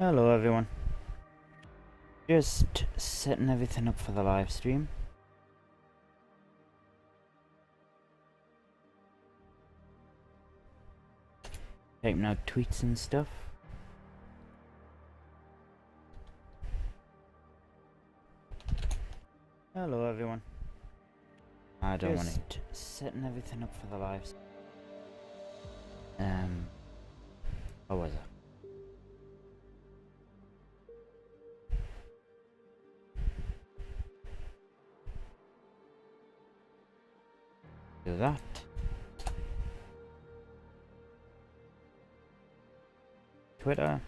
Hello everyone. Just setting everything up for the live stream. Typing out tweets and stuff. Hello everyone. I don't want it. Setting everything up for the live stream. What was it? Do that. Twitter.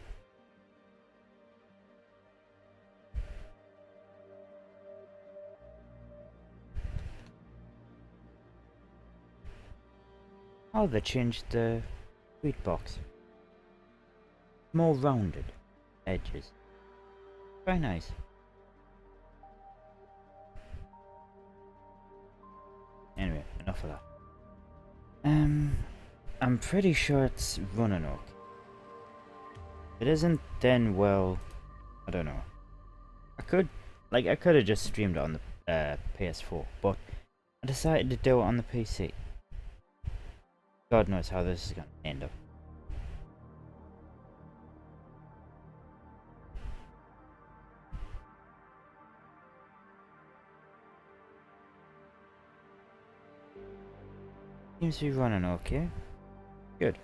Oh, they changed the tweet box. More rounded edges. Very nice. Anyway, enough of that. I'm pretty sure it's running okay. If it isn't, then well, I don't know. I could have just streamed it on the PS4, but I decided to do it on the PC. God knows how this is gonna end up. Seems to be running okay. Good.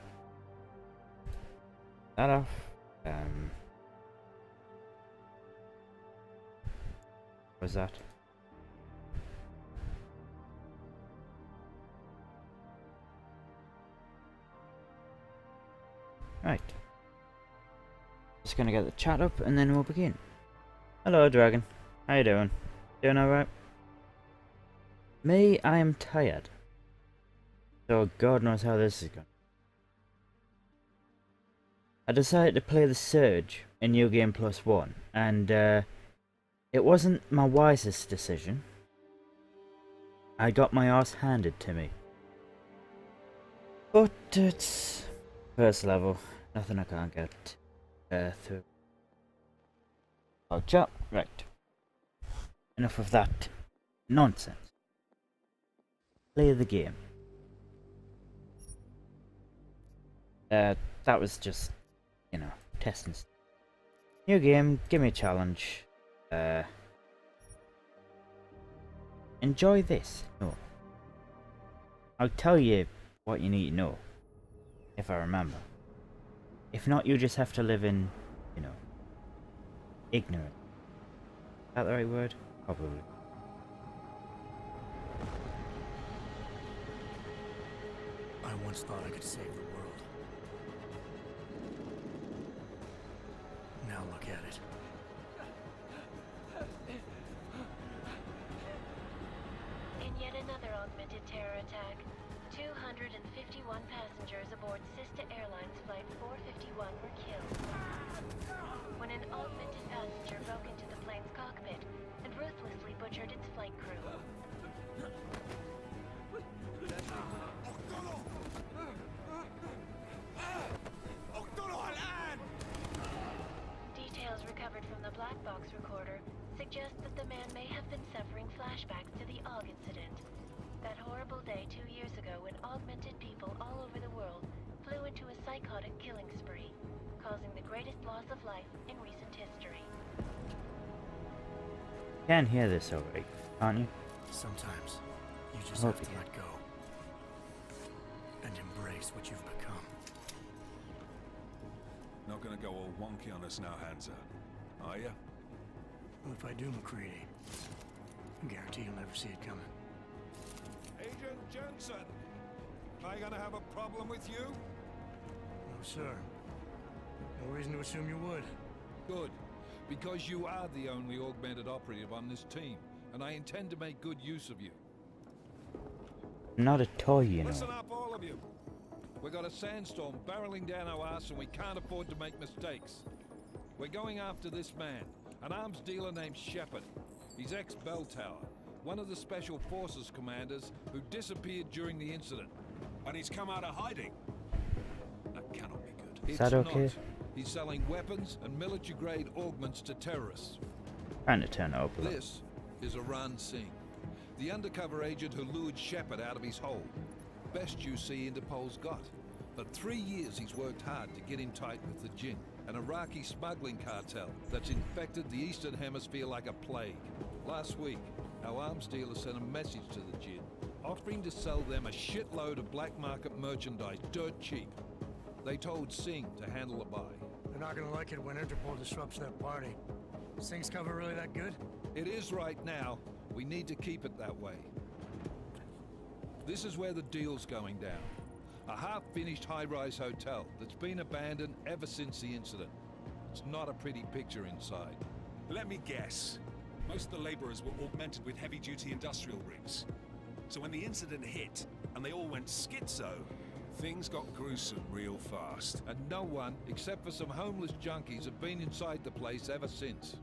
That off. What's that? Right. Just gonna get the chat up and then we'll begin. Hello, Dragon. How you doing? Doing alright? Me, I am tired. So God knows how this is going. I decided to play the Surge in New Game Plus 1, and it wasn't my wisest decision. I got my arse handed to me. But it's first level, nothing I can't get through. Oh, chat. Right. Enough of that nonsense. Play the game. That was just, you know, testing. New game, give me a challenge. Enjoy this. No. I'll tell you what you need to know. If I remember. If not, you just have to live in, you know, ignorance. Is that the right word? Probably. I once thought I could save the world. Now look at it. In yet another augmented terror attack, 251 passengers aboard sister airlines flight 451 were killed when an augmented passenger broke into the plane's cockpit and ruthlessly butchered its flight crew. Details recovered from the black box recorder suggest that the man may have been suffering flashbacks to the AUG incident. That horrible day 2 years ago when augmented people all over the world flew into a psychotic killing spree, causing the greatest loss of life in recent history. Can hear this already, can't you? Sometimes you just Hope have to you let go and embrace what you've become. Not gonna go all wonky on us now, Hansa, are ya? Well, if I do, McCready, I guarantee you'll never see it coming. Agent Jensen! Am I gonna have a problem with you? No, sir. No reason to assume you would. Good, because you are the only augmented operative on this team, and I intend to make good use of you. Not a toy, you know. Listen up, all of you. We got a sandstorm barreling down our ass and we can't afford to make mistakes. We're going after this man, an arms dealer named Shepard. He's ex-Bell Tower, one of the Special Forces commanders who disappeared during the incident. And he's come out of hiding. That cannot be good. Is that okay? He's selling weapons and military-grade augments to terrorists. Trying to turn it up a little. This is Iran Singh, the undercover agent who lured Shepard out of his hole. Best you see Interpol's got. For 3 years he's worked hard to get him tight with the Jinn, an Iraqi smuggling cartel that's infected the Eastern Hemisphere like a plague. Last week, our arms dealer sent a message to the Jinn, offering to sell them a shitload of black market merchandise dirt cheap. They told Singh to handle the buy. They're not gonna like it when Interpol disrupts their party. Is Singh's cover really that good? It is right now. We need to keep it that way. This is where the deal's going down. A half-finished high-rise hotel that's been abandoned ever since the incident. It's not a pretty picture inside. Let me guess. Most of the laborers were augmented with heavy-duty industrial rigs. So when the incident hit, and they all went schizo, things got gruesome real fast. And no one, except for some homeless junkies, have been inside the place ever since.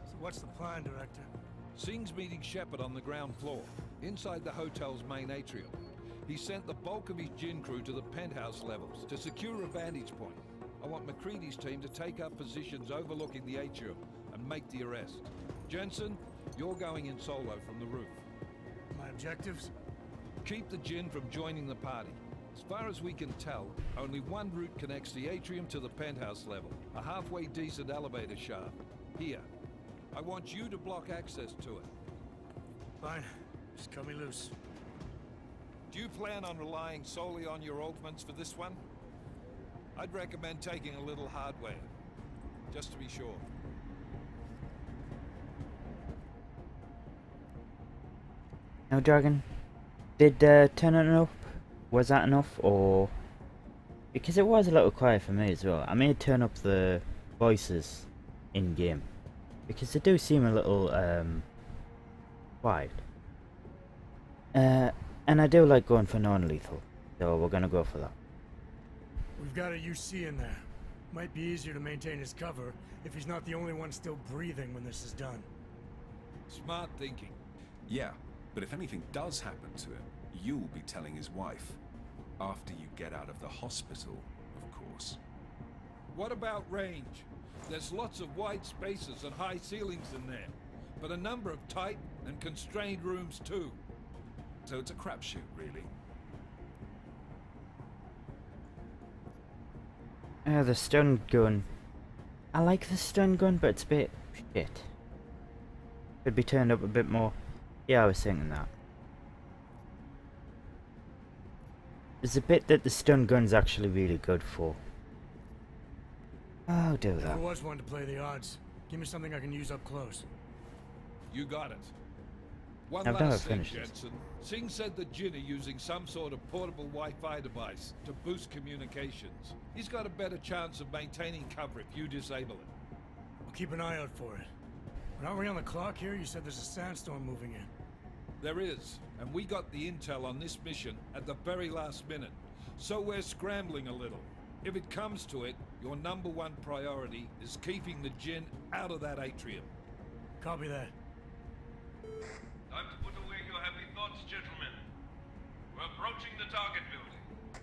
So what's the plan, Director? Singh's meeting Shepard on the ground floor, inside the hotel's main atrium. He sent the bulk of his Jinn crew to the penthouse levels to secure a vantage point. I want McCready's team to take up positions overlooking the atrium and make the arrest. Jensen, you're going in solo from the roof. My objectives? Keep the Jinn from joining the party. As far as we can tell, only one route connects the atrium to the penthouse level, a halfway decent elevator shaft. Here. I want you to block access to it. Fine. Just cut me loose. Do you plan on relying solely on your augments for this one? I'd recommend taking a little hardware, just to be sure. Now, Dragon, did turning it up, was that enough, or... Because it was a little quiet for me as well. I may turn up the voices in-game, because they do seem a little, quiet. And I do like going for non-lethal, so we're gonna go for that. We've got a UC in there. Might be easier to maintain his cover if he's not the only one still breathing when this is done. Smart thinking. Yeah, but if anything does happen to him, you'll be telling his wife. After you get out of the hospital, of course. What about range? There's lots of wide spaces and high ceilings in there, but a number of tight and constrained rooms too. So it's a crapshoot, really. The stun gun. I like the stun gun, but it's a bit shit. Could be turned up a bit more. Yeah, I was thinking that. There's a bit that the stun gun's actually really good for. I'll do that. Never was one to play the odds. Give me something I can use up close. You got it. One I've never last thing, finished this. Jensen. Singh said the Jinn are using some sort of portable Wi-Fi device to boost communications. He's got a better chance of maintaining cover if you disable it. I'll keep an eye out for it. But aren't we on the clock here? You said there's a sandstorm moving in. There is, and we got the intel on this mission at the very last minute. So we're scrambling a little. If it comes to it, your #1 priority is keeping the Jinn out of that atrium. Copy that. Time to put away your heavy thoughts, gentlemen. We're approaching the target building.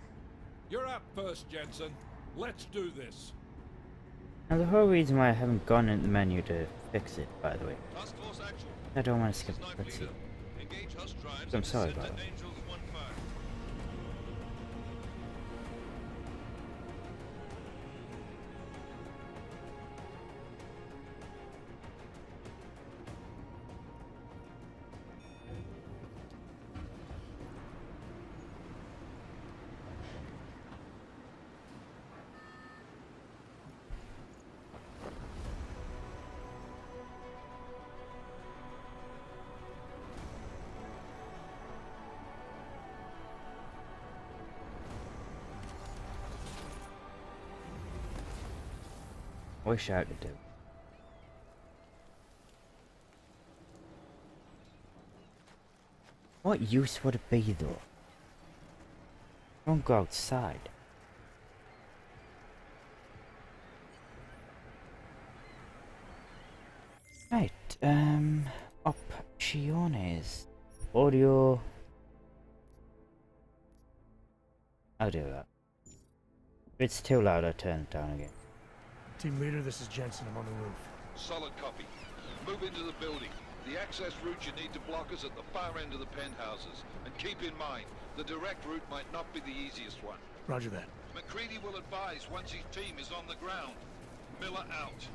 You're up first, Jensen. Let's do this. Now the whole reason why I haven't gone in the menu to fix it, by the way. Task Force action. I don't want to skip the Sniper cutscene. leader. Engage Hush drives I'm and sorry descend about to that. Angels 1-5. Wish I could do. What use would it be though? Don't go outside. Right, opciones. Audio. I'll do that. If it's too loud, I'll turn it down again. Team leader, this is Jensen. I'm on the roof. Solid copy. Move into the building. The access route you need to block is at the far end of the penthouses. And keep in mind, the direct route might not be the easiest one. Roger that. McCready will advise once his team is on the ground. Miller out.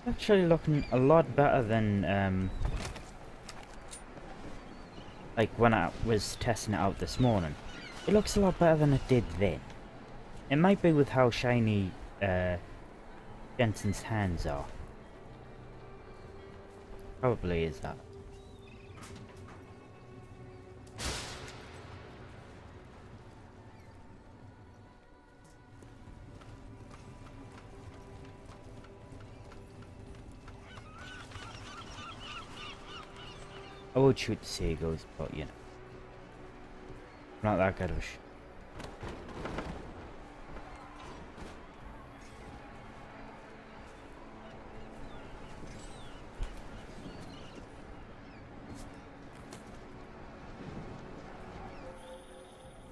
Actually looking a lot better than like when I was testing it out this morning. It looks a lot better than it did then. It might be with how shiny Jensen's hands are. Probably is that. I would shoot the seagulls, but you know, not that good of a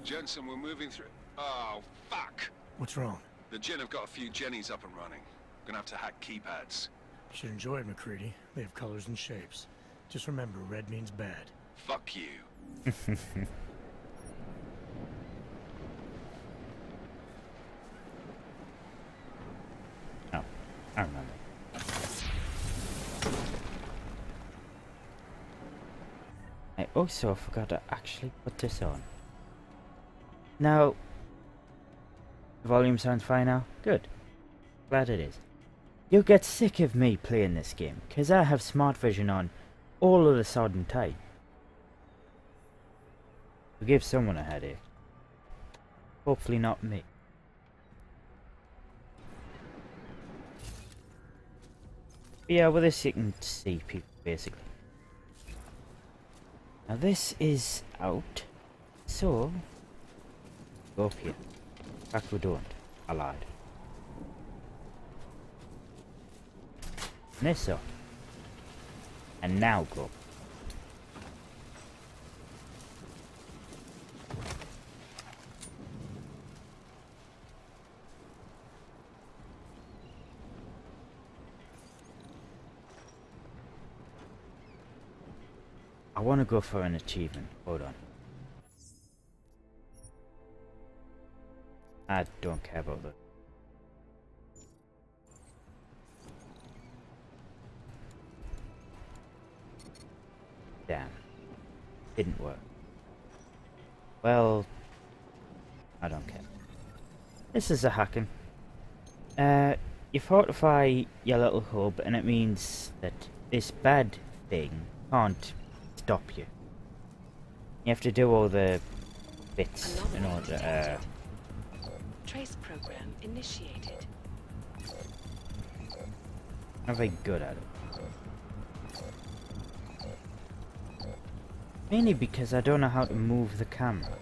Jensen, we're moving through. Oh, fuck! What's wrong? The Gen have got a few Jennies up and running. Gonna have to hack keypads. You should enjoy it, McCready. They have colors and shapes. Just remember, red means bad. Fuck you. Oh, I remember. I also forgot to actually put this on. Now, the volume sounds fine now? Good. Glad it is. You'll get sick of me playing this game, because I have smart vision on all of the sodden time. It'll give someone a headache. Hopefully not me. But yeah, with this you can see people basically. Now this is out, so go up here. In fact, we don't. I lied. And this up. And now go up. I want to go for an achievement. Hold on. I don't care about that. Damn. Didn't work. Well, I don't care. This is a hacking. You fortify your little hub and it means that this bad thing can't stop you. You have to do all the bits in order Trace program initiated. I'm very good at it. Mainly because I don't know how to move the camera.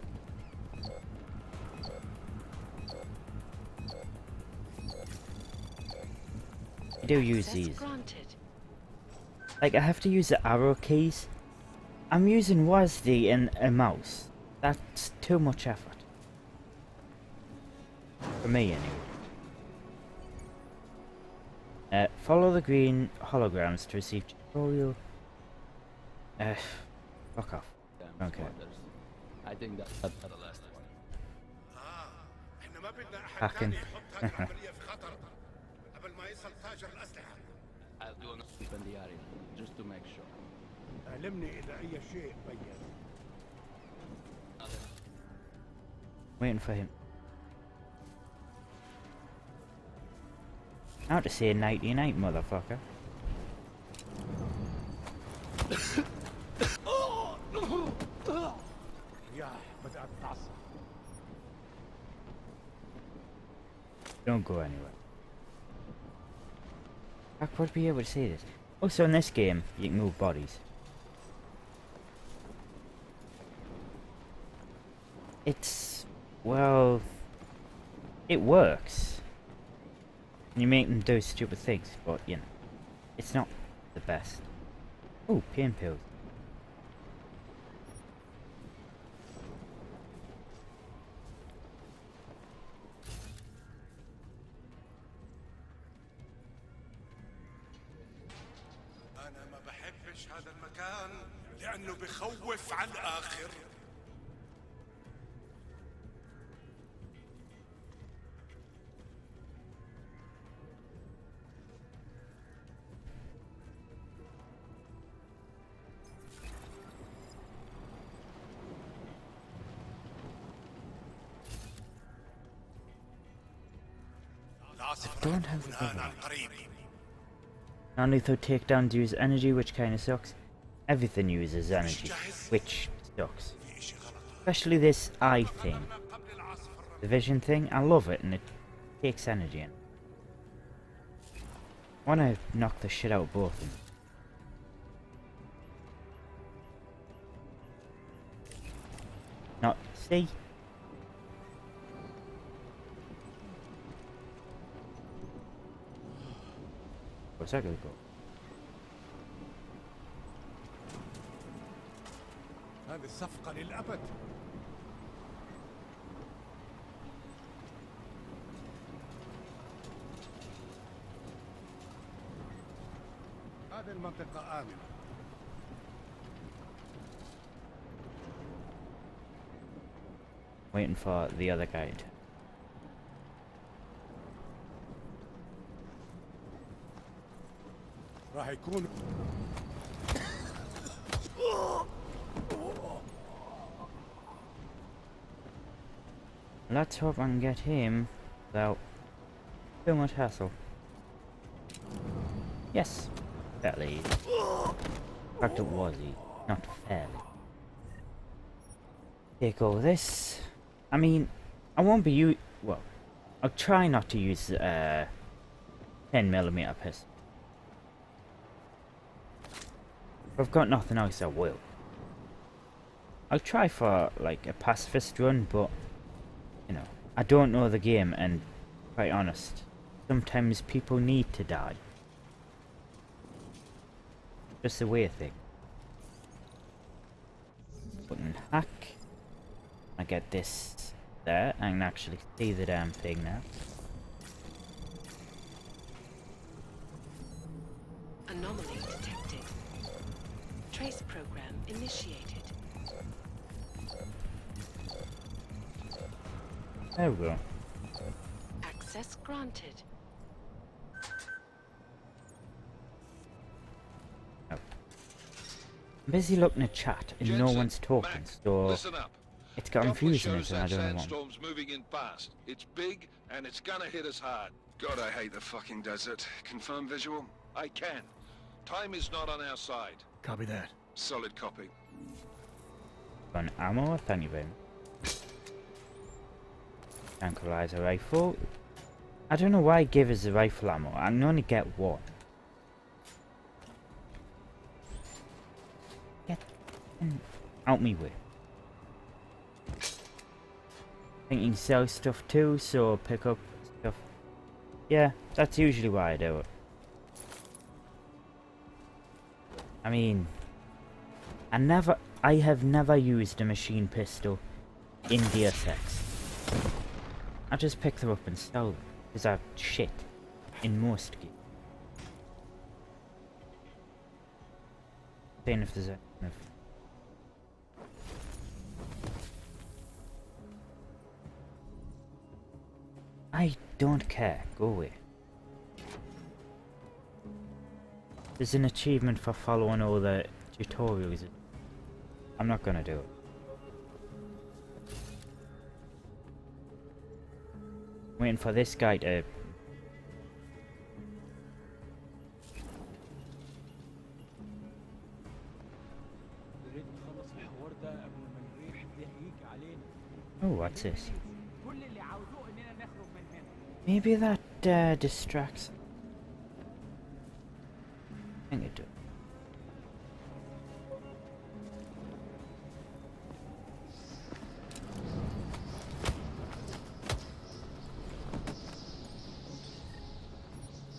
I do use these. Granted. Like I have to use the arrow keys. I'm using WASD and a mouse. That's too much effort. For me anyway. Follow the green holograms to receive tutorial. Fuck off. Okay. I think that's the last one. Hacking. I'll do an sweep in the area, just to make sure. Waiting for him. Out to say 99, motherfucker. Don't go anywhere. I would be able to see this. Also in this game, you can move bodies. It's... well... it works. You make them do stupid things, but you know, it's not the best. Oh, pain pills. أنا ما بحبش هذا المكان لأنه بخوف على الآخر. Don't have non-lethal takedowns use energy, which kinda sucks. Everything uses energy, which sucks. Especially this eye thing. The vision thing, I love it and it takes energy in. I wanna knock the shit out of both of them. Not see? Where's that gonna go? هذه الصفقة للأبد. هذه المنطقة آمنة. Waiting for the other guy to... راح يكون Let's hope I can get him without too much hassle. Yes, fairly easy. In fact, it was easy, not fairly. Take all this. I mean, I won't be well, I'll try not to use 10mm pistol. If I've got nothing else, I will. I'll try for like a pacifist run, but you know, I don't know the game, and quite honest, sometimes people need to die. Just the way of thing. Button hack. I get this there. I can actually see the damn thing now. Anomaly detected. Trace program initiated. There we go. Access granted. I'm busy looking at chat and no Jensen, one's talking, Mac, so listen up. it's got Doppler confusing shows us and I that don't know why. sandstorm's moving in fast. It's big and it's gonna hit us hard. God, I hate the fucking desert. Confirm visual? I can. Time is not on our side. Copy that. Solid copy. Gun ammo, thank you very much. Tranquilizer rifle. I don't know why it gave us the rifle ammo. I can only get one. Get out me way. I think you can sell stuff too, so pick up stuff. Yeah, that's usually why I do it. I mean, I have never used a machine pistol in Deus Ex. I just pick them up and sell them, because I have shit in most games. Seeing if there's enough. I don't care, go away. There's an achievement for following all the tutorials. I'm not gonna do it. Waiting for this guy to... Oh, what's this? Maybe that distracts. I think it does.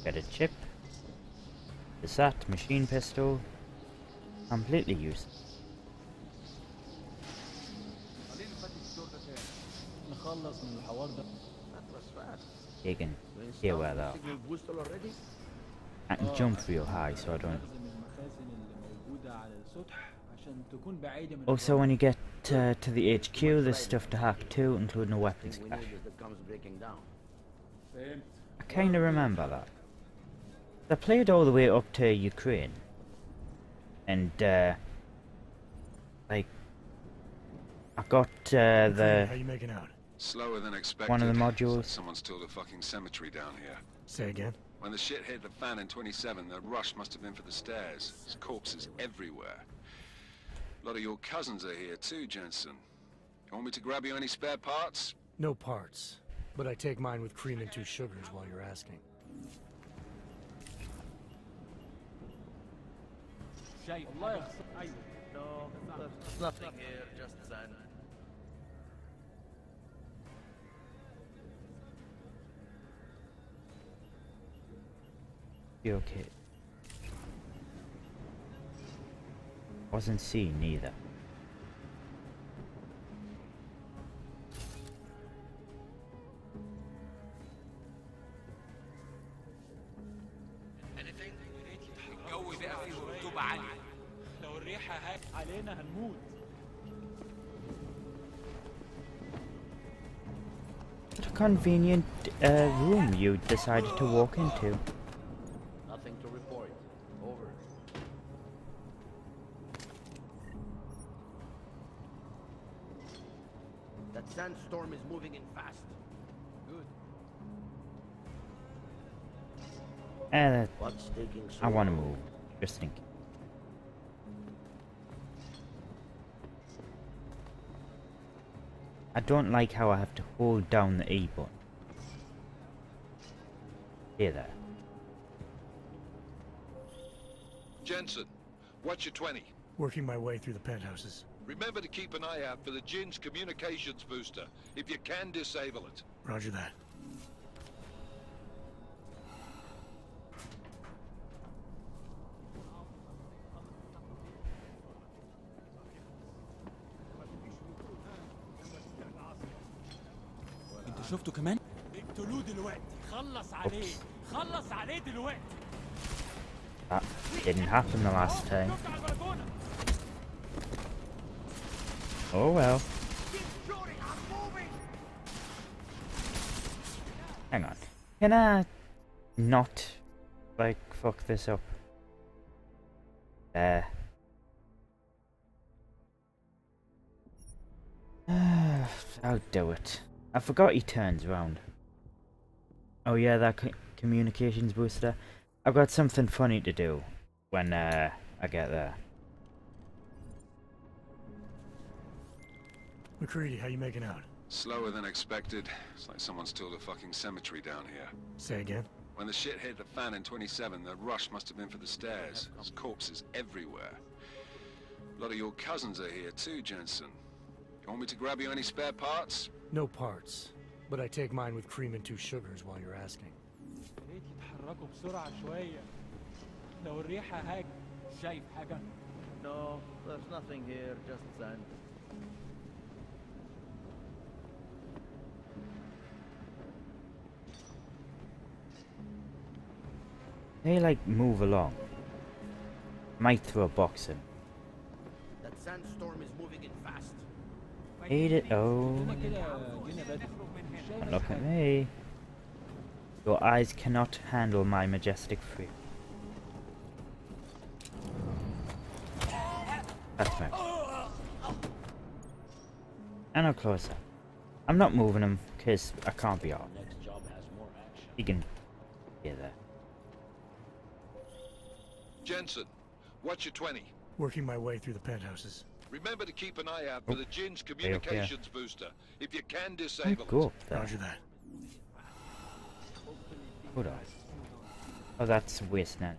Get a chip. Is that machine pistol? Completely useless. You can hear where that. I can jump real high, so I don't Also, when you get to the HQ, there's stuff to hack too, including a weapons cache. I kind of remember that. I played all the way up to Ukraine, and like I got the How you making out? Slower than expected. one of the modules. Someone stole a fucking cemetery down here. Say again? When the shit hit the fan in 27, the rush must have been for the stairs. There's corpses everywhere. A lot of your cousins are here too, Jensen. You want me to grab you any spare parts? No parts. But I take mine with cream and 2 sugars while you're asking. No, there's nothing here, just sand. You okay? Wasn't seen either. Anything? الجو بقى فيه رطوبة عالية. لو الريحة هاج علينا هنموت. What a convenient room you decided to walk into. Nothing to report. Over. That sandstorm is moving in fast. Good. What's taking so I want to long? move. Just thinking. I don't like how I have to hold down the E button. Here there. Jensen, what's your 20? Working my way through the penthouses. Remember to keep an eye out for the Jin's communications booster. If you can, disable it. Roger that. انت شفته كمان؟ اقتلوه دلوقتي، خلص عليه، خلص عليه دلوقتي. That didn't happen the last time. Oh well. Hang on. Can I not, like, fuck this up? There. I'll do it. I forgot he turns around. Oh yeah, that communications booster. I've got something funny to do when I get there. McCready, how you making out? Slower than expected. It's like someone stole a fucking cemetery down here. Say again? When the shit hit the fan in 27, the rush must have been for the stairs. There's corpses everywhere. A lot of your cousins are here too, Jensen. You want me to grab you any spare parts? No parts. But I take mine with cream and 2 sugars while you're asking. ريت يتحركوا بسرعة شوية. لو الريحة هاج، شايف حاجة؟ No, there's nothing here, just sand. They like move along. Might throw a box in. That sandstorm is moving in fast. Hate it. Oh. كلنا كده جينا بدري. Don't look at me. Your eyes cannot handle my majestic free. That's right. And I'm closer. I'm not moving him because I can't be off. Next job has more action. He can get there. Jensen, what's your 20? Working my way through the penthouses. Remember to keep an eye out for the Jin's okay. communications booster. If you can, I'd disable go it. up there. Roger that. Hold on. Oh, that's waste now.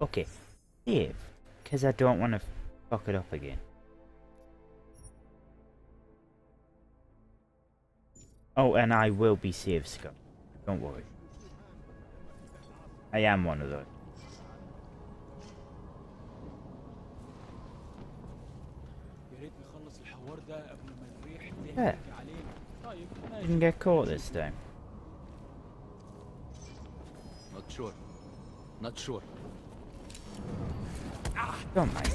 Okay, save, because I don't want to fuck it up again. Oh, and I will be save scum. Don't worry. I am one of those. يا ريت نخلص الحوار ده قبل ما الريح Yeah. تهجم علينا. طيب Didn't get caught this time. Not sure. Not sure. Don't mind.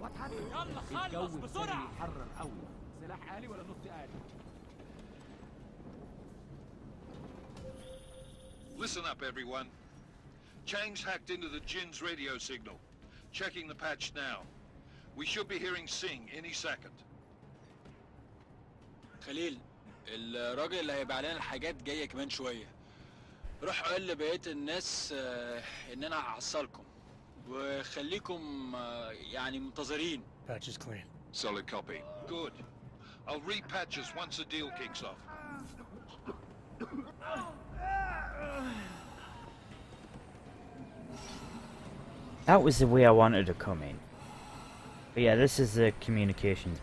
What happened? يلا خلص بسرعة. يتحرر قوي. سلاح آلي ولا نص آلي؟ Listen up, everyone. Chain's hacked into the Jinn's radio signal. Checking the patch now. We should be hearing Sing any second. خليل، الراجل اللي هيبيع لنا الحاجات جاية كمان شوية. روح قول لبقية الناس إن أنا هحصلكم. وخليكم يعني منتظرين. Patch is clean. Solid copy. Good. I'll repatch us once the deal kicks off. That was the way I wanted to come in. But yeah, this is the communications.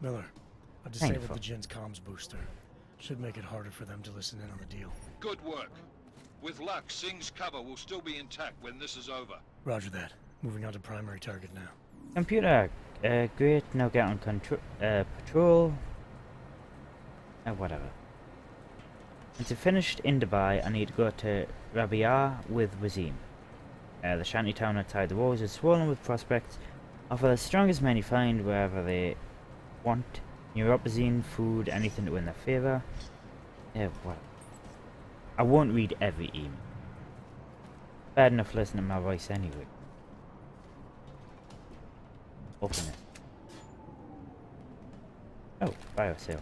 Miller, I disabled the Jinn's comms booster. Should make it harder for them to listen in on the deal. Good work. With luck, Sing's cover will still be intact when this is over. Roger that. Moving on to primary target now. Computer, great. Now get on patrol. Whatever. And to finish in Dubai, I need to go to Rabia with Wazim. The shanty town outside the walls is swollen with prospects. Offer the strongest men you find wherever they want. Neuropazine, food, anything to win their favour. Well, I won't read every email. Bad enough listening to my voice anyway. Open it. Oh, biocell.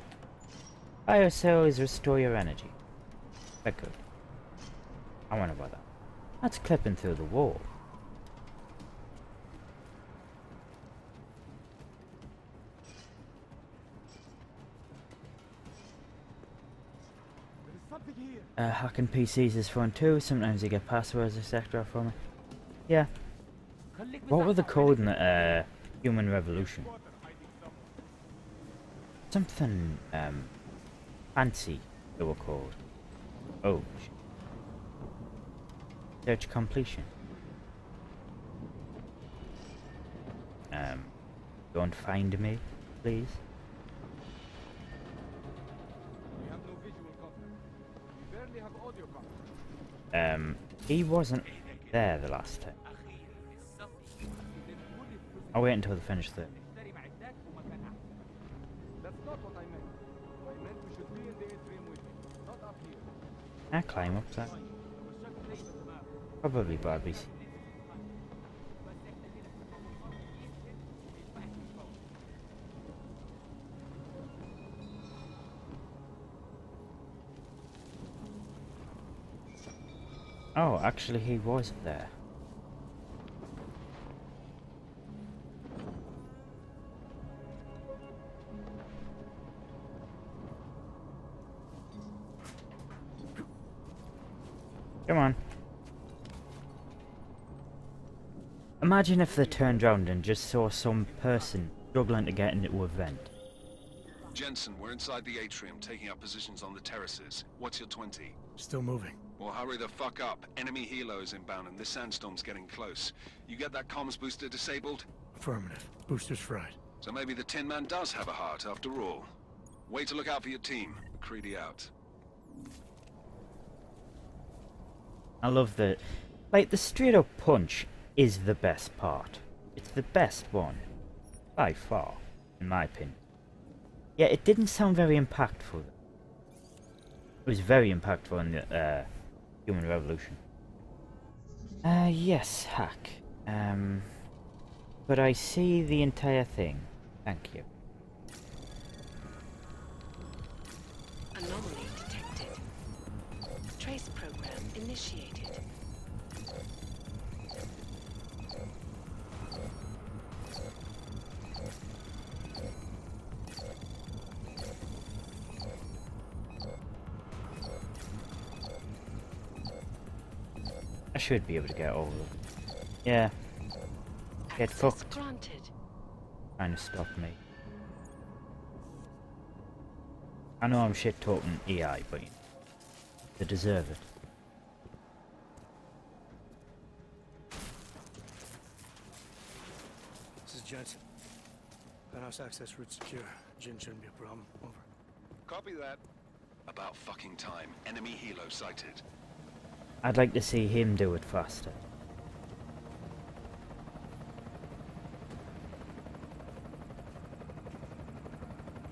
Biocell is restore your energy. Very good. I wonder about that. That's clipping through the wall. Hacking PCs is fun too. Sometimes you get passwords etc. from it. Yeah. What were the code in the Human Revolution? Something fancy they were called. Oh shit. Search completion. Don't find me, please. We have no visual contact. We barely have audio contact. He wasn't there the last time. I'll wait until they finish the. That's not what I meant. I meant we should be in the atrium with you, not up here. Can I climb up that? Probably, but I'd be. Oh, actually, he was there. Come on. Imagine if they turned around and just saw some person struggling to get into a vent. Jensen, we're inside the atrium, taking up positions on the terraces. What's your 20? Still moving. Well, hurry the fuck up. Enemy helo is inbound and this sandstorm's getting close. You get that comms booster disabled? Affirmative. Booster's fried. So maybe the Tin Man does have a heart after all. Way to look out for your team. McCready out. I love the... Like, the straight up punch is the best part. It's the best one. By far, in my opinion. Yeah, it didn't sound very impactful. It was very impactful in the Human Revolution. Yes, hack. But I see the entire thing. Thank you. Anomaly detected. Trace program initiated. I should be able to get over them. Yeah. Get fucked. Granted. Trying to stop me. I know I'm shit talking AI, but they deserve it. This is Jensen. Penthouse access route secure. Jinn shouldn't be a problem. Over. Copy that. About fucking time. Enemy helo sighted. I'd like to see him do it faster.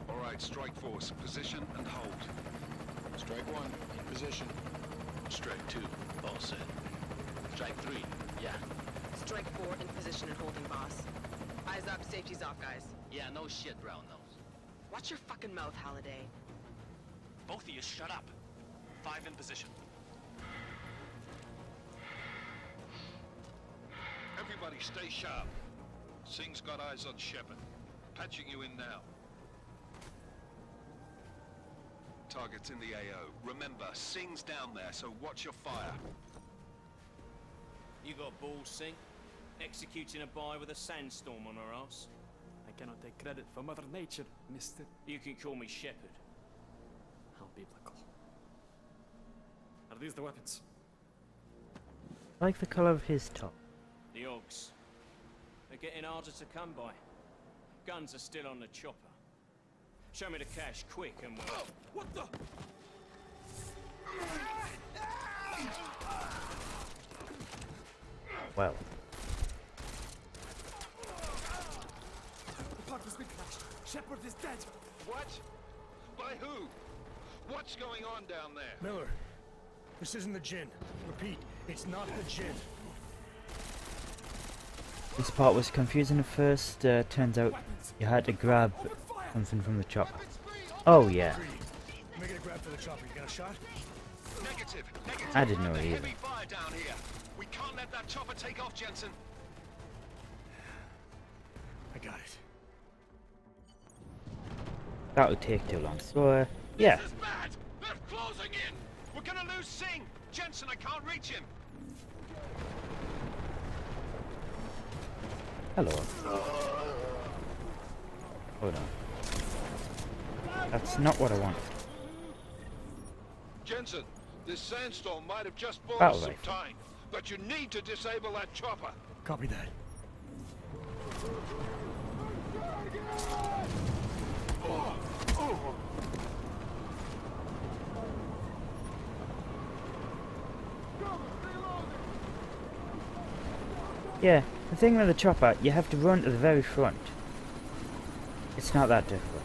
Alright, strike force. Position and hold. Strike 1, in position. Strike 2, all set. Strike 3, yeah. Strike 4 in position and holding, boss. Eyes up, safety's off, guys. Yeah, no shit, brown nose. Watch your fucking mouth, Holiday. Both of you shut up. 5 in position. Everybody stay sharp. Singh's got eyes on Shepard. Patching you in now. Target's in the AO. Remember, Singh's down there, so watch your fire. You got balls, Singh? Executing a buy with a sandstorm on her ass? I cannot take credit for Mother Nature, mister. You can call me Shepard. How biblical. Are these the weapons? I like the colour of his top. The Ogs. They're getting harder to come by. Guns are still on the chopper. Show me the cash, quick, and we'll... Oh, what the? Well. The part has been crashed. Shepard is dead. What? By who? What's going on down there? Miller, this isn't the Jinn. Repeat, it's not the Jinn. This part was confusing at first. Turns out you had to grab something from the chopper. Oh yeah. Making a grab for the chopper. You got a shot? Negative. Negative. I didn't know Under either. heavy fire down here. We can't let that chopper take off, Jensen. I got it. That would take too long. So yeah. This is bad. They're closing in. We're gonna lose Singh. Jensen, I can't reach him. Hello. Hold on. That's not what I want. Jensen, this sandstorm might have just bought Battle us some rifle. time, but you need to disable that chopper. Copy that. Yeah, the thing with the chopper, you have to run to the very front. It's not that difficult.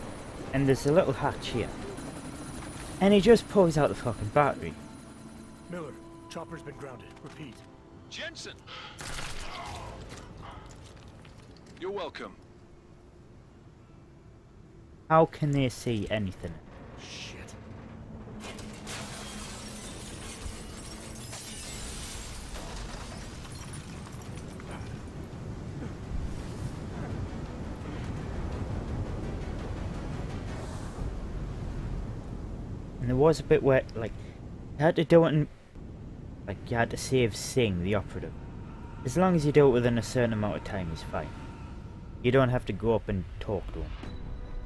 And there's a little hatch here. And he just pulls out the fucking battery. Miller, chopper's been grounded. Repeat. Jensen! You're welcome. How can they see anything? Shit. And there was a bit where, like, you had to do it in, like, you had to save Singh, the operative. As long as you do it within a certain amount of time, he's fine. You don't have to go up and talk to him.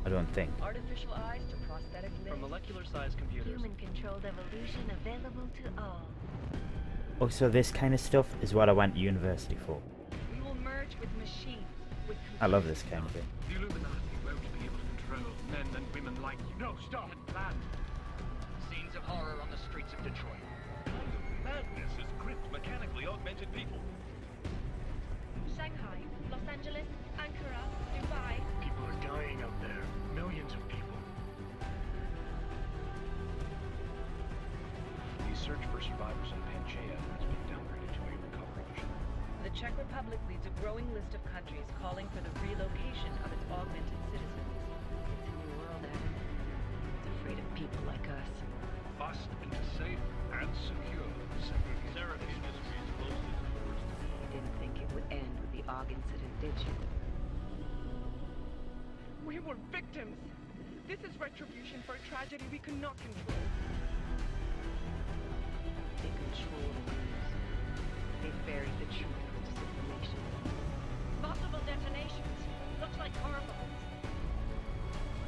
I don't think. Artificial eyes to prosthetic limbs. From molecular-sized computers. Human-controlled evolution available to all. Oh, so this kind of stuff is what I went to university for. We will merge with machines. With I love this kind of game. The Illuminati won't be able to control men and women like you. No, stop and plan. Scenes of horror on the streets of Detroit. Kind of madness has gripped mechanically augmented people. Shanghai, Los Angeles, Ankara, Dubai. People are dying out there. Millions of people. The search for survivors in Pangaea has been downgraded to a recovery mission. The Czech Republic leads a growing list of countries calling for the relocation of its augmented citizens. It's a new world, Adam. It's afraid of people like us. Bust into safe and secure Sarah Industries closes doors. You didn't think it would end with the AUG incident, did you? We were victims. This is retribution for a tragedy we could not control. They control the news. They buried the truth with disinformation. Possible detonations. Looks like horrible.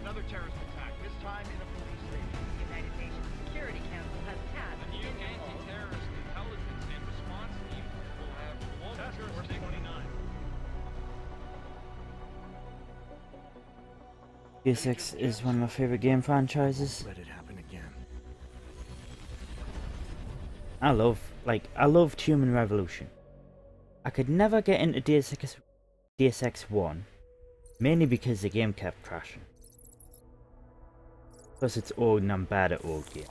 Another terrorist attack, this time in a police station. The United Nations Security Council has tasked A new anti-terrorist intelligence and response team will have Task Force 29. Deus Ex is one of my favorite game franchises. Let it happen again. I loved Human Revolution. I could never get into Deus Ex 1, mainly because the game kept crashing. Plus it's old and I'm bad at old games.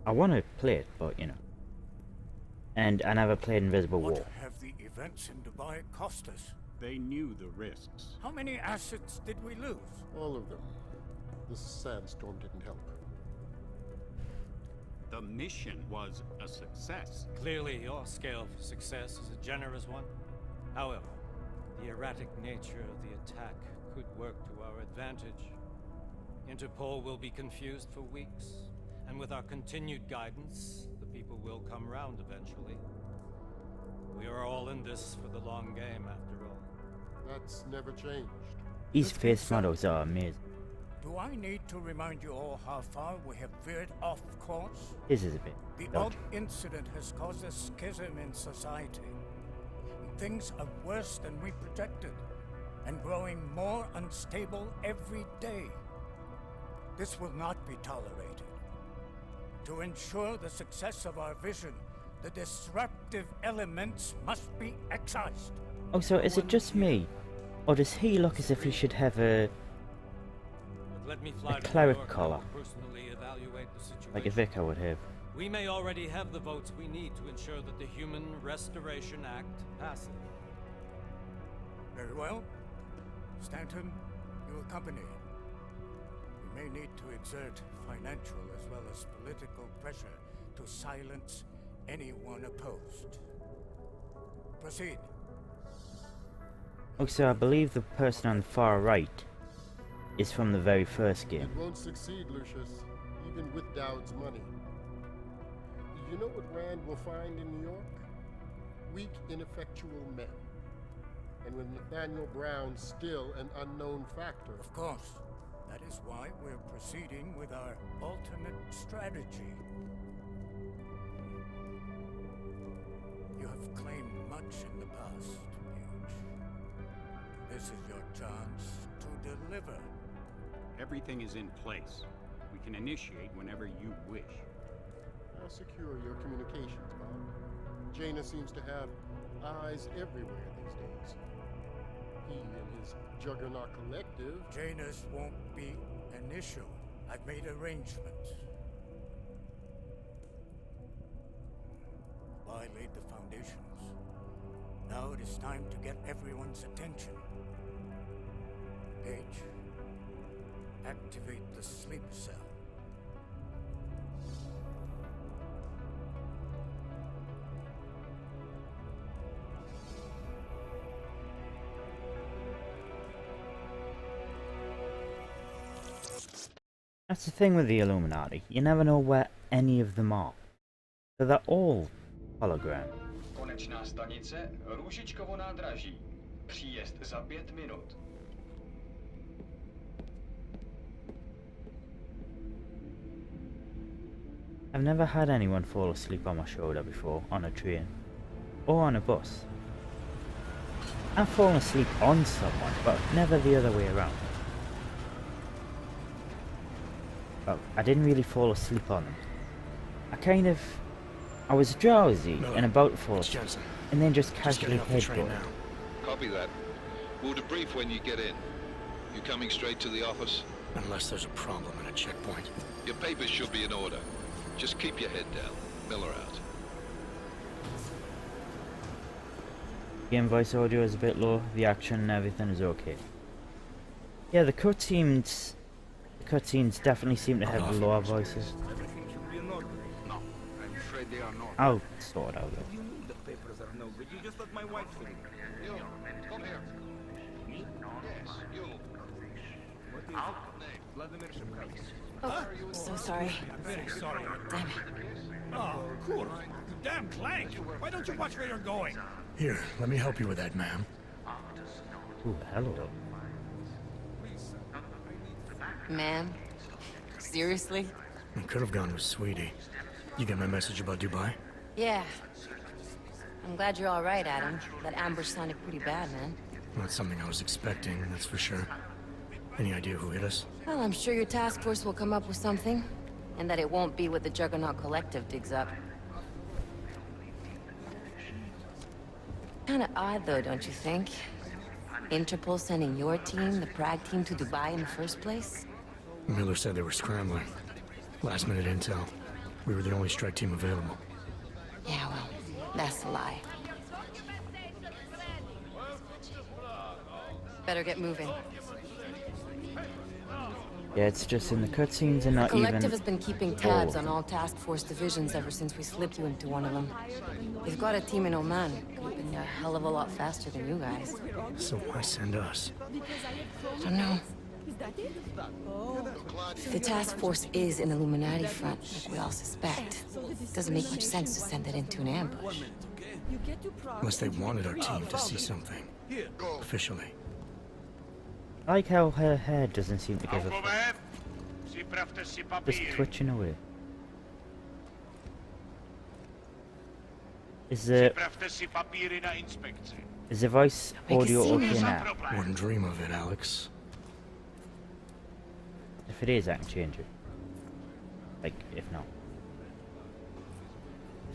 I want to play it, but you know. And I never played Invisible War. What have the events in Dubai cost us? They knew the risks. How many assets did we lose? All of them. This sandstorm didn't help. The mission was a success. Clearly, your scale of success is a generous one. However, the erratic nature of the attack could work to our advantage. Interpol will be confused for weeks, and with our continued guidance, the people will come round eventually. We are all in this for the long game, after all. That's never changed. These face models are amazing. Do I need to remind you all how far we have veered off course? This is a bit The dodgy. odd incident has caused a schism in society. Things are worse than we projected, and growing more unstable every day. This will not be tolerated. To ensure the success of our vision, the disruptive elements must be excised. Oh, so is it just me? Or does he look as if he should have a cleric collar? Like a vicar would have. We may already have the votes we need to ensure that the Human Restoration Act passes. Very well. Stanton, you accompany. We may need to exert financial as well as political pressure to silence anyone opposed. Proceed. Oh, so I believe the person on the far right is from the very first game. It won't succeed, Lucius, even with Dowd's money. You know what Rand will find in New York? Weak, ineffectual men. And with Nathaniel Brown still an unknown factor. Of course. That is why we're proceeding with our alternate strategy. You have claimed much in the past, Paige. This is your chance to deliver. Everything is in place. We can initiate whenever you wish. How secure are your communications, Bob? Jaina seems to have eyes everywhere these days. He and his Juggernaut Collective... Jaina's won't be an issue. I've made arrangements. I laid the foundations. Now it is time to get everyone's attention. Paige, activate the sleep cell. That's the thing with the Illuminati. You never know where any of them are. So they're all hologram. Konečná stanice Růžičkovo nádraží. Příjezd za 5 minut. I've never had anyone fall asleep on my shoulder before, on a train. Or on a bus. I've fallen asleep on someone, but never the other way around. Well, I didn't really fall asleep on them. I was drowsy and about to fall asleep, and then just casually headbutted. Copy that. We'll debrief when you get in. You coming straight to the office? Unless there's a problem at a checkpoint. Your papers should be in order. Just keep your head down. Miller out. Game voice audio is a bit low, the action and everything is okay. Yeah, the cutscenes definitely seem to have lower voices. Everything should be in order. No, I'm afraid they are not. I'll sort it out though. You knew the papers are no good. You just let my wife fill in. You, come here. Me? Yes, you. What is your name? Vladimir Shevkov. Oh, so sorry. I'm very sorry. Damn it. Oh, cool. You damn clank. Why don't you watch where you're going? Here, let me help you with that, ma'am. Ooh, hello. Man? Seriously? I could have gone with Sweetie. You get my message about Dubai? Yeah. I'm glad you're alright, Adam. That ambush sounded pretty bad, man. Not something I was expecting, that's for sure. Any idea who hit us? Well, I'm sure your task force will come up with something. And that it won't be what the Juggernaut Collective digs up. Kinda odd though, don't you think? Interpol sending your team, the Prague team, to Dubai in the first place? Miller said they were scrambling. Last minute intel. We were the only strike team available. Yeah, well, that's a lie. Better get moving. Yeah, it's just in the cutscenes and not The even... Collective has been keeping tabs on all task force divisions ever since we slipped you into one of them. They've got a team in Oman. Could have been a hell of a lot faster than you guys. So why send us? I don't know. If the task force is an Illuminati front, like we all suspect, it doesn't make much sense to send it into an ambush. Unless they wanted our team to see something. Officially. I like how her hair doesn't seem to give a fuck. Just twitching away. Is the voice audio okay now? Wouldn't dream of it, Alex. If it is, I can change it. Like, if not.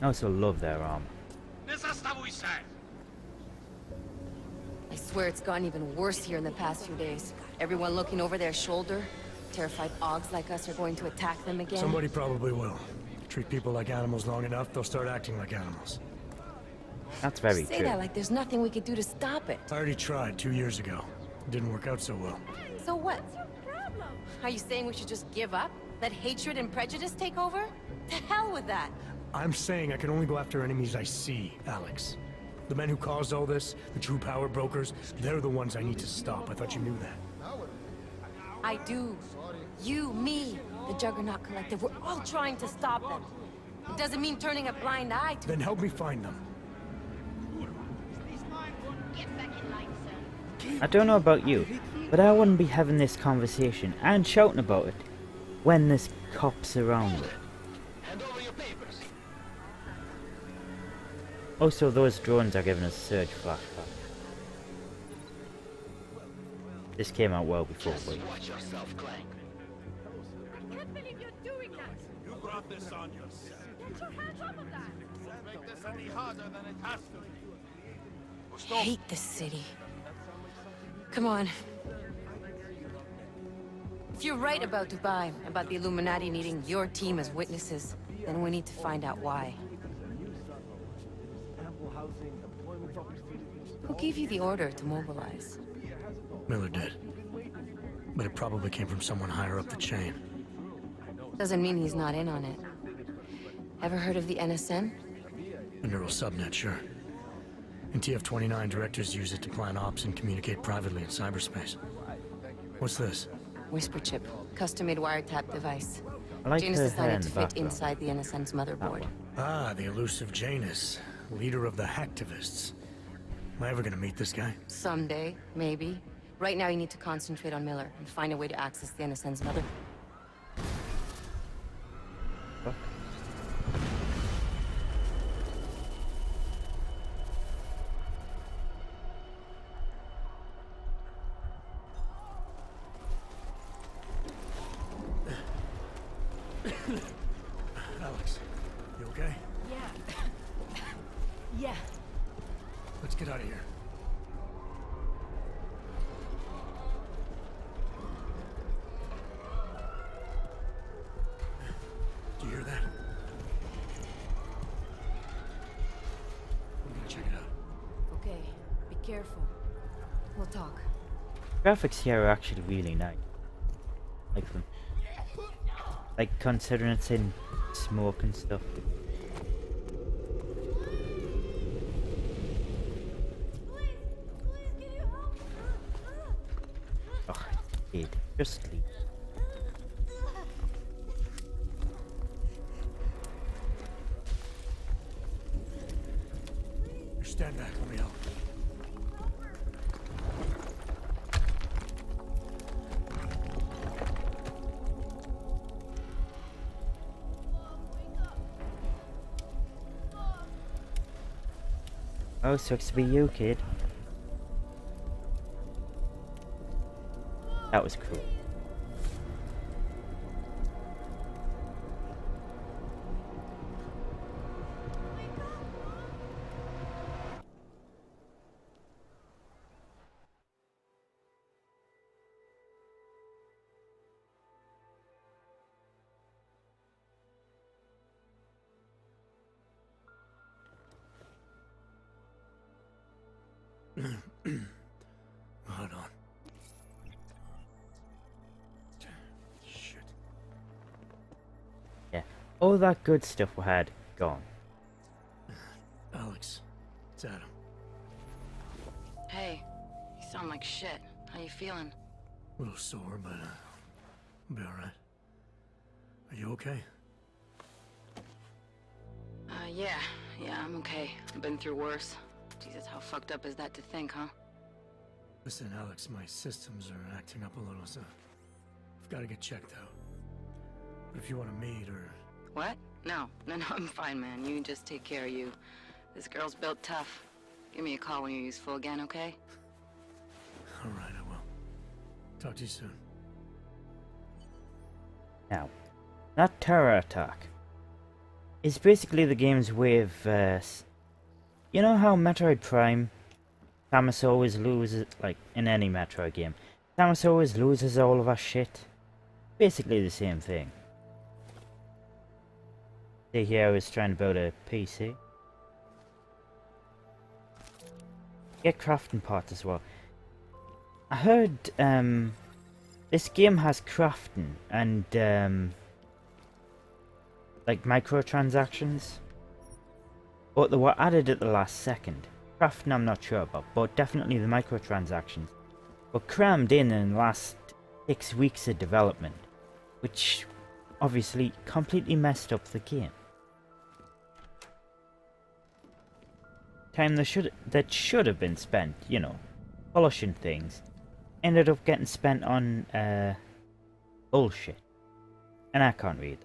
I also love their armor. I swear it's gotten even worse here in the past few days. Everyone looking over their shoulder. Terrified Augs like us are going to attack them again. Somebody probably will. Treat people like animals long enough, they'll start acting like animals. That's very Say true. that like there's nothing we could do to stop it. I already tried 2 years ago. It didn't work out so well. So what? Are you saying we should just give up? Let hatred and prejudice take over? To hell with that! I'm saying I can only go after enemies I see, Alex. The men who caused all this, the true power brokers, they're the ones I need to stop. I thought you knew that. I do. You, me, the Juggernaut Collective, we're all trying to stop them. It doesn't mean turning a blind eye to... Then help me find them. I don't know about you, but I wouldn't be having this conversation and shouting about it when there's cops around it. Also, those drones are giving us a surge flashback. This came out well before we. Watch yourself, Clank. I can't believe you're doing that. You brought this on yourself. Get your hands off of that. Don't make this any harder than it has to be. I hate this city. Come on. If you're right about Dubai, about the Illuminati needing your team as witnesses, then we need to find out why. Who gave you the order to mobilize? Miller did. But it probably came from someone higher up the chain. Doesn't mean he's not in on it. Ever heard of the NSN? A neural subnet, sure. And TF-29 directors use it to plan ops and communicate privately in cyberspace. What's this? Whisper chip. Custom-made wiretap device. I like Janus her designed hair it in to the fit background. inside the NSN's motherboard. Ah, the elusive Janus. Leader of the hacktivists. Am I ever gonna meet this guy? Someday, maybe. Right now you need to concentrate on Miller and find a way to access the NSN's mother. Fuck. Alex, you okay? Yeah. Yeah. Let's get out of here. Do you hear that? I'm gonna check it out. Okay. Be careful. We'll talk. Graphics here are actually really nice. Like them. Like considering it's in smoke and stuff. Oh, kid, just leave. You stand back, let me help. Oh, sucks to be you, kid. That was cool. All that good stuff we had gone. Alex, it's Adam. Hey, you sound like shit. How you feeling? A little sore, but I'll be alright. Are you okay? Yeah, I'm okay. I've been through worse. Jesus, how fucked up is that to think, huh? Listen, Alex, my systems are acting up a little, so I've got to get checked out. But if you want to meet or... What? No, I'm fine, man. You just take care of you. This girl's built tough. Give me a call when you're useful again, okay? Alright, I will. Talk to you soon. Now, that terror attack is basically the game's way of, you know how Metroid Prime, Samus always loses, like, in any Metroid game, Samus always loses all of her shit? Basically the same thing. See here, I was trying to build a PC. Get crafting parts as well. I heard, this game has crafting and, like microtransactions, but they were added at the last second. Crafting I'm not sure about, but definitely the microtransactions were crammed in the last 6 weeks of development, which obviously completely messed up the game. Time that should have been spent, you know, polishing things, ended up getting spent on bullshit, and I can't read.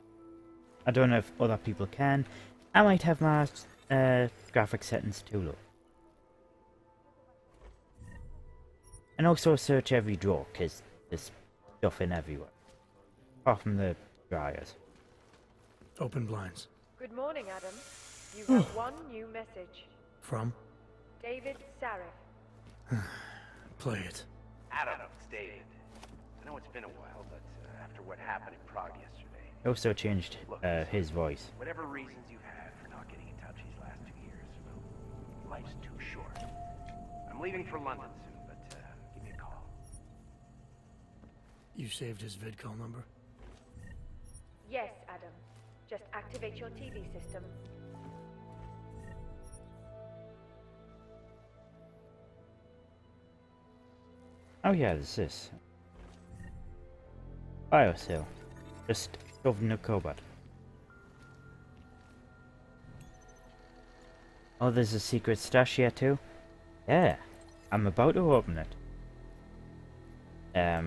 I don't know if other people can. I might have my graphic settings too low. And also search every drawer, because there's stuff in everywhere. Apart from the dryers. Open blinds. Good morning, Adam. You have one new message. From? David Sarif. Play it. Adam, it's David. I know it's been a while, but after what happened in Prague yesterday... He also changed his voice. Whatever reasons you've had for not getting in touch these last 2 years, well, life's too short. I'm leaving for London soon, but give me a call. You saved his vidcall number? Yes, Adam. Just activate your TV system. Oh yeah, there's this. Biosale. Just shoved in the cupboard. Oh, there's a secret stash here too? Yeah. I'm about to open it. As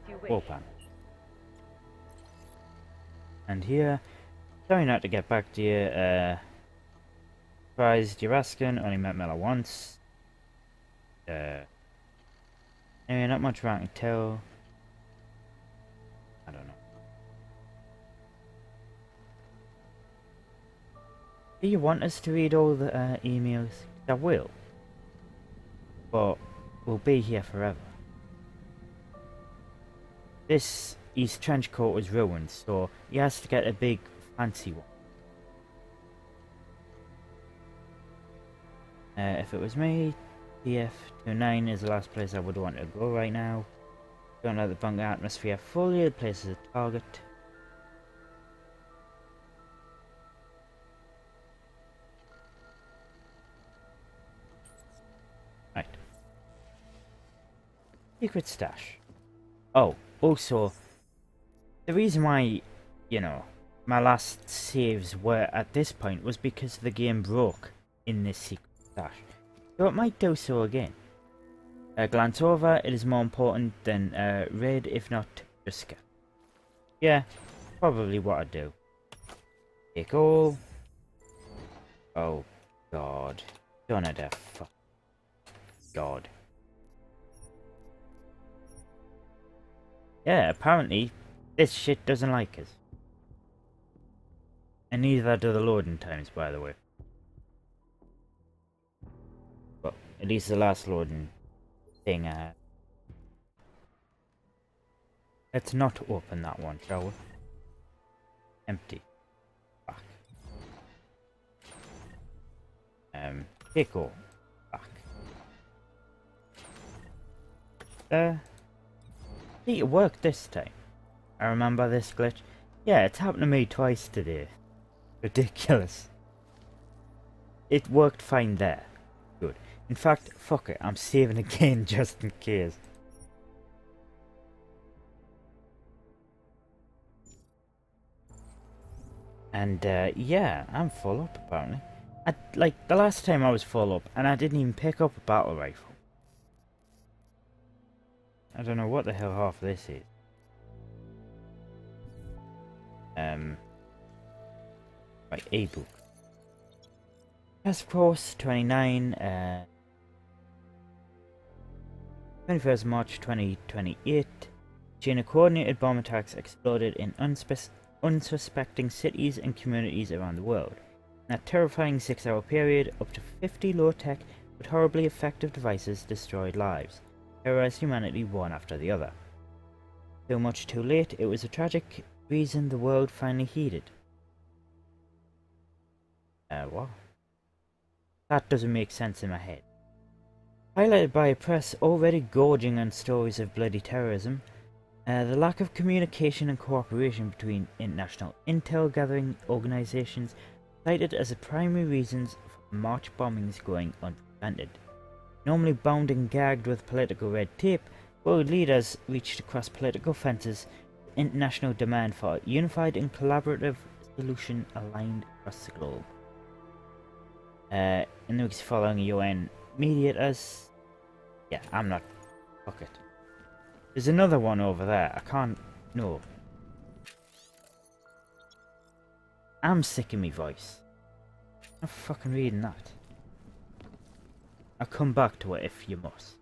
you wish. Open. And here, sorry not to get back to you, surprised you're asking, only met Miller once. Anyway, not much I can tell. I don't know. Do you want us to read all the emails? I will. But we'll be here forever. This East trench coat was ruined, so he has to get a big fancy one. If it was me, TF29 is the last place I would want to go right now. Don't let the bunker atmosphere fool you, the place is a target. Right. Secret stash. Oh, also, the reason why, you know, my last saves were at this point was because the game broke in this secret stash. So it might do so again. Glance over, it is more important than raid, if not just scan. Yeah, probably what I'd do. Take all. Oh, God. Don't have fuck. God. Yeah, apparently, this shit doesn't like us. And neither do the loading times, by the way. Well, at least the last loading thing I had. Let's not open that one, shall we? Empty. Back. Take all. Back. It worked this time. I remember this glitch. Yeah, it's happened to me twice today. ridiculous. It worked fine there. Good. In fact, fuck it, I'm saving again just in case. And yeah, I'm full up apparently. Like the last time I was full up and I didn't even pick up a battle rifle. I don't know what the hell half of this is. Right, ebook. Task Force 29, 21st March 2028. Chain of coordinated bomb attacks exploded in unsuspecting cities and communities around the world. In a terrifying 6-hour period, up to 50 low-tech but horribly effective devices destroyed lives, terrorized humanity one after the other. Too much too late, it was a tragic reason the world finally heeded. What? That doesn't make sense in my head. Highlighted by a press already gorging on stories of bloody terrorism, the lack of communication and cooperation between international intel-gathering organizations cited as the primary reasons for March bombings going unprevented. Normally bound and gagged with political red tape, world leaders reached across political fences with international demand for a unified and collaborative solution aligned across the globe. In the weeks following, UN mediators... Yeah, I'm not... Fuck it. There's another one over there. I can't... No. I'm sick of me voice. I'm fucking reading that. I'll come back to it if you must.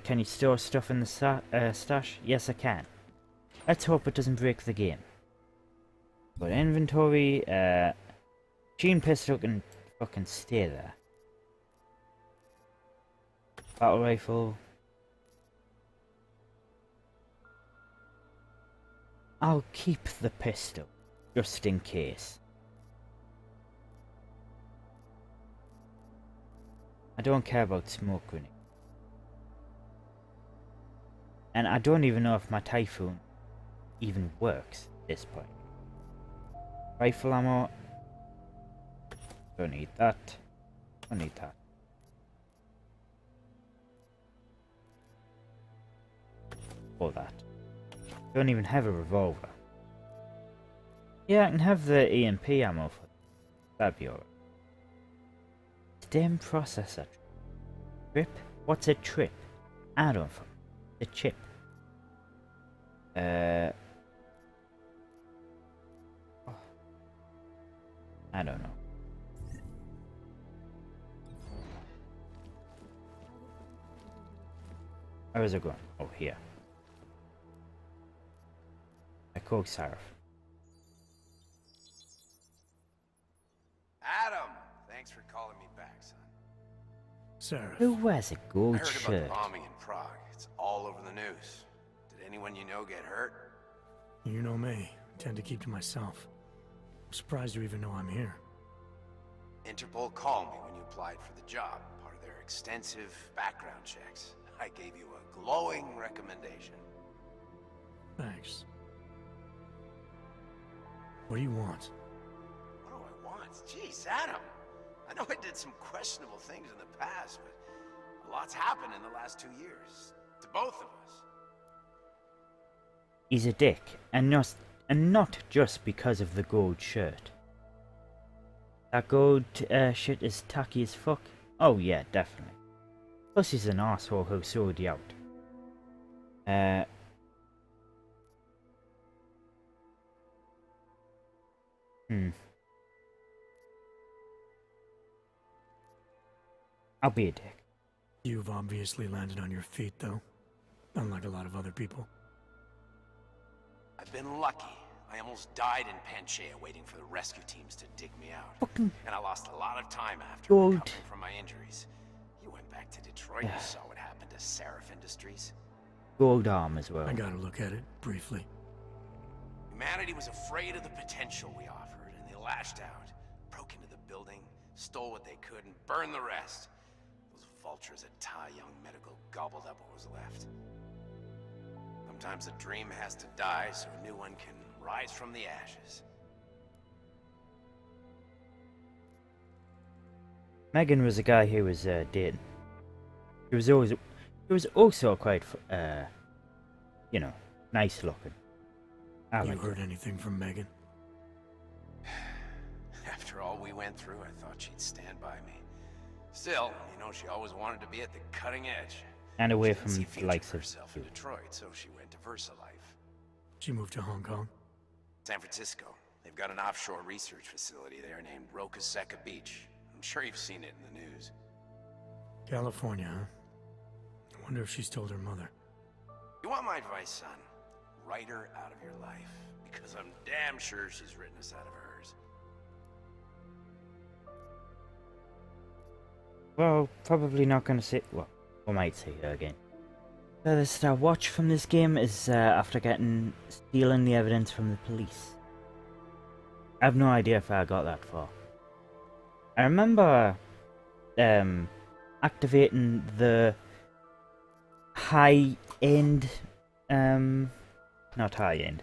Can you store stuff in the stash? Yes, I can. Let's hope it doesn't break the game. But inventory, machine pistol can fucking stay there. Battle rifle. I'll keep the pistol, just in case. I don't care about smoke grenade. And I don't even know if my Typhoon even works at this point. Rifle ammo. Don't need that. Don't need that. Or that. Don't even have a revolver. Yeah, I can have the EMP ammo for that. That'd be alright. Stem processor. Trip? What's a trip? I don't know. A chip. I don't know. Where is it going? Oh, here. A coke syrup. Adam! Thanks for calling me back, son. Sarah. Who wears a gold I heard shirt? about the bombing in Prague. It's all over the news. Did anyone you know get hurt? You know me. I tend to keep to myself. I'm surprised you even know I'm here. Interpol called me when you applied for the job, part of their extensive background checks. I gave you a glowing recommendation. Thanks. What do you want? What do I want? Jeez, Adam! I know I did some questionable things in the past, but a lot's happened in the last 2 years. To both of us. He's a dick, and not just because of the gold shirt. That gold shit is tacky as fuck. Oh yeah, definitely. Plus he's an asshole who sold you out. I'll be a dick. You've obviously landed on your feet, though. Unlike a lot of other people. I've been lucky. I almost died in Panchaea waiting for the rescue teams to dig me out. And I lost a lot of time after recovering from my injuries. You went back to Detroit and saw what happened to Seraph Industries. Gold arm as well. I gotta look at it, briefly. Humanity was afraid of the potential we offered, and they lashed out. Broke into the building, stole what they could, and burned the rest. Those vultures at Tai Young Medical gobbled up what was left. Sometimes a dream has to die so a new one can rise from the ashes. Megan was a guy who was dating. He was also quite, you know, nice looking. You heard anything from Megan? After all we went through, I thought she'd stand by me. Still, you know, she always wanted to be at the cutting edge. And away She from didn't see the likes of herself in Detroit, so she went to VersaLife. She moved to Hong Kong? San Francisco. They've got an offshore research facility there named Roca Seca Beach. I'm sure you've seen it in the news. California, huh? I wonder if she's told her mother. You want my advice, son? Write her out of your life. Because I'm damn sure she's written us out of hers. Well, probably not going to see... Well, we might see her again. Furthest I watch from this game is after stealing the evidence from the police. I have no idea if I got that far. I remember activating the high-end... not high-end.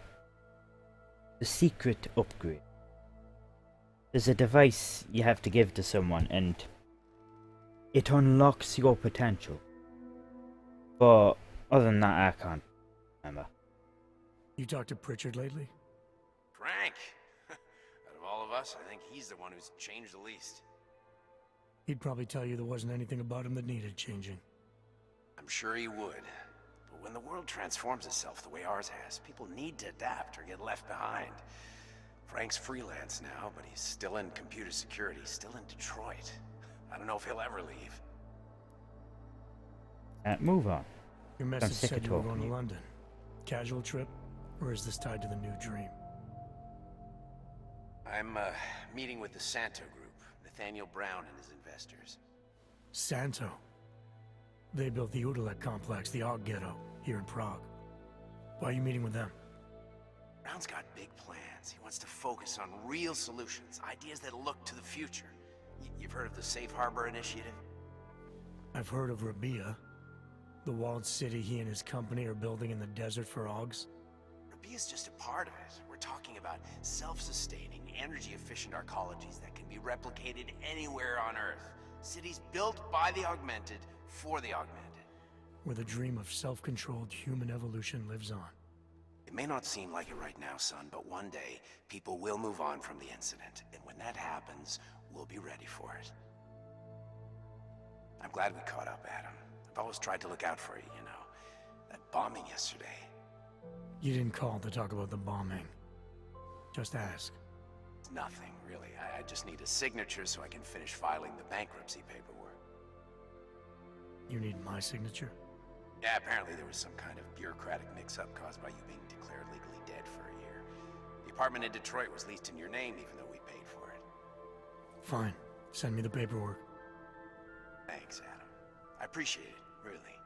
The secret upgrade. There's a device you have to give to someone and it unlocks your potential. But other than that, I can't remember. You talked to Pritchard lately? Frank! Out of all of us, I think he's the one who's changed the least. He'd probably tell you there wasn't anything about him that needed changing. I'm sure he would. But when the world transforms itself the way ours has, people need to adapt or get left behind. Frank's freelance now, but he's still in computer security, still in Detroit. I don't know if he'll ever leave. Move on. Your message said you were going to London. Casual trip? Or is this tied to the new dream? I'm meeting with the Santo Group, Nathaniel Brown and his investors. Santo? They built the Udalek complex, the Og Ghetto, here in Prague. Why are you meeting with them? Brown's got big plans. He wants to focus on real solutions, ideas that look to the future. You've heard of the Safe Harbor Initiative? I've heard of Rabia, the walled city he and his company are building in the desert for Augs. Rabia's just a part of it. We're talking about self-sustaining, energy-efficient arcologies that can be replicated anywhere on Earth. Cities built by the augmented, for the augmented. Where the dream of self-controlled human evolution lives on. It may not seem like it right now, son, but one day, people will move on from the incident. And when that happens, we'll be ready for it. I'm glad we caught up, Adam. I've always tried to look out for you, you know. That bombing yesterday. You didn't call to talk about the bombing. Just ask. It's nothing, really. I just need a signature so I can finish filing the bankruptcy paperwork. You need my signature? Yeah, apparently there was some kind of bureaucratic mix-up caused by you being declared legally dead for a year. The apartment in Detroit was leased in your name even though we paid for it. Fine. Send me the paperwork. Thanks, Adam. I appreciate it, really.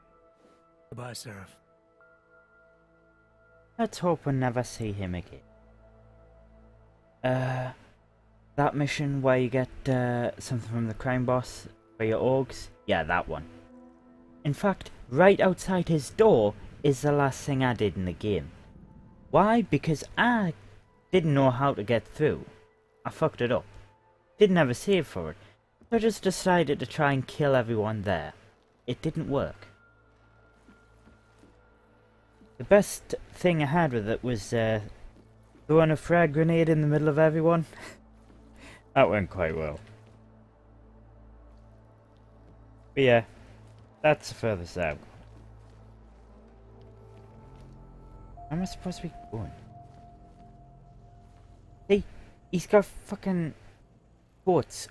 Goodbye, Seraph. Let's hope we'll never see him again. That mission where you get something from the crime boss for your orgs? Yeah, that one. In fact, right outside his door is the last thing I did in the game. Why? Because I didn't know how to get through. I fucked it up. Didn't have a save for it. So I just decided to try and kill everyone there. It didn't work. The best thing I had with it was throwing a frag grenade in the middle of everyone. That went quite well. But yeah, that's the furthest out. Where am I supposed to be going? See, he's got fucking boats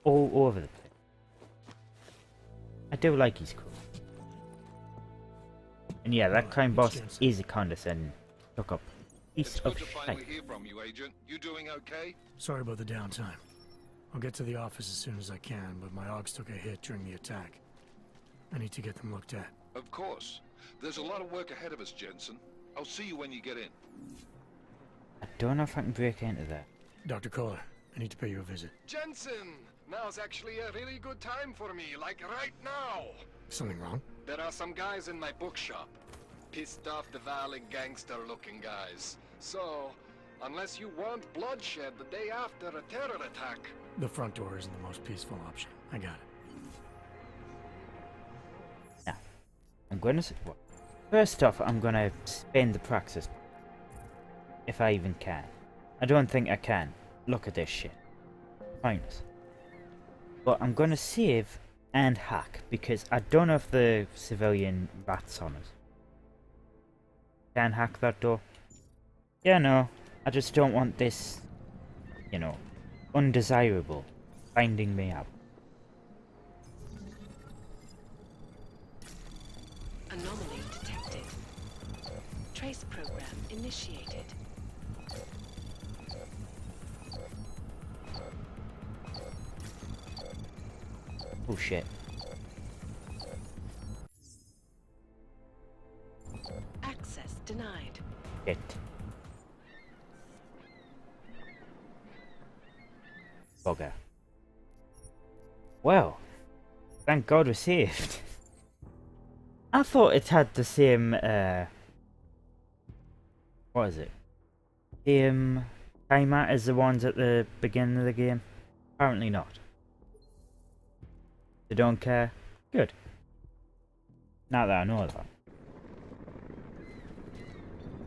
all over the place. I do like his crew. And yeah, that crime boss is a condescending, took up piece of shit. Finally hear from you, Agent. You doing okay? Sorry about the downtime. I'll get to the office as soon as I can, but my Augs took a hit during the attack. I need to get them looked at. Of course. There's a lot of work ahead of us, Jensen. I'll see you when you get in. I don't know if I can break into that. Dr. Kohler, I need to pay you a visit. Jensen! Now's actually a really good time for me, like right now! Something wrong? There are some guys in my bookshop. Pissed off the Valley gangster-looking guys. So, unless you want bloodshed the day after a terror attack, The front door isn't the most peaceful option. I got it. Now, I'm gonna... Well, first off, I'm gonna spend the praxis. If I even can. I don't think I can. Look at this shit. Pointless. But I'm gonna save and hack, because I don't know if the civilian rat's on us. Can hack that door? Yeah, no. I just don't want this, you know, undesirable finding me out. Anomaly detected. Trace program initiated. Oh shit. Access denied. Shit. Bugger. Well, thank God we're saved. I thought it had the same, what is it? Same timer as the ones at the beginning of the game. Apparently not. They don't care. Good. Now that I know that.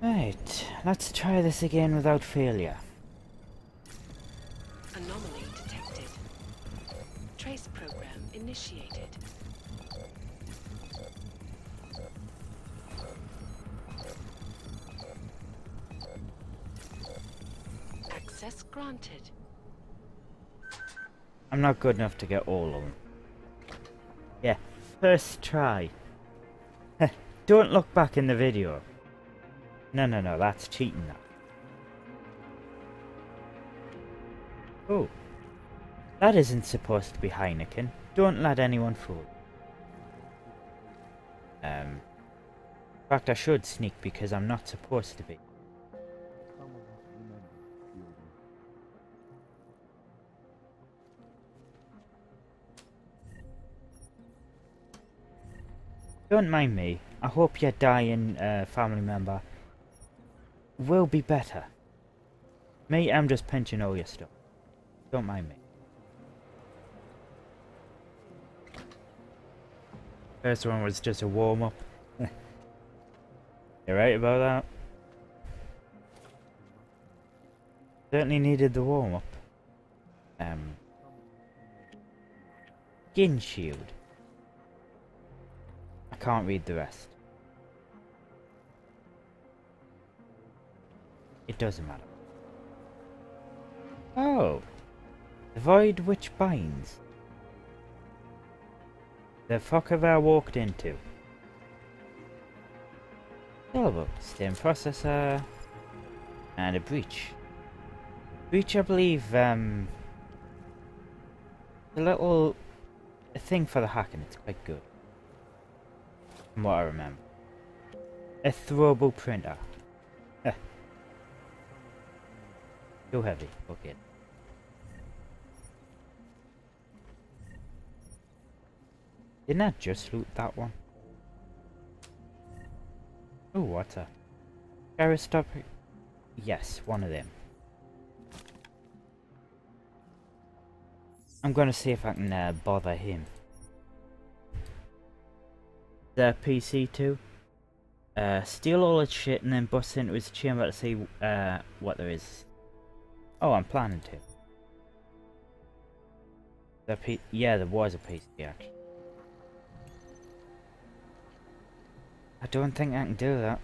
Right, let's try this again without failure. Anomaly detected. Trace program initiated. Access granted. I'm not good enough to get all of them. Yeah, first try. Don't look back in the video. No, that's cheating now. Oh. That isn't supposed to be Heineken. Don't let anyone fool. In fact, I should sneak because I'm not supposed to be. Don't mind me. I hope your dying family member will be better. Me, I'm just pinching all your stuff. Don't mind me. First one was just a warm-up. You're right about that. Certainly needed the warm-up. Skin shield. I can't read the rest. It doesn't matter. Oh. The void which binds. The fuck have I walked into? Available. Stem processor. And a breach. Breach, I believe, a little thing for the hacking. It's quite good. From what I remember. A throwable printer. Too heavy. Okay. Didn't I just loot that one? Oh, what's that? Aristopper? Yes, one of them. I'm gonna see if I can bother him. The PC too. Steal all its shit and then bust into his chamber to see what there is. Oh, I'm planning to. Yeah, there was a PC actually. I don't think I can do that.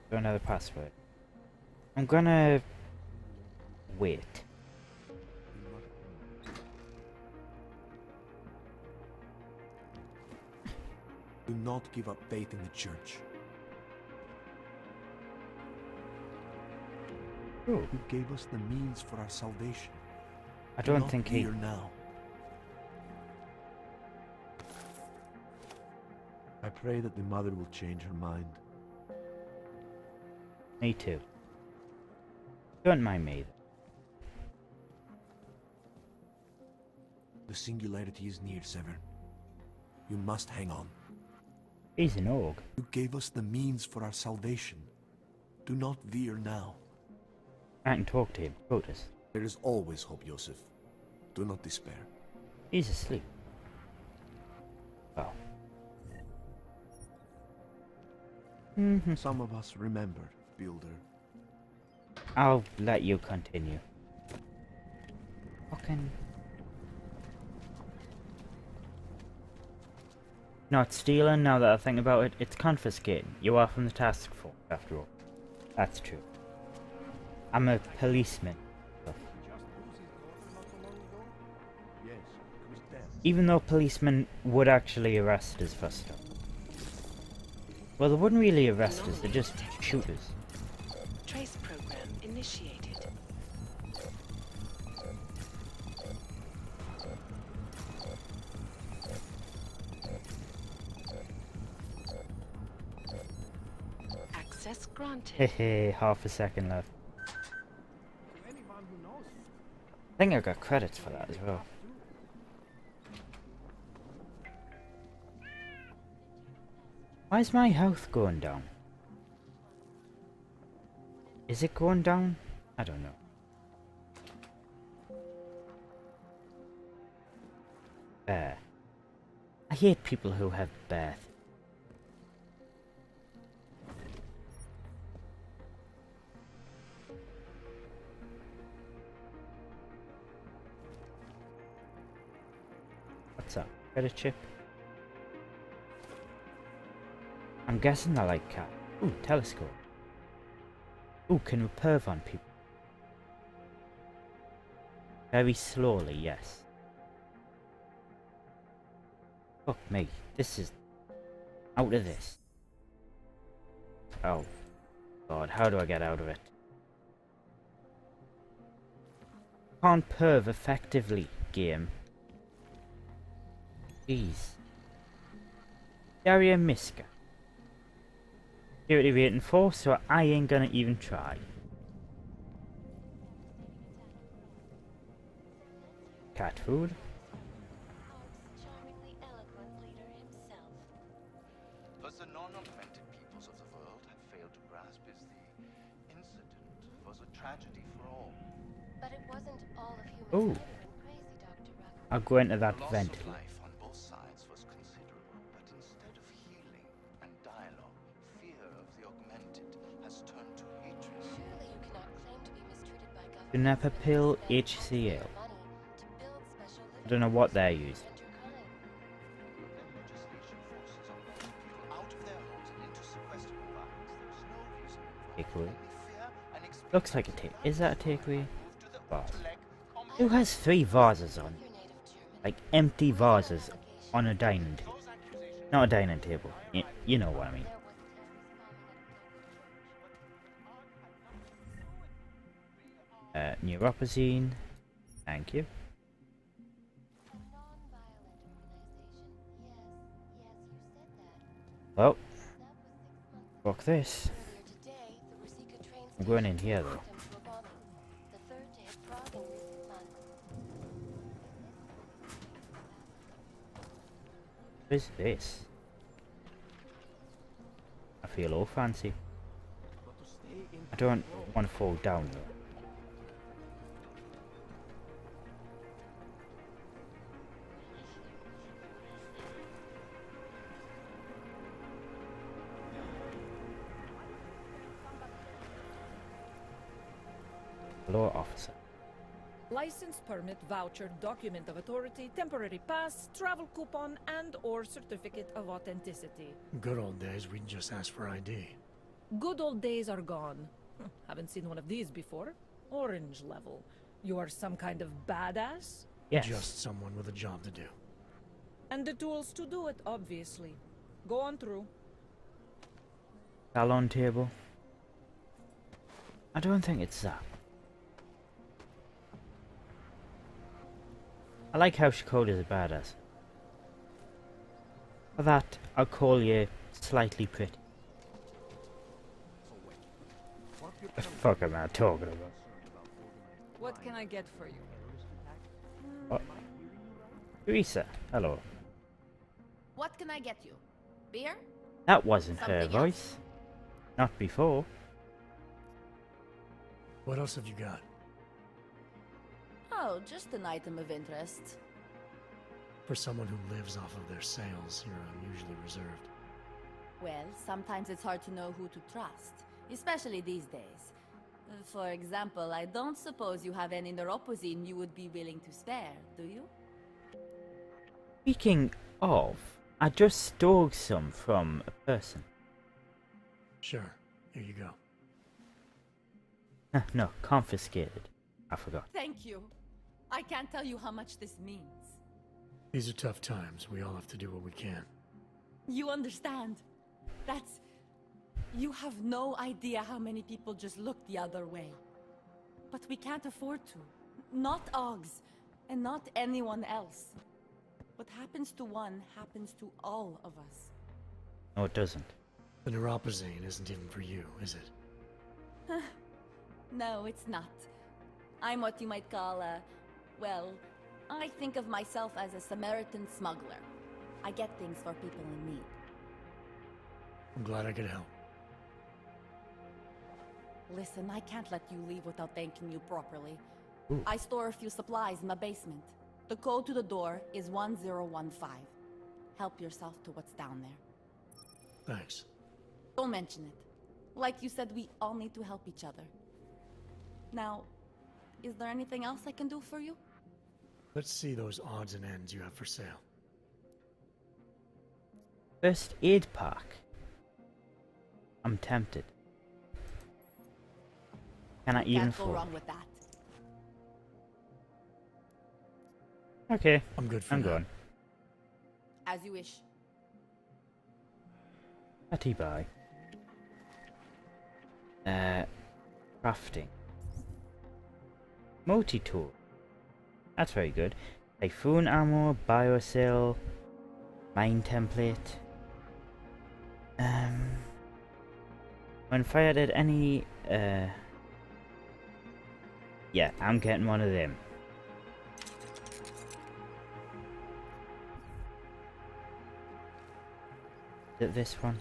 Do another password. I'm gonna wait. Do not give up faith in the church. Ooh. Who gave us the means for our salvation? I don't think he. Here now. I pray that the mother will change her mind. Me too. Don't mind me. The singularity is near, Severn. You must hang on. He's an orc. You gave us the means for our salvation. Do not veer now. I can talk to him. Quote us. There is always hope, Joseph. Do not despair. He's asleep. Oh. Some of us remember, Builder. I'll let you continue. Fucking... Not stealing, now that I think about it, it's confiscating. You are from the task force, after all. That's true. I'm a policeman. Even though policemen would actually arrest us for stuff. Well, they wouldn't really arrest us, they'd just shoot us. Trace program initiated. Access granted. Hehe, half a second left. I think I got credits for that as well. Why is my health going down? Is it going down? I don't know. Bear. I hate people who have bear. What's up? Got a chip? I'm guessing I like cat. Ooh, telescope. Ooh, can we perv on people? Very slowly, yes. Fuck me. This is... out of this. Oh. God, how do I get out of it? Can't perv effectively, game. Jeez. Daria Miska. Security rating 4, so I ain't gonna even try. Cat food. What the non-augmented peoples of the world have failed to grasp is the incident was a tragedy for all. But it wasn't all of humans Ooh. that went crazy, Dr. Rucker. I'll go into that The loss vent. of life on both sides was considerable, but instead of healing and dialogue, fear of the augmented has turned to hatred. Surely you cannot claim to be mistreated by government. Juniper pill HCl. I don't know what they're using. Takeaway. Looks like a take. Is that a takeaway? Vase. Who has 3 vases on? Like empty vases on a dining table. Not a dining table. You know what I mean. Neuropazine. Thank you. Well, fuck this. I'm going in here though. What is this? I feel all fancy. I don't want to fall down though. Hello, officer. License, permit, voucher, document of authority, temporary pass, travel coupon, and or certificate of authenticity. Good old days, we'd just ask for ID. Good old days are gone. Haven't seen one of these before. Orange level. You are some kind of badass? Yes. Just someone with a job to do. And the tools to do it, obviously. Go on through. Salon table. I don't think it's that. I like how Shakoda's a badass. For that, I'll call you slightly pretty. The fuck am I talking about? What can I get for you? What? Teresa, hello. What can I get you? Beer? That wasn't her Something voice. else? Not before. What else have you got? Oh, just an item of interest. For someone who lives off of their sales, you're unusually reserved. Well, sometimes it's hard to know who to trust, especially these days. For example, I don't suppose you have any neuropozyne you would be willing to spare, do you? Speaking of, I just stole some from a person. Sure, here you go. No, confiscated. I forgot. Thank you. I can't tell you how much this means. These are tough times. We all have to do what we can. You understand? That's... You have no idea how many people just look the other way. But we can't afford to. Not Oggs, and not anyone else. What happens to one happens to all of us. No, it doesn't. The neuropozyne isn't even for you, is it? No, it's not. I'm what you might call a... Well, I think of myself as a Samaritan smuggler. I get things for people in need. I'm glad I could help. Listen, I can't let you leave without thanking you properly. Ooh. I store a few supplies in the basement. The code to the door is 1015. Help yourself to what's down there. Thanks. Don't mention it. Like you said, we all need to help each other. Now, is there anything else I can do for you? Let's see those odds and ends you have for sale. First aid pack. I'm tempted. Can I even Can't go afford? wrong with that. Okay, I'm good for I'm now. going. As you wish. Petty buy. Crafting. Multi-tool. That's very good. Typhoon ammo, biocell, mine template. When fired at any, yeah, I'm getting one of them. Is it this one?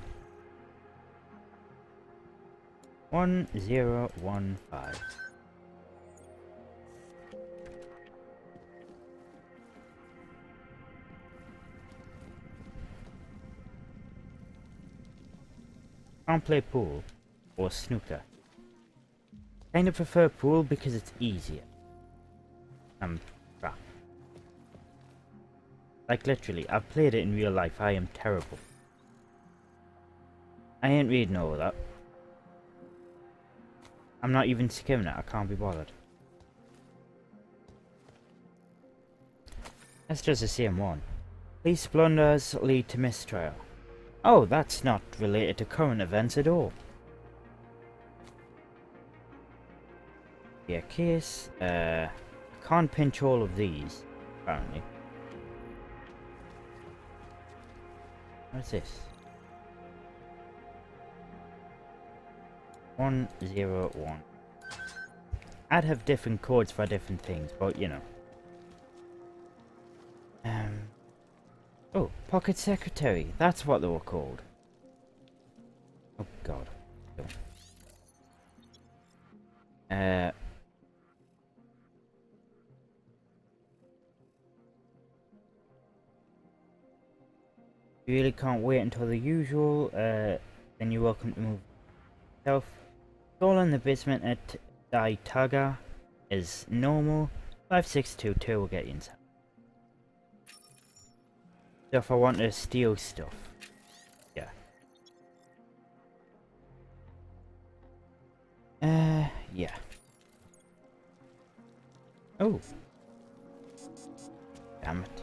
1015. Can't play pool or snooker. Kinda prefer pool because it's easier. Crap. Like literally, I've played it in real life. I am terrible. I ain't reading all that. I'm not even skimming it. I can't be bothered. That's just the same one. Police blunders lead to mistrial. Oh, that's not related to current events at all. Yeah, case. I can't pinch all of these, apparently. What's this? 101. I'd have different codes for different things, but you know. Oh, Pocket Secretary. That's what they were called. Oh god. You really can't wait until the usual, then you're welcome to move yourself. All in the basement at Daitaga is normal. 5622 will get you inside. So if I want to steal stuff, yeah. Yeah. Oh. Damn it.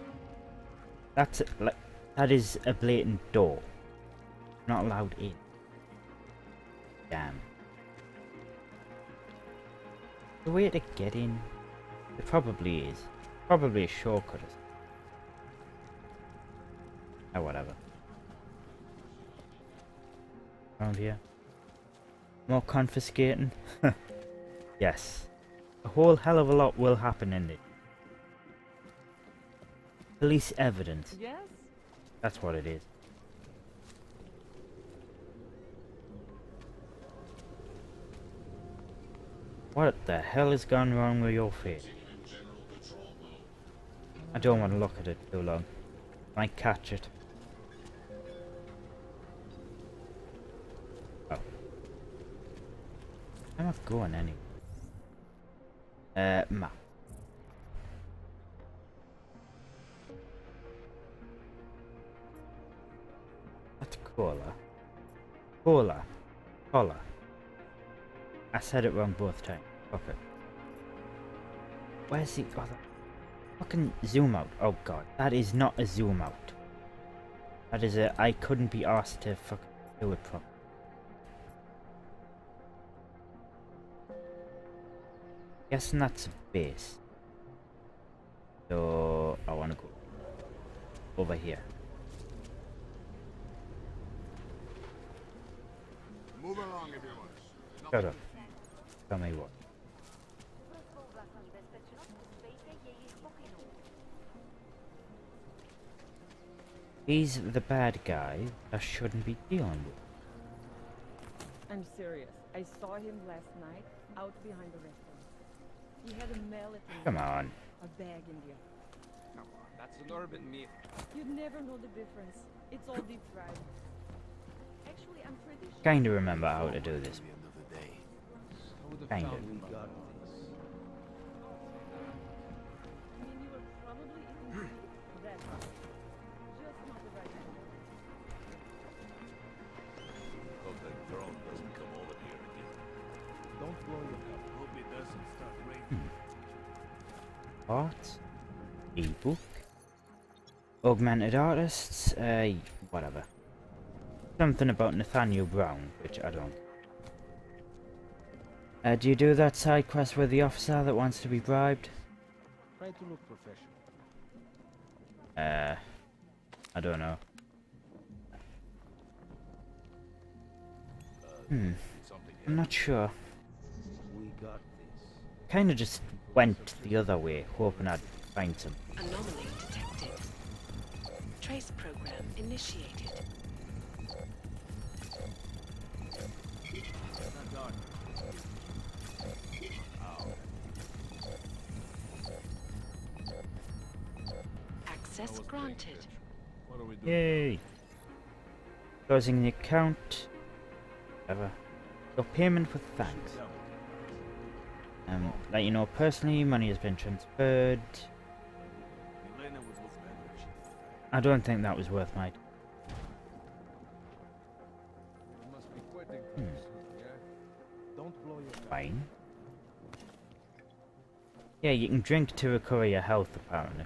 That's like that is a blatant door. Not allowed in. Damn. The way to get in? It probably is. Probably a shortcut. Oh, whatever. Around here. More confiscating? Yes. A whole hell of a lot will happen in it. Police evidence. Yes? That's what it is. What the hell has gone wrong with your face? I don't want to look at it too long. Might catch it. Oh. I'm not going anywhere. Map. That's cola. Cola. Cola. I said it wrong both times. Okay. Where's the other? Fucking zoom out. Oh god, that is not a zoom out. That is a. I couldn't be asked to fucking do it properly. Guessing that's a base. So I want to go over here. Move along, everyone. Shut up. Tell me what. He's the bad guy I shouldn't be dealing with. I'm serious. I saw him last night out behind the restaurant. He had a mallet in Come on. a bag in the Come on, that's an urban myth. You'd never know the difference. It's all deep fried. Actually, I'm pretty sure. Kinda remember how to do this. Kinda. I mean, you were probably eating that much. Just not the right time. Hope that drone doesn't come over here again. Don't blow your cup. Hope it doesn't start raining. Art. Ebook. Augmented artists. Whatever. Something about Nathaniel Brown, which I don't. Do you do that side quest with the officer that wants to be bribed? Try to look professional. I don't know. I'm not sure. We got this. Kinda just went the other way, hoping I'd find some. Anomaly detected. Trace program initiated. Access granted. What are we doing? Yay! Closing the account. Whatever. Your payment with thanks. Let you know personally, money has been transferred. I don't think that was worth my. Fine. Yeah, you can drink to recover your health, apparently.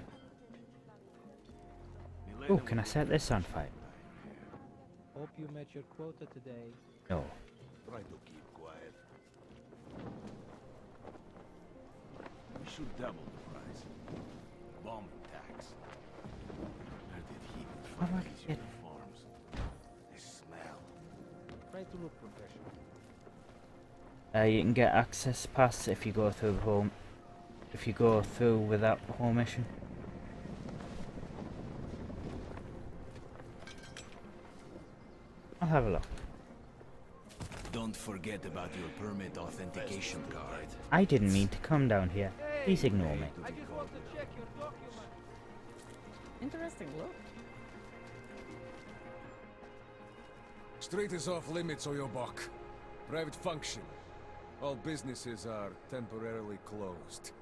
Oh, can I set this on fire? Hope you met your quota today. No. Try to keep quiet. We should double the price. Bombing tax. Where did he How find about these it? uniforms? They smell. Try to look professional. You can get access pass if you go through the home. If you go through without the home mission. I'll have a look. Don't forget about your permit authentication card. I didn't mean to come down here. Please ignore me. I just want to check your document. Interesting look. Street is off limits, Oyobok. Private function. All businesses are temporarily closed.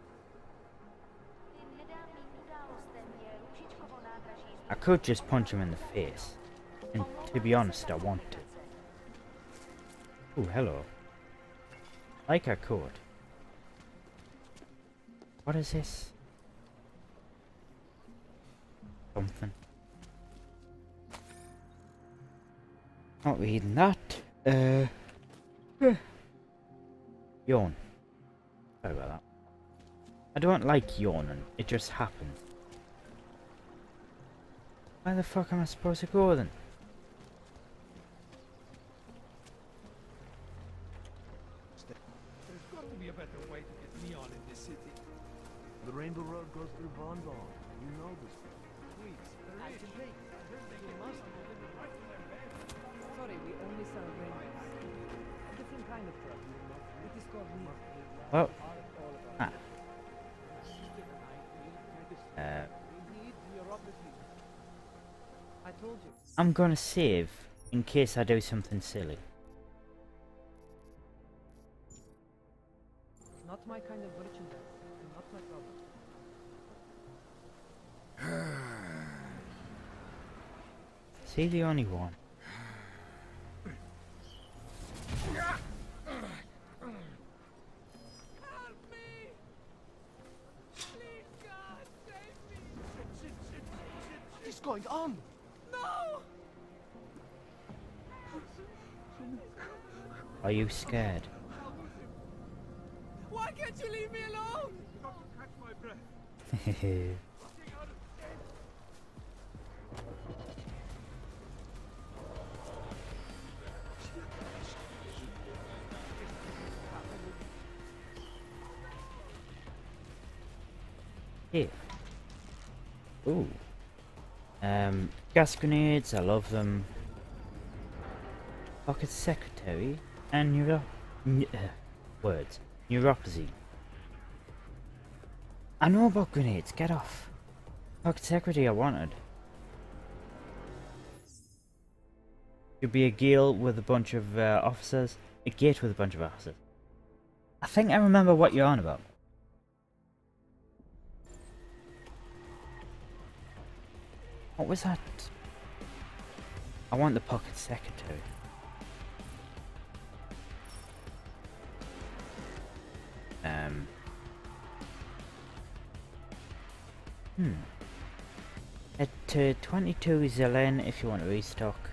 I could just punch him in the face. And to be honest, I want to. Oh, hello. Like I could. What is this? Something. Not reading that. Yawn. Sorry about that. I don't like yawning. It just happens. Where the fuck am I supposed to go then? There's got to be a better way to get neon in this city. The Rainbow Road goes through Bondon. You know this. Please, activate. You must deliver right to their bed. Sorry, we only sell rainbows. A different kind of drug. It is called neon. Well. I'm gonna save in case I do something silly. Not my kind of virtue, not my problem. Is he the only one? What is going on? No! Are you scared? Why can't you leave me alone? Catch my breath. Here. Ooh. Gas grenades, I love them. Pocket secretary and words. Neuropathy. I know about grenades, get off. Pocket secretary I wanted. Could be a gate with a bunch of officers. A gate with a bunch of officers. I think I remember what you're on about. What was that? I want the pocket secretary. At 22 Zelen if you want to restock.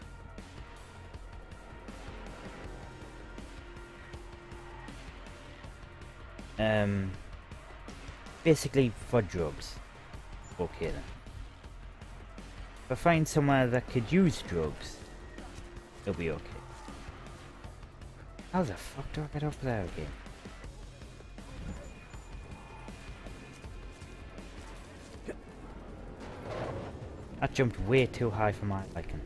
Basically for drugs. Okay then. If I find somewhere that could use drugs, it'll be okay. How the fuck do I get up there again? That jumped way too high for my liking.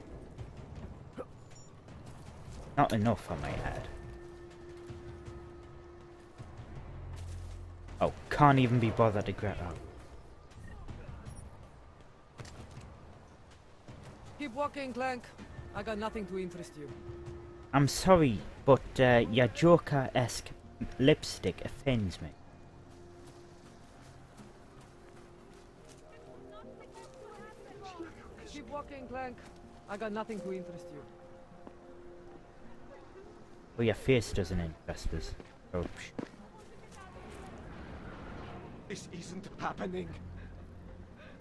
Not enough, I might add. Oh, can't even be bothered to grab out. Keep walking, Clank. I got nothing to interest you. I'm sorry, but your Joker-esque lipstick offends me. Keep walking, Clank. I got nothing to interest you. Well, your face doesn't interest us. Oh, This isn't happening.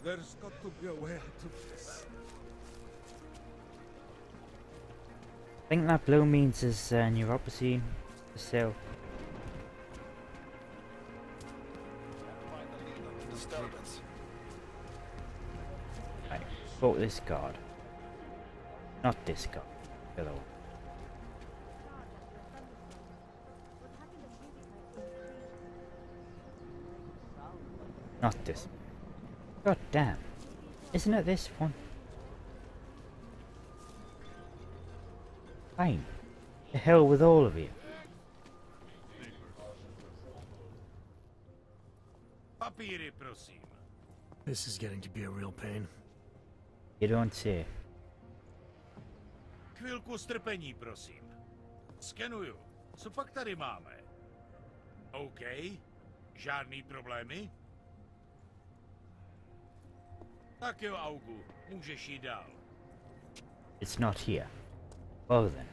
There's got to be a way out of this. I think that blue means his neuropathy for sale. Disturbance. Right, vote this guard. Not this guard. The other one. Not this. God damn. Isn't it this one? Fine. The hell with all of you. Papíry, prosím. This is getting to be a real pain. You don't say. Chvilku strpení, prosím. Skenuju. Co pak tady máme? OK. Žádný problémy? Tak jo, Augu. Můžeš jít dál. It's not here. Oh then.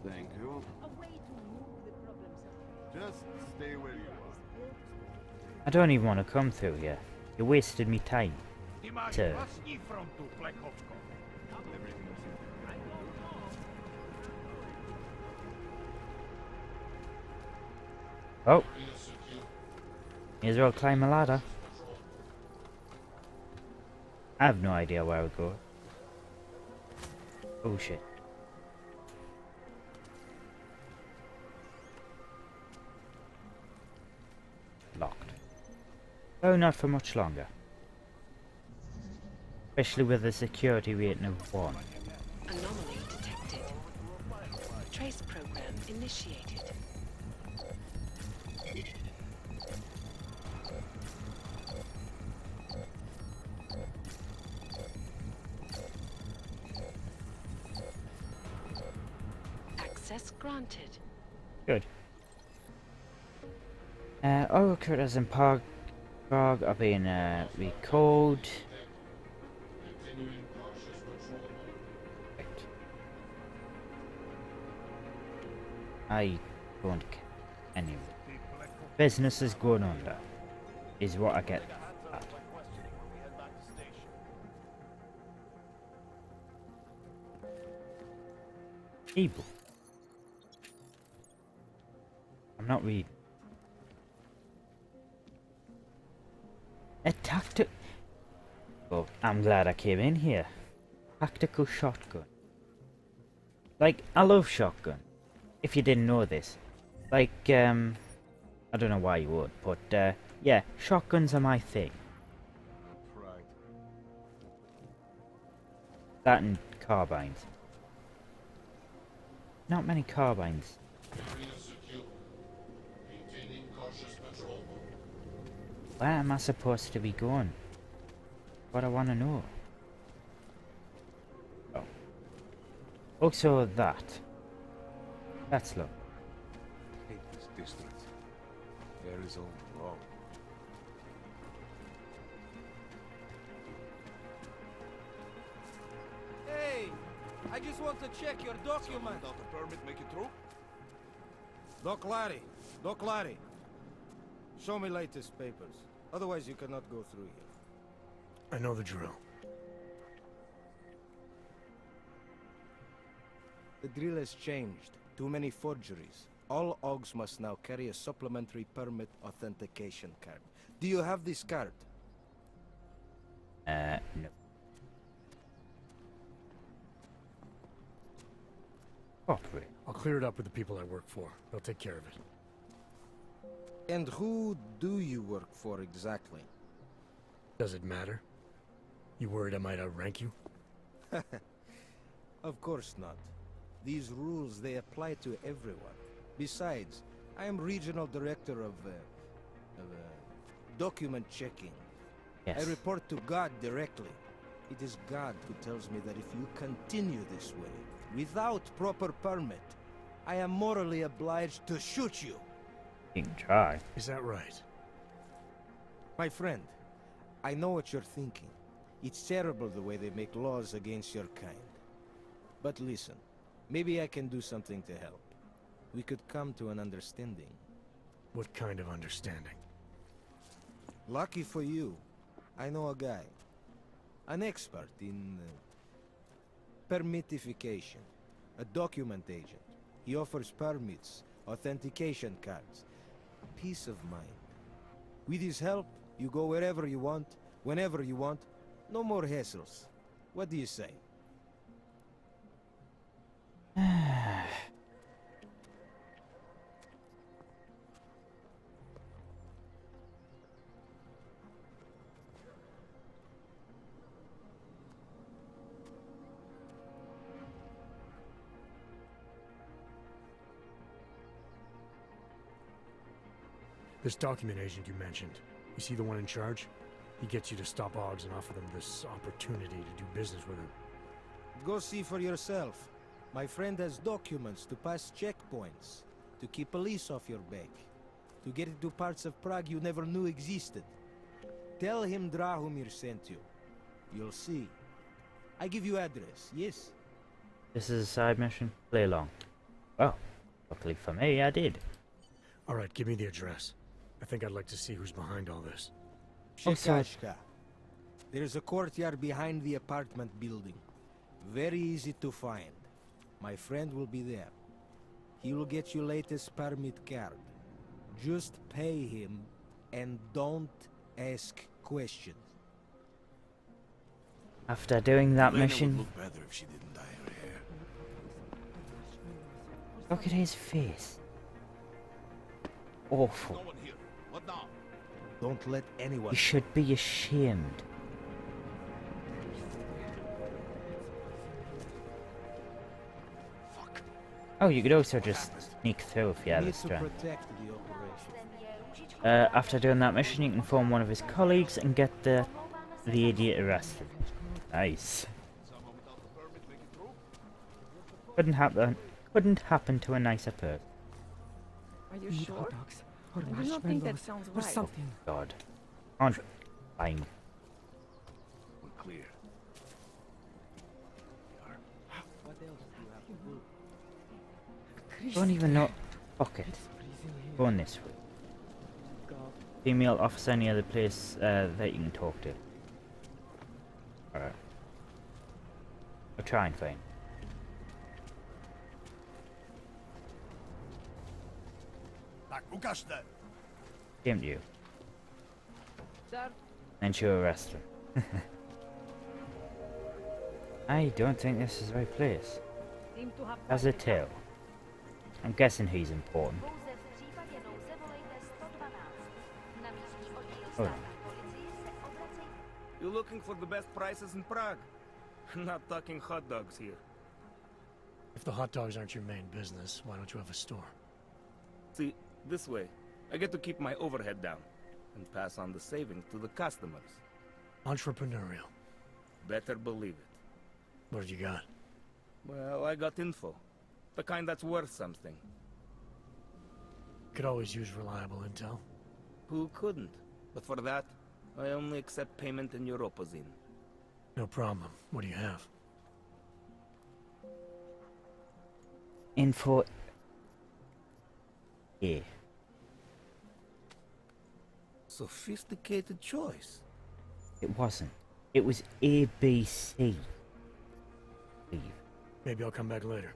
Thank you. Just stay where you are. I don't even want to come through here. You wasted me time. Ty máš Sir. vlastní frontu, plechovko. Oh. May as well climb a ladder. I have no idea where I would go. Oh shit. Locked. Oh, not for much longer. Especially with a security rating of 1. Anomaly detected. Trace program initiated. Access granted. Good. All critters in Prague are being recalled. Right. I don't care. Anyway. Business is going under. Is what I get at. Evil. I'm not reading. A tactic. Well, I'm glad I came in here. Tactical shotgun. Like, I love shotgun. If you didn't know this. Like, I don't know why you would, but, yeah, shotguns are my thing. Right. That and carbines. Not many carbines. Where am I supposed to be going? What I want to know. Oh. Also that. That's low. I hate this district. Air is all wrong. Hey! I just want to check your document. Without a permit, make it through? Doc Larry. Doc Larry. Show me latest papers. Otherwise you cannot go through here. I know the drill. The drill has changed. Too many forgeries. All OGs must now carry a supplementary permit authentication card. Do you have this card? No. Cooperate. I'll clear it up with the people I work for. They'll take care of it. And who do you work for exactly? Does it matter? You worried I might outrank you? Of course not. These rules, they apply to everyone. Besides, I am regional director of document checking. Yes. I report to God directly. It is God who tells me that if you continue this way, without proper permit, I am morally obliged to shoot you. You can try. Is that right? My friend, I know what you're thinking. It's terrible the way they make laws against your kind. But listen, maybe I can do something to help. We could come to an understanding. What kind of understanding? Lucky for you, I know a guy. An expert in permitification. A document agent. He offers permits, authentication cards. Peace of mind. With his help, you go wherever you want, whenever you want. No more hassles. What do you say? This document agent you mentioned, is he the one in charge? He gets you to stop OGs and offer them this opportunity to do business with him. Go see for yourself. My friend has documents to pass checkpoints, to keep police off your back, to get into parts of Prague you never knew existed. Tell him Drahomir sent you. You'll see. I give you address, yes? This is a side mission. Play along. Well, luckily for me, I did. Alright, give me the address. I think I'd like to see who's behind all this. Shikashka. There's a courtyard behind the apartment building. Very easy to find. My friend will be there. He will get you latest permit card. Just pay him and don't ask questions. After doing that Elena mission, would look better if she didn't dye her hair. look at his face. Awful. No one here. What now? Don't let anyone... You should be ashamed. Fuck. Oh, you could also just sneak through if you had Need the to strength. protect the operation. After doing that mission, you can inform one of his colleagues and get the idiot arrested. Nice. couldn't happen to a nicer person. Are you sure? I do not think that sounds right. Something. God. On. Fine. We're clear. What else do you have to do? Don't even know. Fuck it. Going this way. Female officer near the place that you can talk to. Alright. I'll try and find. Came to you. And she arrested him. I don't think this is the right place. Has a tail. I'm guessing he's important. Hold on. You're looking for the best prices in Prague? Not talking hot dogs here. If the hot dogs aren't your main business, why don't you have a store? See, this way, I get to keep my overhead down and pass on the savings to the customers. Entrepreneurial. Better believe it. What have you got? Well, I got info. The kind that's worth something. Could always use reliable intel. Who couldn't? But for that, I only accept payment in Europozine. No problem. What do you have? Info. Yeah. Sophisticated choice. It wasn't. It was ABC. Leave. Maybe I'll come back later.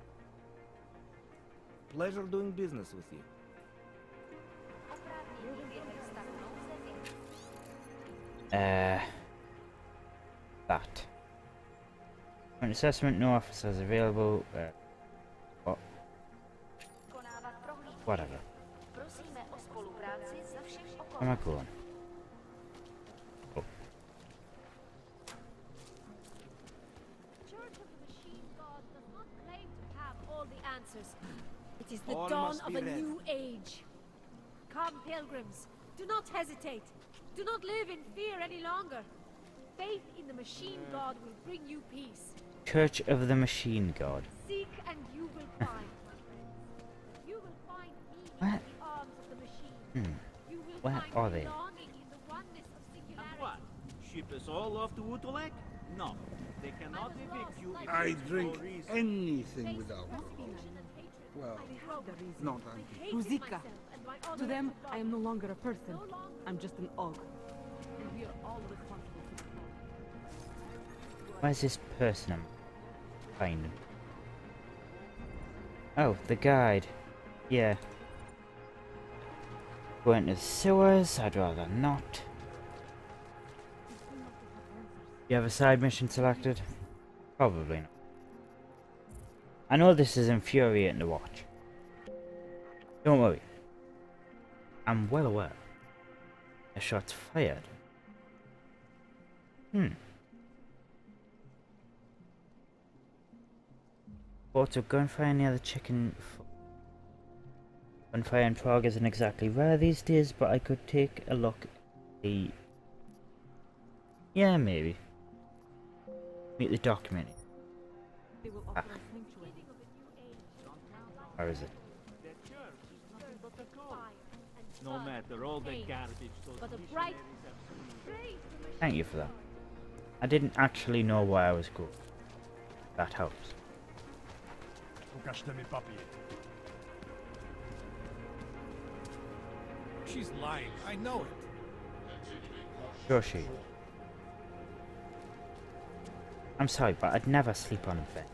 Pleasure doing business with you. That. An assessment, no officers available. What? Whatever. Where am I going? Oh. Church of the Machine God does not claim to have all the answers. It is the All dawn must of be a read. new age. Come, pilgrims. Do not hesitate. Do not live in fear any longer. Faith in the Machine God will bring you peace. Church of the Machine God. Seek and you will find. You will find me What? in the arms of the machine. You will Where find are they? belonging in the oneness of singularity. What? Ship us all off to Utulek? No. They cannot evict you if I there's drink no reason. anything without well, not Ruzika. To them, I am no longer a person. I'm just an og. And we are all responsible for the Where's this person I'm finding? Oh, the guide. Yeah. Going to the sewers, I'd rather not. You have a side mission selected? Probably not. I know this is infuriating to watch. Don't worry. I'm well aware. A shot's fired. Also, gunfire near the chicken. Gunfire in Prague isn't exactly rare these days, but I could take a look. Yeah, maybe. Meet the document. Where is it? No matter all the garbage those But a missionaries bright have seen. Thank you for that. I didn't actually know where I was going. That helps. She's lying. I know it. Sure she is. I'm sorry, but I'd never sleep on a bed.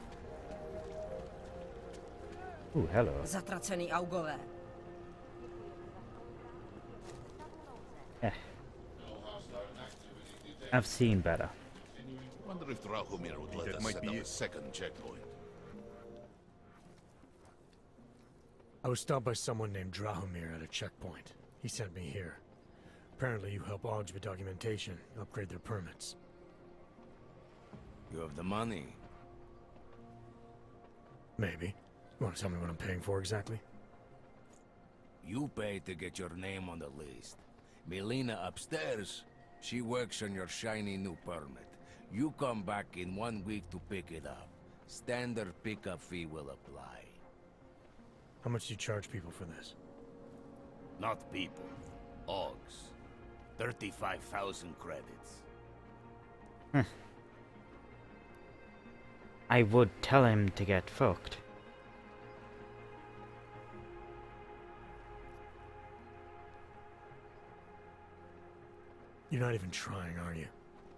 Ooh, hello. Zatracený augové. I've seen better. Wonder if Drahomir would let us set up a second checkpoint. I was stopped by someone named Drahomir at a checkpoint. He sent me here. Apparently you help Augs with documentation, upgrade their permits. You have the money? Maybe. You want to tell me what I'm paying for exactly? You pay to get your name on the list. Melina upstairs, she works on your shiny new permit. You come back in 1 week to pick it up. Standard pickup fee will apply. How much do you charge people for this? Not people. Ogs. 35,000 credits. I would tell him to get fucked. You're not even trying, are you?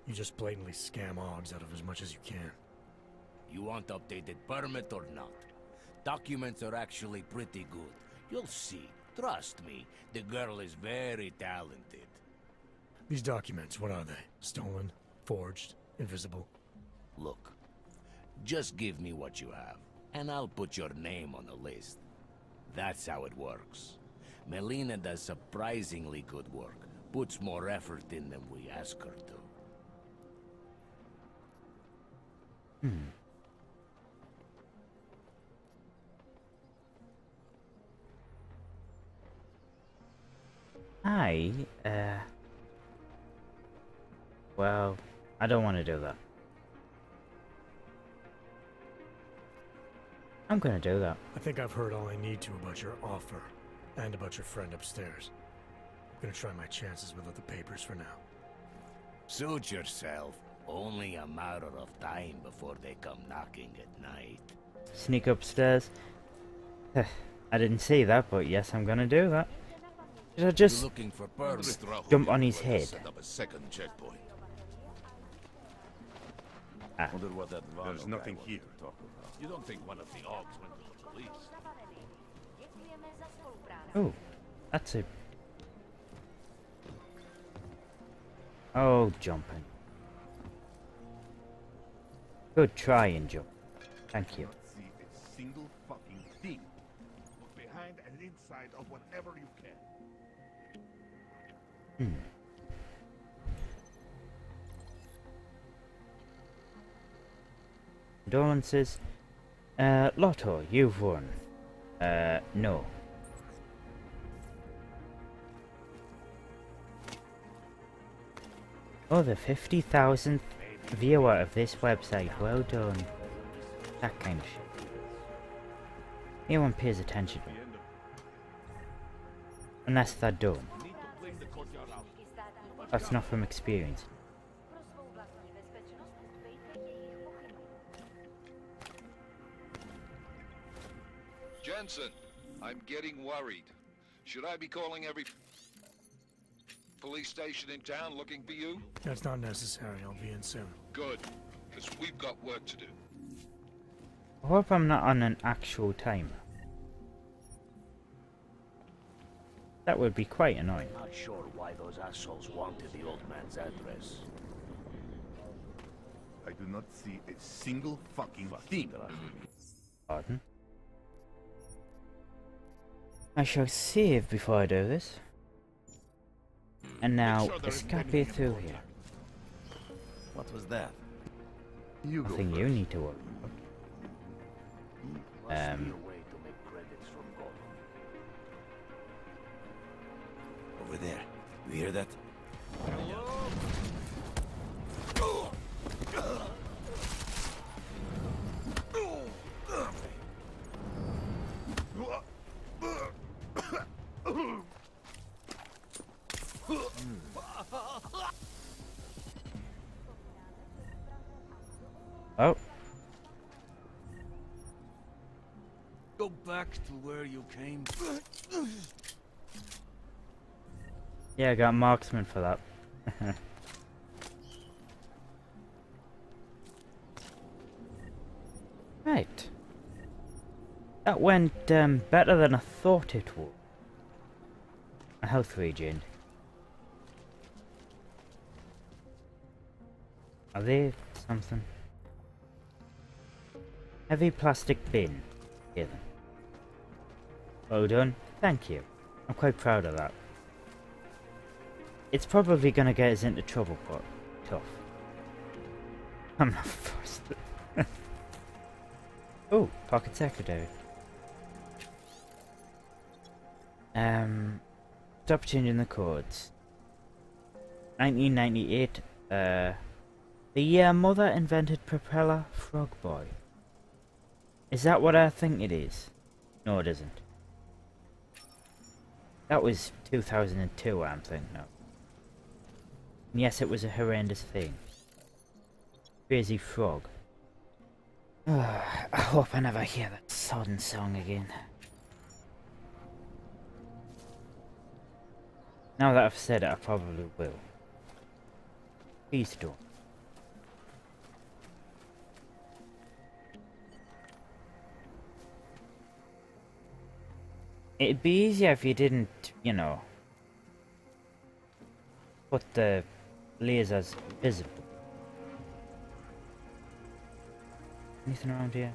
You just blatantly scam Oggs out of as much as you can. You want updated permit or not? Documents are actually pretty good. You'll see. Trust me, the girl is very talented. These documents, what are they? Stolen? Forged? Invisible? Look, just give me what you have, and I'll put your name on the list. That's how it works. Melina does surprisingly good work. Puts more effort in than we ask her to. Well, I don't want to do that. I'm gonna do that. I think I've heard all I need to about your offer, and about your friend upstairs. I'm gonna try my chances without the papers for now. Suit yourself. Only a matter of time before they come knocking at night. Sneak upstairs. I didn't see that, but yes, I'm gonna do that. Should I just looking for pearls? jump on his head? Set up a second checkpoint. Ah. Wonder what that There's nothing here. You don't think one of the Augs went to the police? Oh, that's it. Oh, jumping. Good try and jump. Thank you. See a single fucking thing. Look behind and inside of whatever you can. Condolences. Lotto, you've won. No. Oh, the 50,000th viewer of this website. Well done. That kind of shit. Anyone pays attention. Unless they're dumb. That's not from experience. Jensen, I'm getting worried. Should I be calling every police station in town looking for you? That's not necessary. I'll be in soon. Good, because we've got work to do. I hope I'm not on an actual timer. That would be quite annoying. Not sure why those assholes wanted the old man's address. I do not see a single fucking thing. Pardon? I shall save before I do this. And now, escape through here. What was that? Nothing you need to worry about. Over there. You hear that? Oh. Go back to where you came. Yeah, I got marksman for that. Right. That went better than I thought it would. A health regen. Are they something? Heavy plastic bin. Here then. Well done. Thank you. I'm quite proud of that. It's probably gonna get us into trouble, but tough. I'm not fussed. Oh, pocket secretary. Stop changing the codes. 1998. The year Mother invented propeller frog boy. Is that what I think it is? No, it isn't. That was 2002, I'm thinking of. And yes, it was a horrendous thing. Crazy frog. I hope I never hear that sodden song again. Now that I've said it, I probably will. Please don't. It'd be easier if you didn't, you know, put the lasers visible. Anything around here?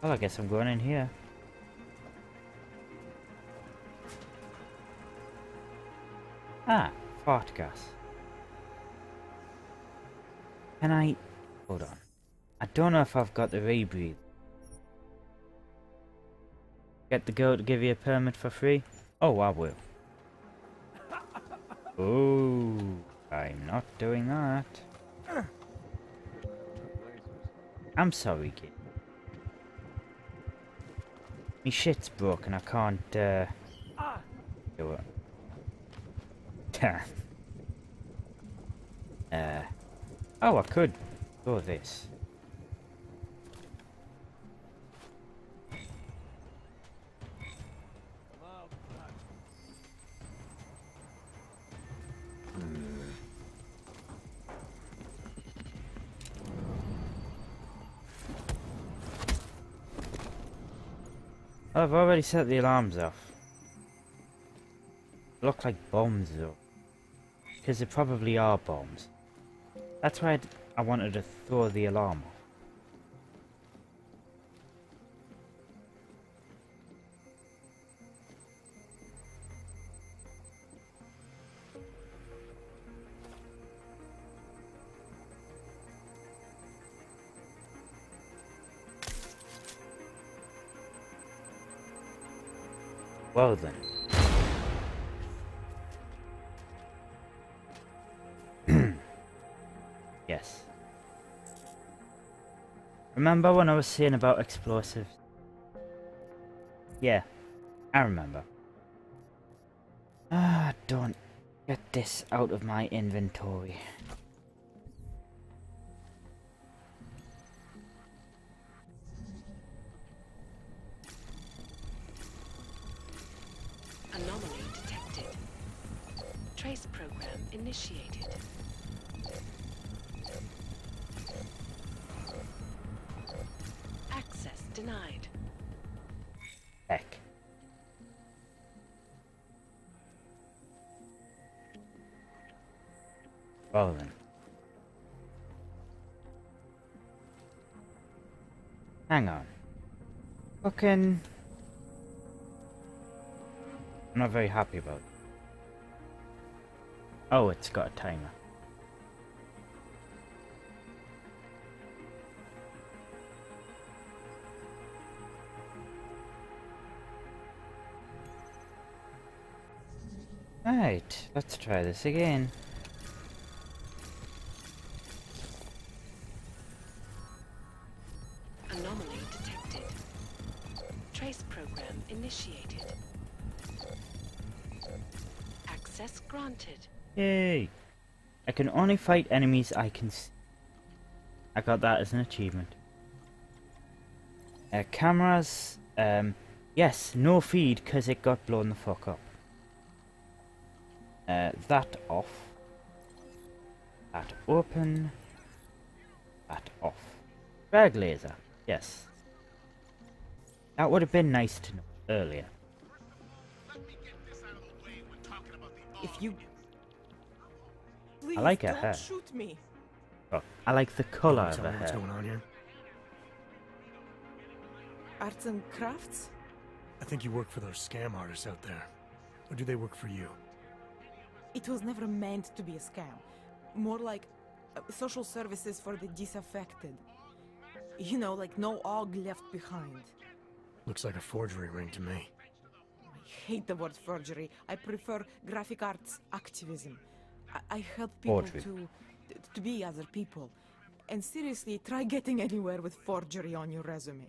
Well, I guess I'm going in here. Ah, fart gas. Can I... Hold on. I don't know if I've got the rebreathe. Get the girl to give you a permit for free? Oh, I will. Oh, I'm not doing that. I'm sorry, kid. My shit's broken, I can't, do it. Oh, I could go this. Oh, I've already set the alarms off. Look like bombs though. Because they probably are bombs. That's why I wanted to throw the alarm off. Well then. Yes. Remember when I was saying about explosives? Yeah, I remember. Ah, don't get this out of my inventory. Anomaly detected. Trace program initiated. Access denied. Heck. Well then. Hang on. Fucking... I'm not very happy about it. Oh, it's got a timer. Right, let's try this again. Anomaly detected. Trace program initiated. Access granted. Yay! I can only fight enemies I can see. I got that as an achievement. Cameras, yes, no feed because it got blown the fuck up. That off. That open. That off. Drag laser, yes. That would have been nice to know earlier. If you... Please I like her don't hair. shoot me. Oh, I like the colour of Tell her me what's hair. going on here. Arts and crafts? I think you work for those scam artists out there. Or do they work for you? It was never meant to be a scam. More like social services for the disaffected. You know, like no Og left behind. Looks like a forgery ring to me. I hate the word forgery. I prefer graphic arts activism. I help people to be other people. And seriously, try getting anywhere with forgery on your resume.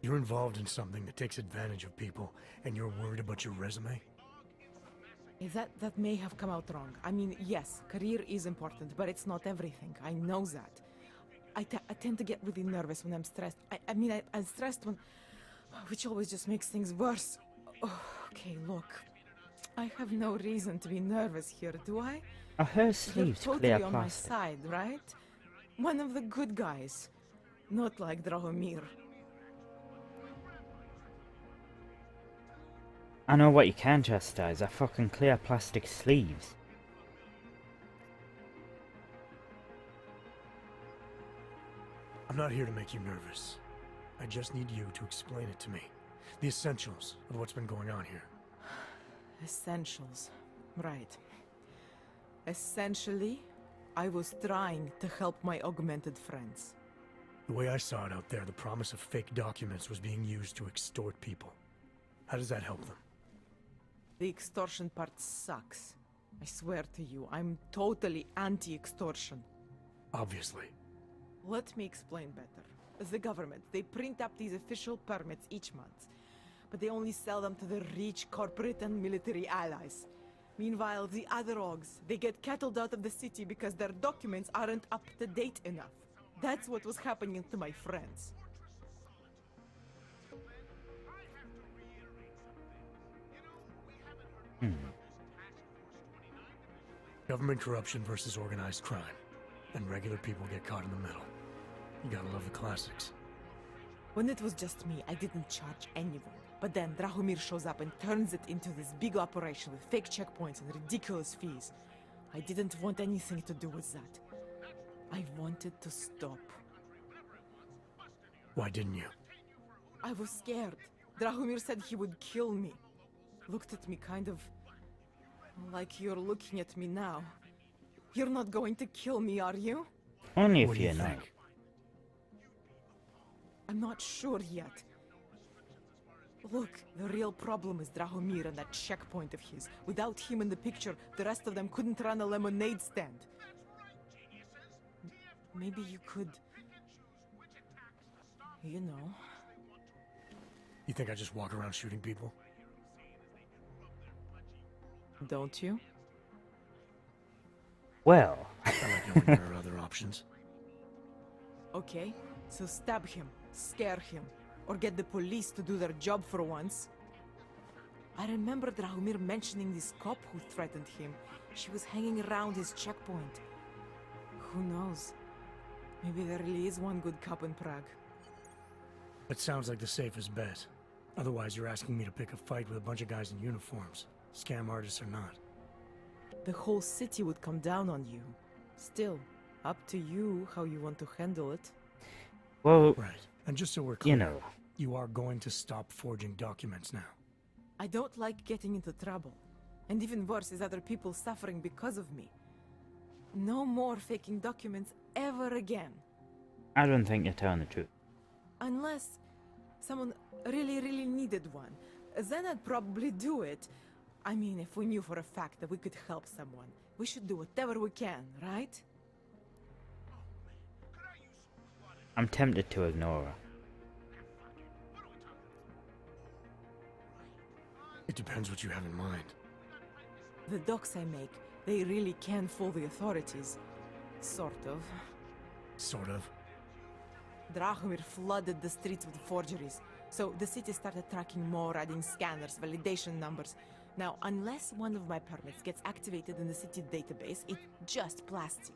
You're involved in something that takes advantage of people, and you're worried about your resume? That may have come out wrong. I mean, yes, career is important, but it's not everything. I know that. I tend to get really nervous when I'm stressed. I'm stressed when... which always just makes things worse. Oh, okay, look. I have no reason to be nervous here, do I? Are her sleeves You're clear totally on my plastic? side, right? One of the good guys. Not like Drahomir. I know what you can chastise, are fucking clear plastic sleeves. I'm not here to make you nervous. I just need you to explain it to me. The essentials of what's been going on here. Essentials. Right. Essentially, I was trying to help my augmented friends. The way I saw it out there, the promise of fake documents was being used to extort people. How does that help them? The extortion part sucks. I swear to you, I'm totally anti-extortion. Obviously. Let me explain better. The government, they print up these official permits each month, but they only sell them to the rich corporate and military allies. Meanwhile, the other Augs, they get cattled out of the city because their documents aren't up to date enough. That's what was happening to my friends. Government corruption versus organized crime. And regular people get caught in the middle. You gotta love the classics. When it was just me, I didn't charge anyone. But then Drahomir shows up and turns it into this big operation with fake checkpoints and ridiculous fees. I didn't want anything to do with that. I wanted to stop. Why didn't you? I was scared. Drahomir said he would kill me. Looked at me kind of... like you're looking at me now. You're not going to kill me, are you? Only if you know. I'm not sure yet. Look, the real problem is Drahomir and that checkpoint of his. Without him in the picture, the rest of them couldn't run a lemonade stand. Maybe you could... you know... You think I just walk around shooting people? Don't you? Well... I like knowing there are other options. Okay, so stab him, scare him, or get the police to do their job for once. I remember Drahomir mentioning this cop who threatened him. She was hanging around his checkpoint. Who knows? Maybe there really is one good cop in Prague. That sounds like the safest bet. Otherwise, you're asking me to pick a fight with a bunch of guys in uniforms. Scam artists or not. The whole city would come down on you. Still, up to you how you want to handle it. Well... Right. And just so we're clear, you know... you are going to stop forging documents now. I don't like getting into trouble. And even worse is other people suffering because of me. No more faking documents ever again. I don't think you're telling the truth. Unless someone really needed one. Then I'd probably do it. I mean, if we knew for a fact that we could help someone, we should do whatever we can, right? I'm tempted to ignore her. It depends what you have in mind. The docs I make, they really can fool the authorities. Sort of. Sort of? Drahomir flooded the streets with forgeries, so the city started tracking more, adding scanners, validation numbers. Now, unless one of my permits gets activated in the city database, it's just plastic.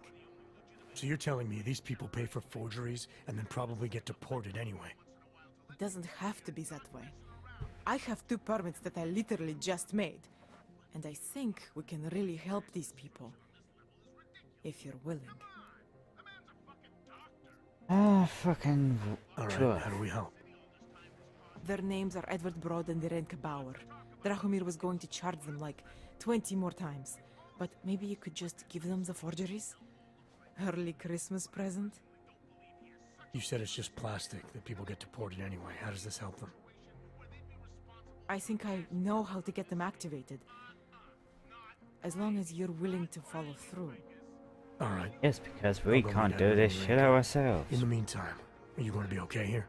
So you're telling me these people pay for forgeries and then probably get deported anyway? It doesn't have to be that way. I have 2 permits that I literally just made. And I think we can really help these people. If you're willing. Ah, fucking... Alright, sure. how do we help? Their names are Edward Broad and Irenka Bauer. Drahomir was going to charge them like 20 more times. But maybe you could just give them the forgeries? Early Christmas present? You said it's just plastic, that people get deported anyway. How does this help them? I think I know how to get them activated. As long as you're willing to follow through. Alright. Yes, because we can't do this shit ourselves. In the meantime, are you going to be okay here?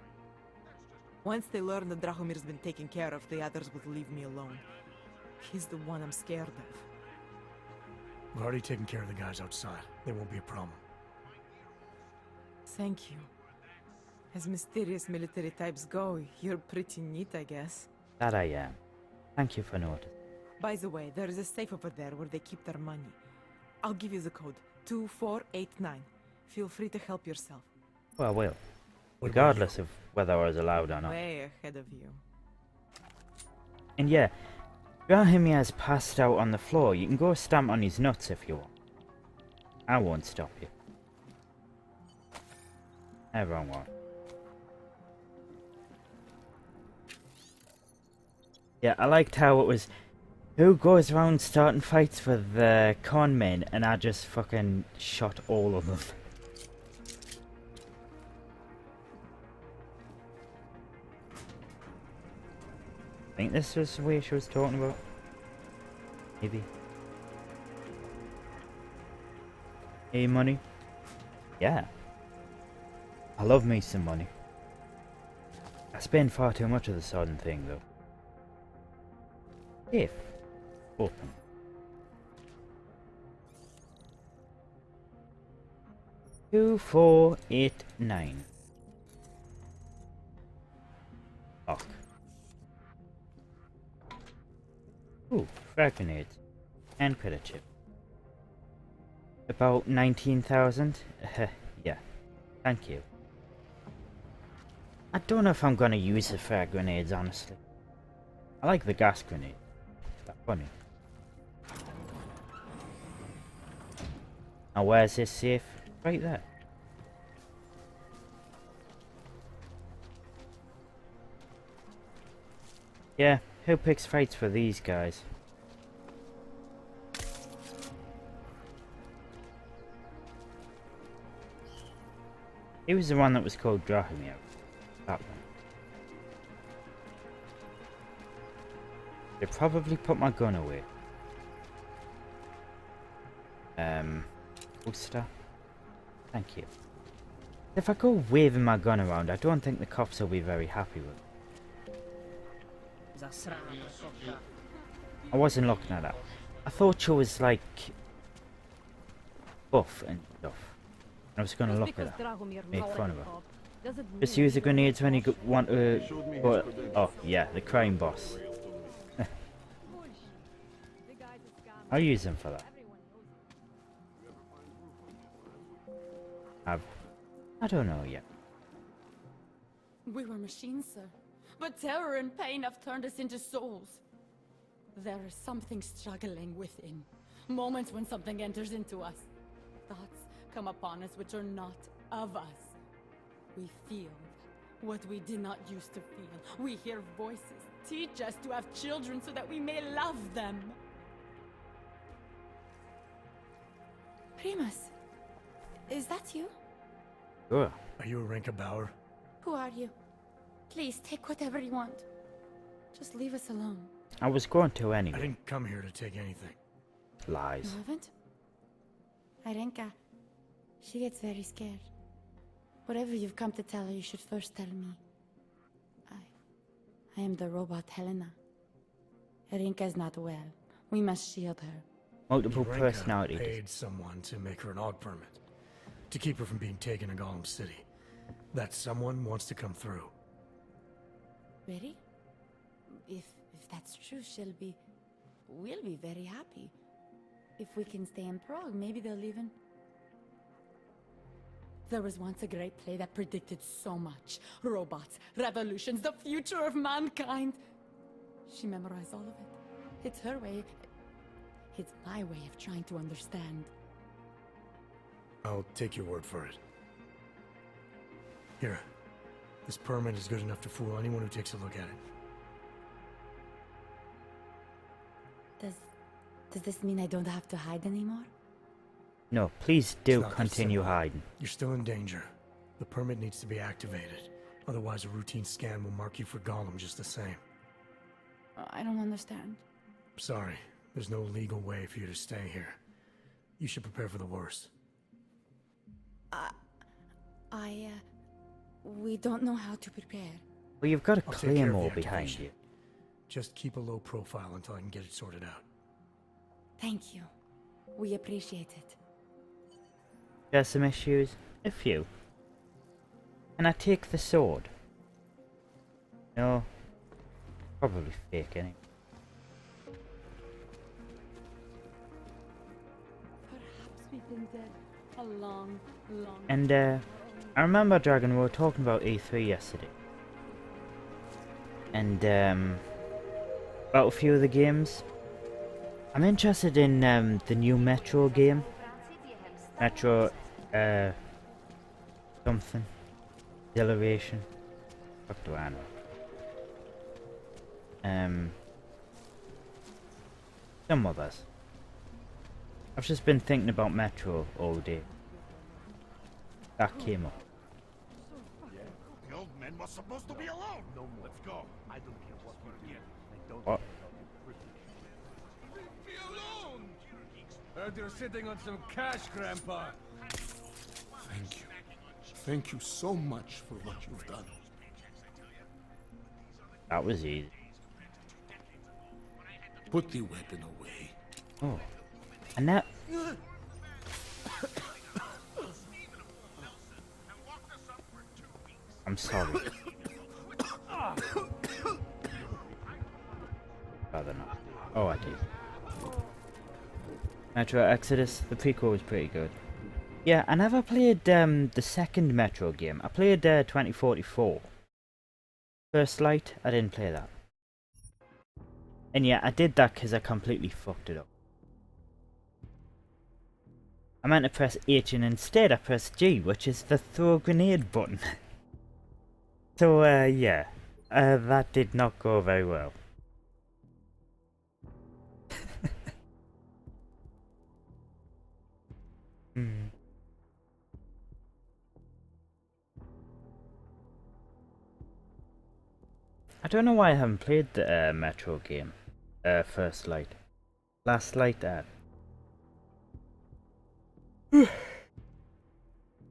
Once they learn that Drahomir's been taken care of, the others will leave me alone. He's the one I'm scared of. We've already taken care of the guys outside. They won't be a problem. Thank you. As mysterious military types go, you're pretty neat, I guess. That I am. Thank you for noticing. By the way, there is a safe over there where they keep their money. I'll give you the code. 2489. Feel free to help yourself. Well, I will. Regardless of whether I was allowed or not. Way ahead of you. And yeah, Drahomir's passed out on the floor. You can go stamp on his nuts if you want. I won't stop you. Wrong one. Yeah, I liked how it was, who goes around starting fights with the con men, and I just fucking shot all of them. I think this was the way she was talking about. Maybe. Hey, money? Yeah. I love me some money. I spend far too much of the sodden thing, though. If open. Two, 4, 8, 9. Lock. Ooh, frag grenades. And credit chip. About 19,000? Yeah. Thank you. I don't know if I'm gonna use the frag grenades, honestly. I like the gas grenade. That's funny. Now where's this safe? Right there. Yeah, who picks fights for these guys? He was the one that was called Drahomir. That one. They probably put my gun away. Booster. Thank you. If I go waving my gun around, I don't think the cops will be very happy with it. I wasn't looking at that. I thought she was like buff and stuff. I was gonna look at her, make fun of her. Just use the grenades when you want to. Oh yeah, the crime boss. I'll use them for that. I don't know yet. We were machines, sir. But terror and pain have turned us into souls. There is something struggling within. Moments when something enters into us. Thoughts come upon us which are not of us. We feel what we did not used to feel. We hear voices. Teach us to have children so that we may love them. Primus, is that you? Sure. Are you a Renka Bauer? Who are you? Please, take whatever you want. Just leave us alone. I was going to anyway. I didn't come here to take anything. Lies. You haven't? Arenka, she gets very scared. Whatever you've come to tell her, you should first tell me. I am the robot Helena. Arenka is not well. We must shield her. Multiple Renka personalities. paid someone to make her an AUG permit. To keep her from being taken to Gollum City. That someone wants to come through. Really? If that's true, we'll be very happy. If we can stay in Prague, maybe they'll even... There was once a great play that predicted so much. Robots, revolutions, the future of mankind. She memorized all of it. It's her way. It's my way of trying to understand. I'll take your word for it. Here. This permit is good enough to fool anyone who takes a look at it. Does this mean I don't have to hide anymore? No, please do It's not that continue simple. hiding. You're still in danger. The permit needs to be activated. Otherwise, a routine scan will mark you for Gollum just the same. I don't understand. Sorry, there's no legal way for you to stay here. You should prepare for the worst. We don't know how to prepare. Well, you've got a I'll take care of the claymore behind activation. you. Just keep a low profile until I can get it sorted out. Thank you. We appreciate it. There's some issues? A few. Can I take the sword? No. Probably fake anyway. Perhaps we've been dead a long, long And I remember, Dragon, we were talking about E3 yesterday. And about a few of the games. I'm interested in the new Metro game. Metro something. Exhilaration. What do I know? Some others. I've just been thinking about Metro all day. That came up. The old man was supposed to be alone. No more. Let's go. I don't care what we get. I don't What? Leave me alone! Heard you're sitting on some cash, Grandpa. Thank you. Thank you so much for what you've done. That was easy. Put the weapon away. Oh. And that... I'm sorry. Rather not. Oh, I did. Metro Exodus, the prequel was pretty good. Yeah, I never played the second Metro game. I played 2044. First Light, I didn't play that. And yeah, I did that because I completely fucked it up. I meant to press H and instead I pressed G, which is the throw grenade button. So yeah, that did not go very well. I don't know why I haven't played the Metro game. First Light. Last Light, I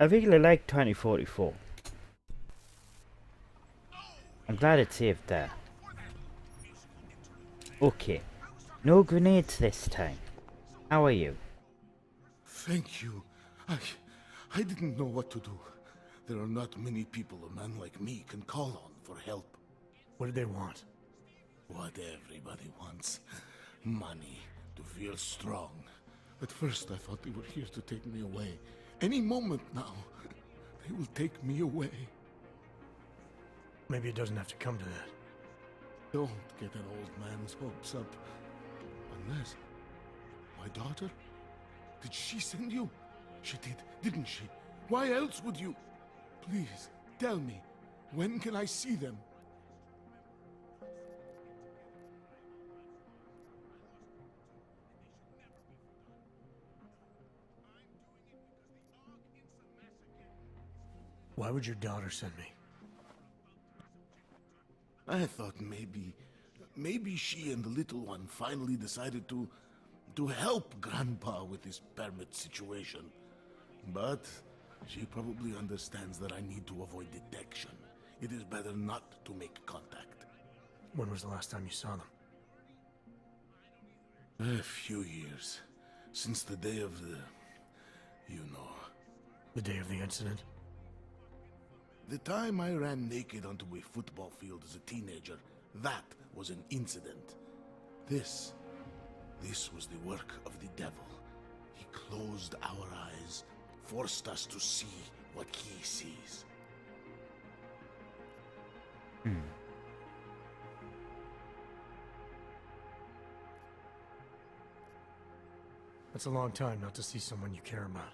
really like 2044. I'm glad it saved there. Okay. No grenades this time. How are you? Thank you. I didn't know what to do. There are not many people a man like me can call on for help. What did they want? What everybody wants. Money. To feel strong. At first I thought they were here to take me away. Any moment now, they will take me away. Maybe it doesn't have to come to that. Don't get an old man's hopes up. Unless... my daughter? Did she send you? She did, didn't she? Why else would you? Please, tell me. When can I see them? Why would your daughter send me? I thought maybe she and the little one finally decided to help Grandpa with his permit situation. But she probably understands that I need to avoid detection. It is better not to make contact. When was the last time you saw them? A few years. Since the day of the... you know. The day of the incident? The time I ran naked onto a football field as a teenager, that was an incident. This was the work of the devil. He closed our eyes, forced us to see what he sees. That's a long time not to see someone you care about.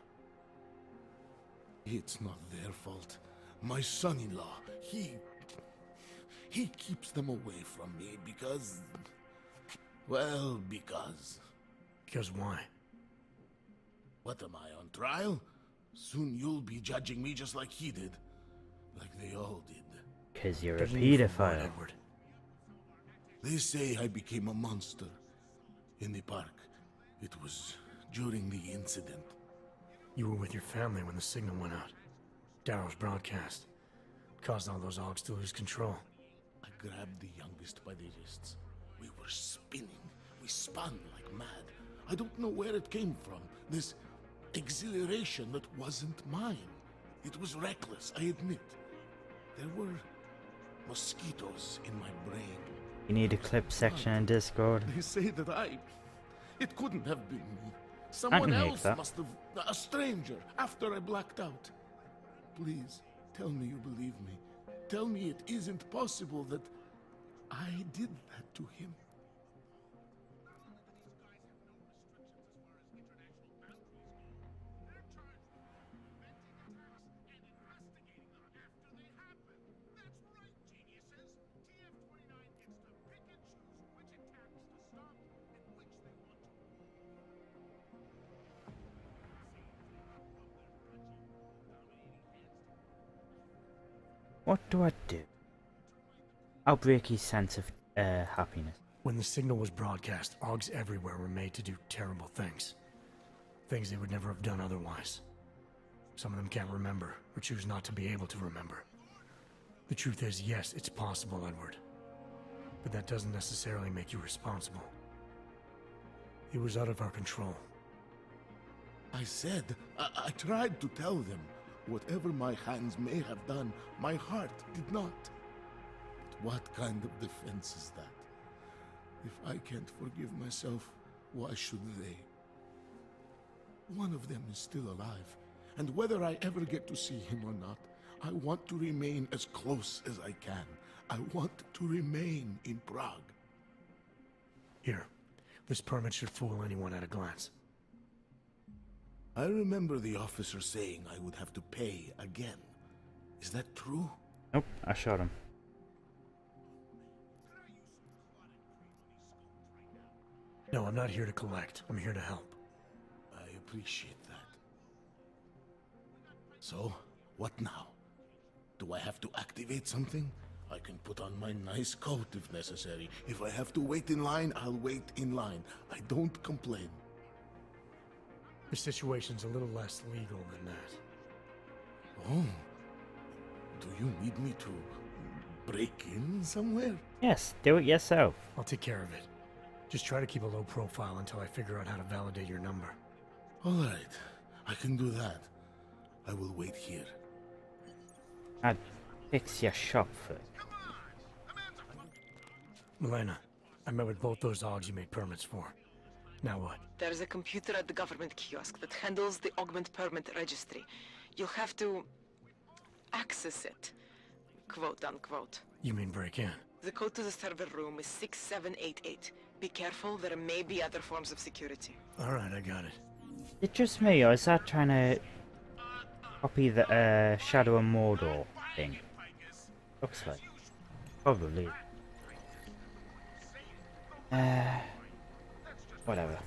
It's not their fault. My son-in-law, he keeps them away from me because... well, because... Because why? What am I, on trial? Soon you'll be judging me just like he did. Like they all did. Because you're a pedophile. Edward. They say I became a monster. In the park. It was during the incident. You were with your family when the signal went out. Darrow's broadcast. Caused all those Augs to lose control. grabbed the youngest by the wrists. We were spinning. We spun like mad. I don't know where it came from. This exhilaration that wasn't mine. It was reckless, I admit. There were mosquitoes in my brain. You need a clip section in Discord. They say that it couldn't have been me. Someone else must have, a stranger, after I blacked out. Please, tell me you believe me. Tell me it isn't possible that I did that to him. What do I do? I'll break his sense of happiness. When the signal was broadcast, Augs everywhere were made to do terrible things. Things they would never have done otherwise. Some of them can't remember, or choose not to be able to remember. The truth is, yes, it's possible, Edward. But that doesn't necessarily make you responsible. It was out of our control. I said, I tried to tell them. Whatever my hands may have done, my heart did not. But what kind of defense is that? If I can't forgive myself, why should they? One of them is still alive, and whether I ever get to see him or not, I want to remain as close as I can. I want to remain in Prague. Here, this permit should fool anyone at a glance. I remember the officer saying I would have to pay again. Is that true? Nope, I shot him. No, I'm not here to collect. I'm here to help. I appreciate that. So, what now? Do I have to activate something? I can put on my nice coat if necessary. If I have to wait in line, I'll wait in line. I don't complain. The situation's a little less legal than that. Oh. Do you need me to break in somewhere? Yes, do it yourself. I'll take care of it. Just try to keep a low profile until I figure out how to validate your number. All right. I can do that. I will wait here. I'd fix your shop first. Milena, I met with both those Augs you made permits for. Now what? There's a computer at the government kiosk that handles the augment permit registry. You'll have to access it, quote unquote. You mean break in? The code to the server room is 6788. Be careful, there may be other forms of security. Alright, I got it. Is it just me, or is that trying to copy the Shadow and Mordor thing? Looks like. Probably. Whatever.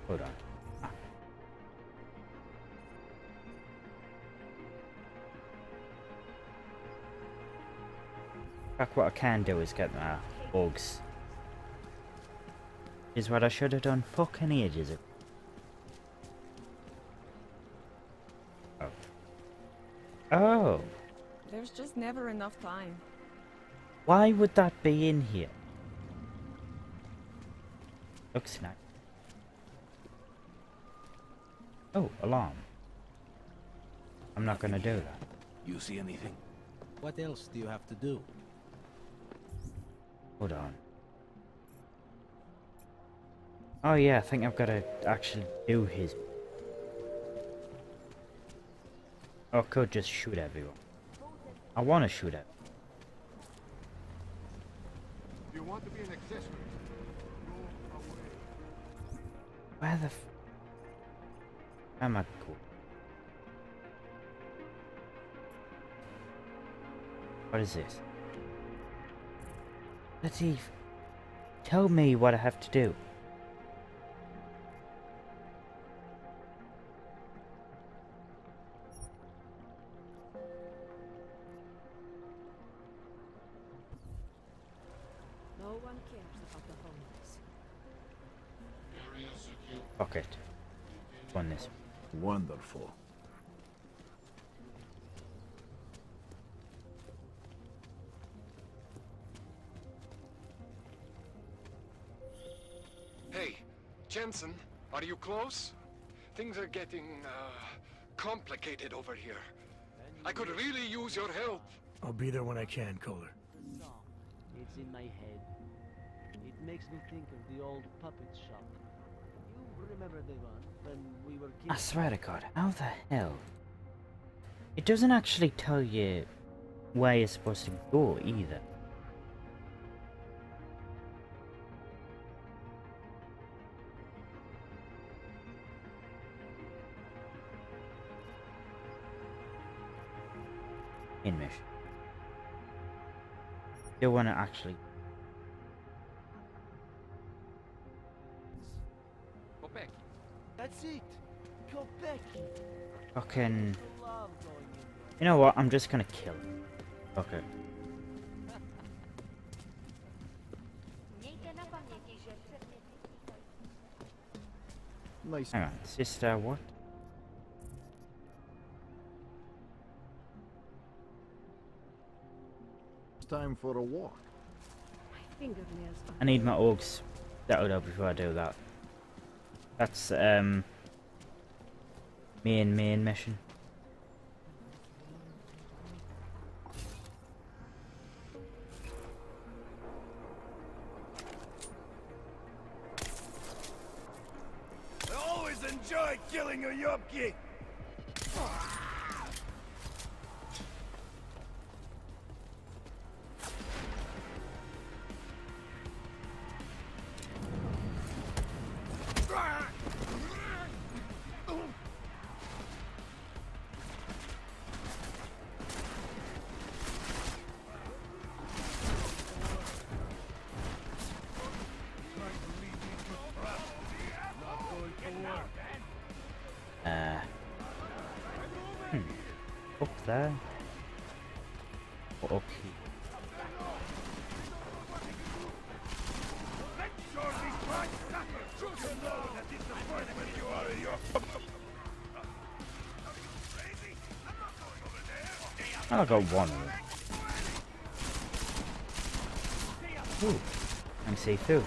Hold on. Back, what I can do is get my bugs. Is what I should have done fucking ages ago. Oh. There's just never enough time. Why would that be in here? Looks nice. Oh, alarm. I'm not gonna do that. You see anything? What else do you have to do? Hold on. Oh yeah, I think I've got to actually do his... Or I could just shoot everyone. I want to shoot it. You want to be an accessory? Go away. Where the f... Am I cool? What is this? Latif, tell me what I have to do. No one cares about the homeless. Fuck it. On this. Wonderful. Hey, Jensen, are you close? Things are getting, complicated over here. I could really use your help. I'll be there when I can, Kohler. It's in my head. It makes me think of the old puppet shop. You remember the one when we were kids? I swear to God, how the hell? It doesn't actually tell you where you're supposed to go either. In mission. You want to actually Go back. That's it. Go back. fucking. You know what? I'm just gonna kill him. Okay. Nice. Hang on, sister. What? It's time for a walk. Fingernails. I need my orgs settled up before I do that. That's main mission. I always enjoy killing a Yopki. Up there. Or up here. I got one. Ooh, I can see through.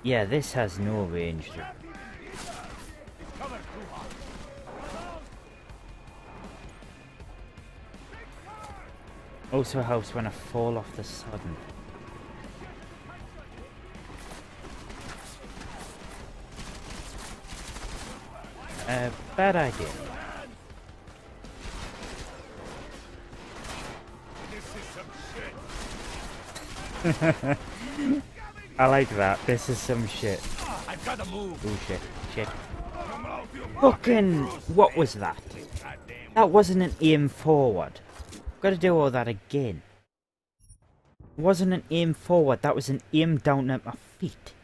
Yeah, this has no range though. Also helps when I fall off the sudden. Bad idea. I like that. This is some shit. I've got to move. Oh shit. Shit. Fucking... What was that? That wasn't an aim forward. Gotta do all that again. It wasn't an aim forward. That was an aim down at my feet.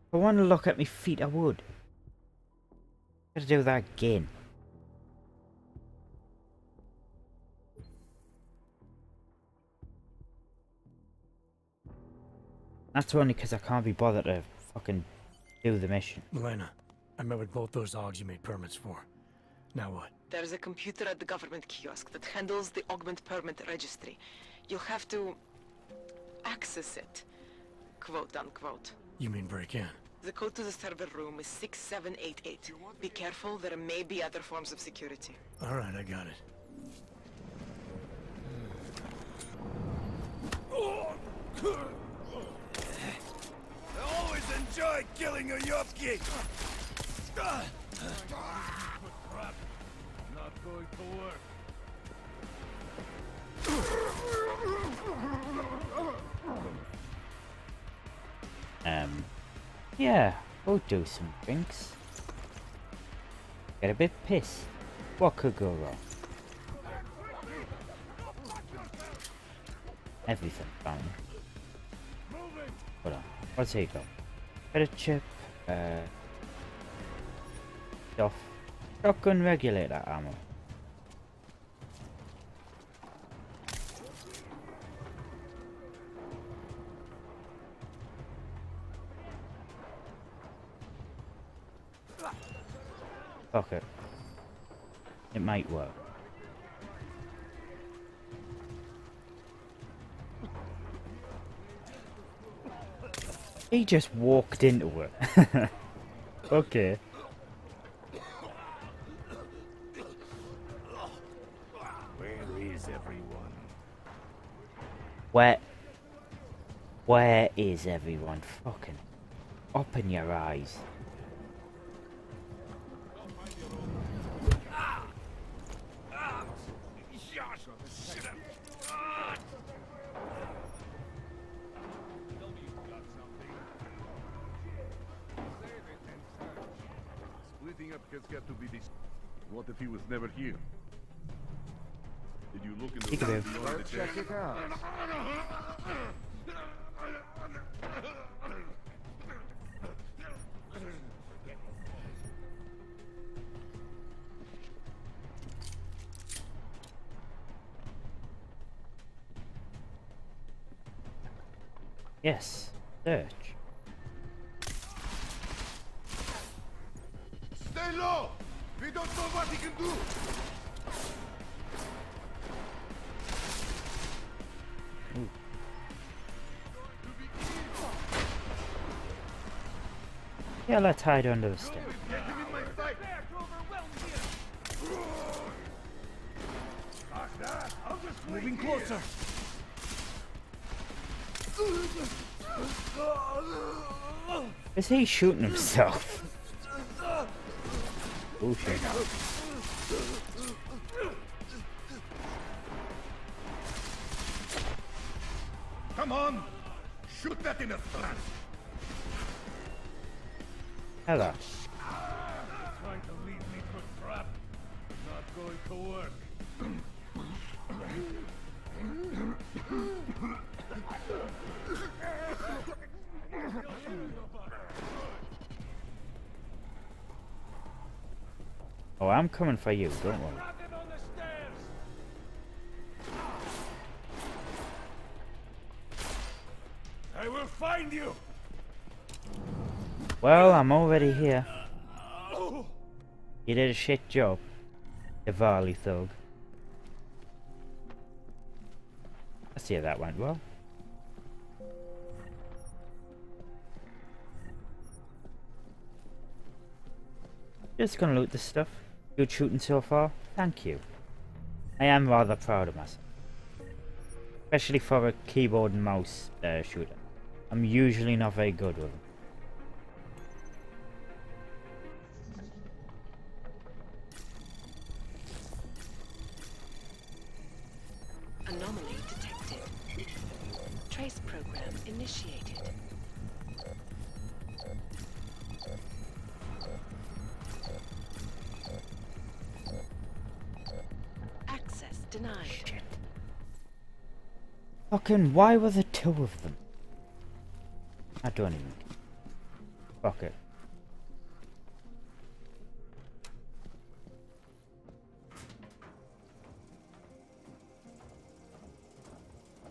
If I want to look at my feet, I would. Gotta do that again. That's only because I can't be bothered to fucking do the mission. Milena, I met with both those Augs you made permits for. Now what? There's a computer at the government kiosk that handles the augment permit registry. You'll have to access it, quote unquote. You mean break in? The code to the server room is 6788. Be careful, there may be other forms of security. All right, I got it. I always enjoy killing a Yopki. Not going to work. Yeah, we'll do some drinks. Get a bit pissed. What could go wrong? Everything fine. Hold on. What's he got? Got a chip. stuff. Shotgun regulator ammo. Fuck it. It might work. He just walked into it. Okay. Where is everyone? Where is everyone? Fucking open your eyes. Splitting up has got to be this. What if he was never here? Did you look in the room beyond the check it out? Yes, search. Stay low! We don't know what he can do! Ooh. Yeah, let's hide under the stairs. Get him in my sight! Moving closer. Is he shooting himself? Oh shit. Come on! Shoot that in a trance! Hello. Trying to lead me to a trap. Not going to work. Oh, I'm coming for you, don't worry. I will find you! Well, I'm already here. You did a shit job, Diwali thug. I see that went well. Just gonna loot this stuff. Good shooting so far. Thank you. I am rather proud of myself. Especially for a keyboard and mouse shooter. I'm usually not very good with them. Anomaly detected. Trace program initiated. Access denied. Shit. Fucking, why were there two of them? I don't even. Fuck it.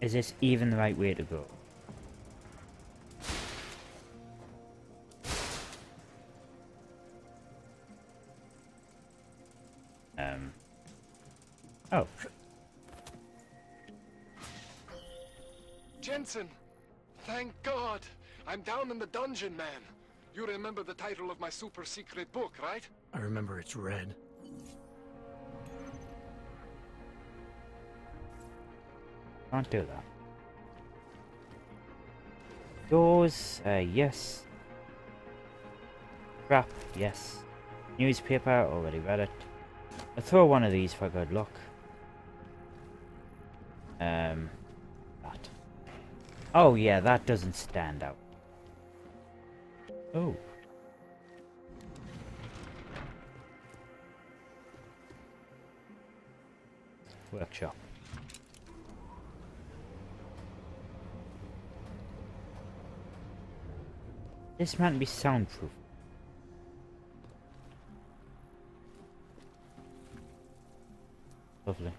Is this even the right way to go? Oh. Jensen! Thank God! I'm down in the dungeon, man. You remember the title of my super secret book, right? I remember it's red. Can't do that. Doors, yes. Crap, yes. Newspaper, already read it. I'll throw one of these for good luck. That. Oh yeah, that doesn't stand out. Oh. Workshop. This might be soundproof. Lovely.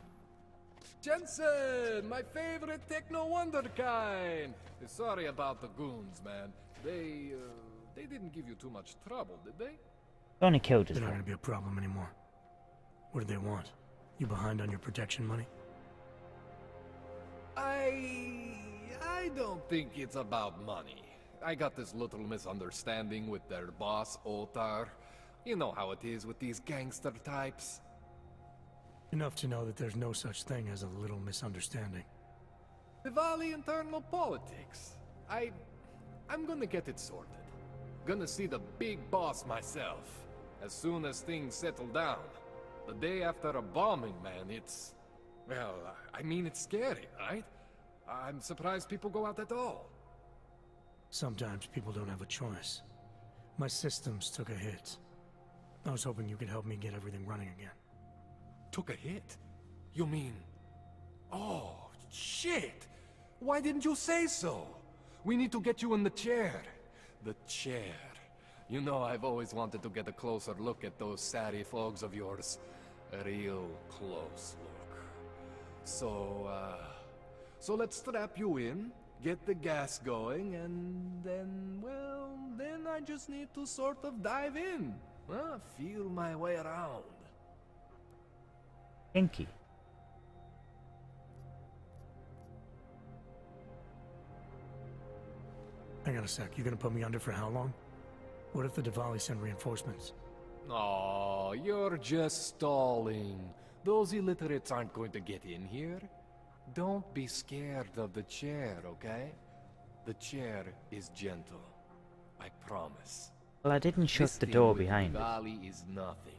Jensen, my favorite techno wonderkind. Sorry about the goons, man. They didn't give you too much trouble, did they? Only killed us. They're not gonna be a problem anymore. What do they want? You behind on your protection money? I don't think it's about money. I got this little misunderstanding with their boss, Otar. You know how it is with these gangster types. Enough to know that there's no such thing as a little misunderstanding. Diwali internal politics. I'm gonna get it sorted. Gonna see the big boss myself. As soon as things settle down. The day after a bombing, man, it's... Well, I mean, it's scary, right? I'm surprised people go out at all. Sometimes people don't have a choice. My systems took a hit. I was hoping you could help me get everything running again. Took a hit? You mean... Oh, shit! Why didn't you say so? We need to get you in the chair. The chair. You know, I've always wanted to get a closer look at those satty fogs of yours. A real close look. So let's strap you in, get the gas going, and then, well, then I just need to sort of dive in. Feel my way around. Inky. Hang on a sec, you gonna put me under for how long? What if the Diwali send reinforcements? Oh, you're just stalling. Those illiterates aren't going to get in here. Don't be scared of the chair, okay? The chair is gentle. I promise. Well, I didn't shut the door behind us. Diwali is nothing.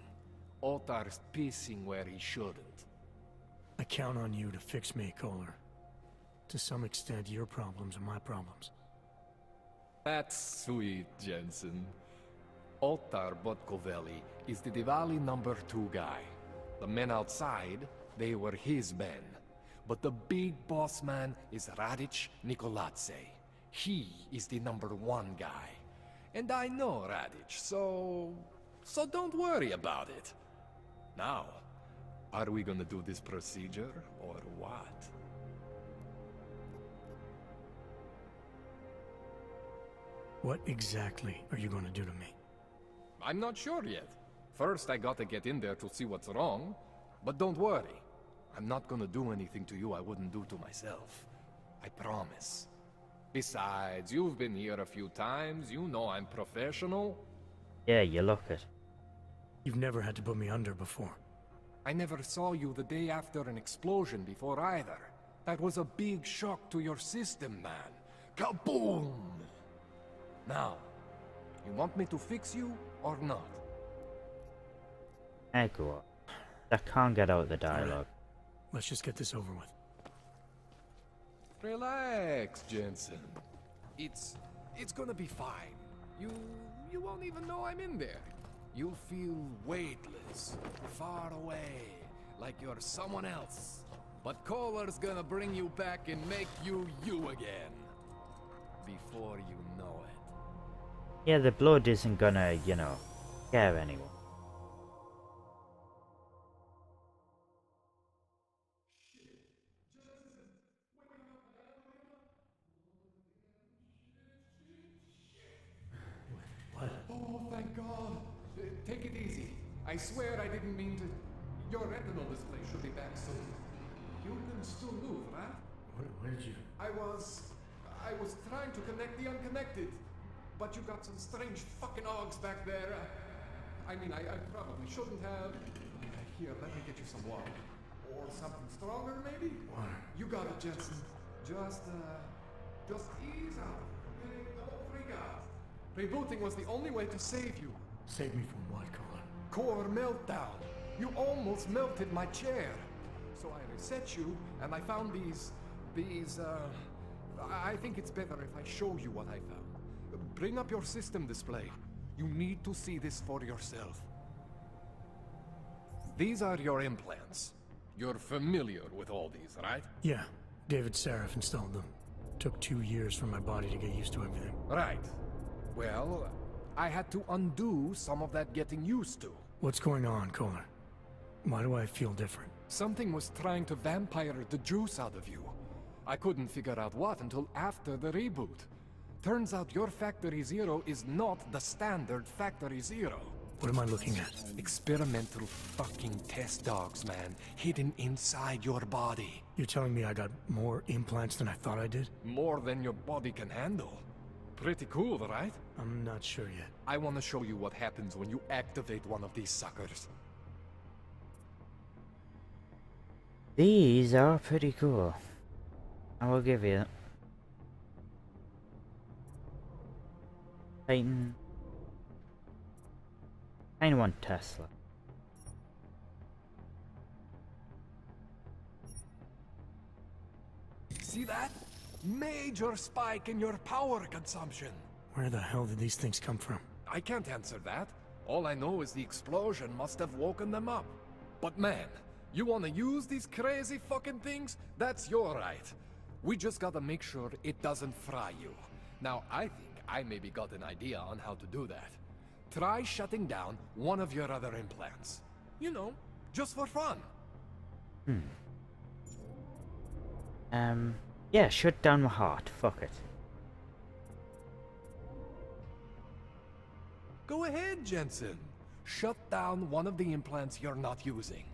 Otar's pissing where he shouldn't. I count on you to fix me, Kohler. To some extent, your problems are my problems. That's sweet, Jensen. Otar Botkovelli is the Diwali #2 guy. The men outside, they were his men. But the big boss man is Radic Nikoladze. He is the #1 guy. And I know Radic, so don't worry about it. Now, are we gonna do this procedure, or what? What exactly are you gonna do to me? I'm not sure yet. First, I gotta get in there to see what's wrong. But don't worry. I'm not gonna do anything to you I wouldn't do to myself. I promise. Besides, you've been here a few times. You know I'm professional. Yeah, you look it. You've never had to put me under before. I never saw you the day after an explosion before either. That was a big shock to your system, man. Kaboom! Now, you want me to fix you or not? I go up. I can't get out the dialogue. Right. Let's just get this over with. Relax, Jensen. It's gonna be fine. You won't even know I'm in there. You'll feel weightless, far away, like you're someone else. But Kohler's gonna bring you back and make you you again. Before you know it. Yeah, the blood isn't gonna, you know, scare anyone. Oh, thank God. Take it easy. I swear I didn't mean to... Your retinal display should be back soon. You can still move, right? Where did you... I was trying to connect the unconnected. But you got some strange fucking ogs back there. I mean, I probably shouldn't have. Here, let me get you some water. Or something stronger, maybe? Water. You got it, Jensen. Just ease out. Okay? Don't freak out. Rebooting was the only way to save you. Save me from what, Kohler? Core meltdown. You almost melted my chair. So I reset you, and I found these, I think it's better if I show you what I found. Bring up your system display. You need to see this for yourself. These are your implants. You're familiar with all these, right? Yeah. David Sarif installed them. Took 2 years for my body to get used to everything. Right. Well, I had to undo some of that getting used to. What's going on, Kohler? Why do I feel different? Something was trying to vampire the juice out of you. I couldn't figure out what until after the reboot. Turns out your Factory Zero is not the standard Factory Zero. What am I looking at? Experimental fucking test dogs, man. Hidden inside your body. You're telling me I got more implants than I thought I did? More than your body can handle. Pretty cool, right? I'm not sure yet. I want to show you what happens when you activate one of these suckers. These are pretty cool. I will give you that. Titan. I want Tesla. See that? Major spike in your power consumption. Where the hell did these things come from? I can't answer that. All I know is the explosion must have woken them up. But man, you wanna use these crazy fucking things? That's your right. We just gotta make sure it doesn't fry you. Now, I think I maybe got an idea on how to do that. Try shutting down one of your other implants. You know, just for fun. Yeah, shut down my heart. Fuck it. Go ahead, Jensen. Shut down one of the implants you're not using.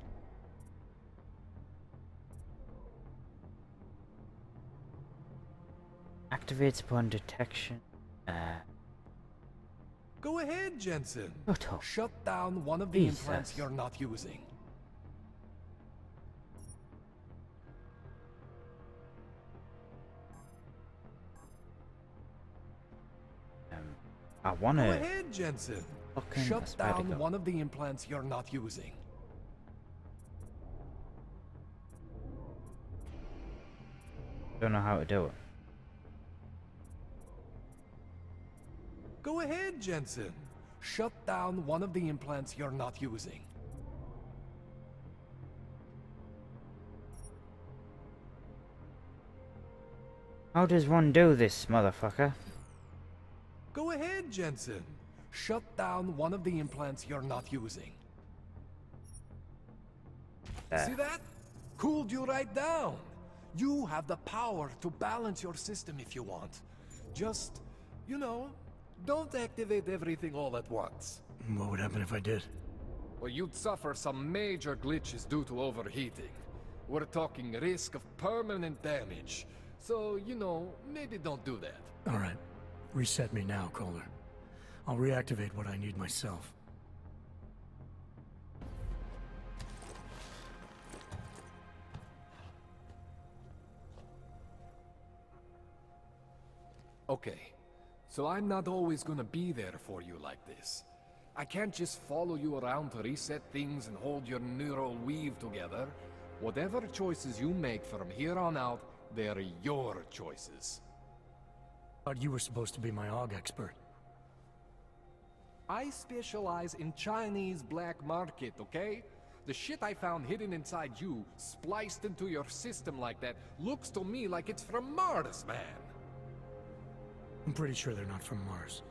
Activates upon detection. Go ahead, Jensen. Shut up. Shut down one of the implants you're not using. I wanna. Go ahead, Jensen. Shut down one of the implants you're not using. Don't know how to do it. Go ahead, Jensen. Shut down one of the implants you're not using. How does one do this, motherfucker? Go ahead, Jensen. Shut down one of the implants you're not using. See that? Cooled you right down. You have the power to balance your system if you want. Just, you know, don't activate everything all at once. What would happen if I did? Well, you'd suffer some major glitches due to overheating. We're talking risk of permanent damage. So, you know, maybe don't do that. All right. Reset me now, Kohler. I'll reactivate what I need myself. Okay, so I'm not always gonna be there for you like this. I can't just follow you around to reset things and hold your neural weave together. Whatever choices you make from here on out, they're your choices. Thought you were supposed to be my AUG expert. I specialize in Chinese black market, okay? The shit I found hidden inside you, spliced into your system like that, looks to me like it's from Mars, man. I'm pretty sure they're not from Mars.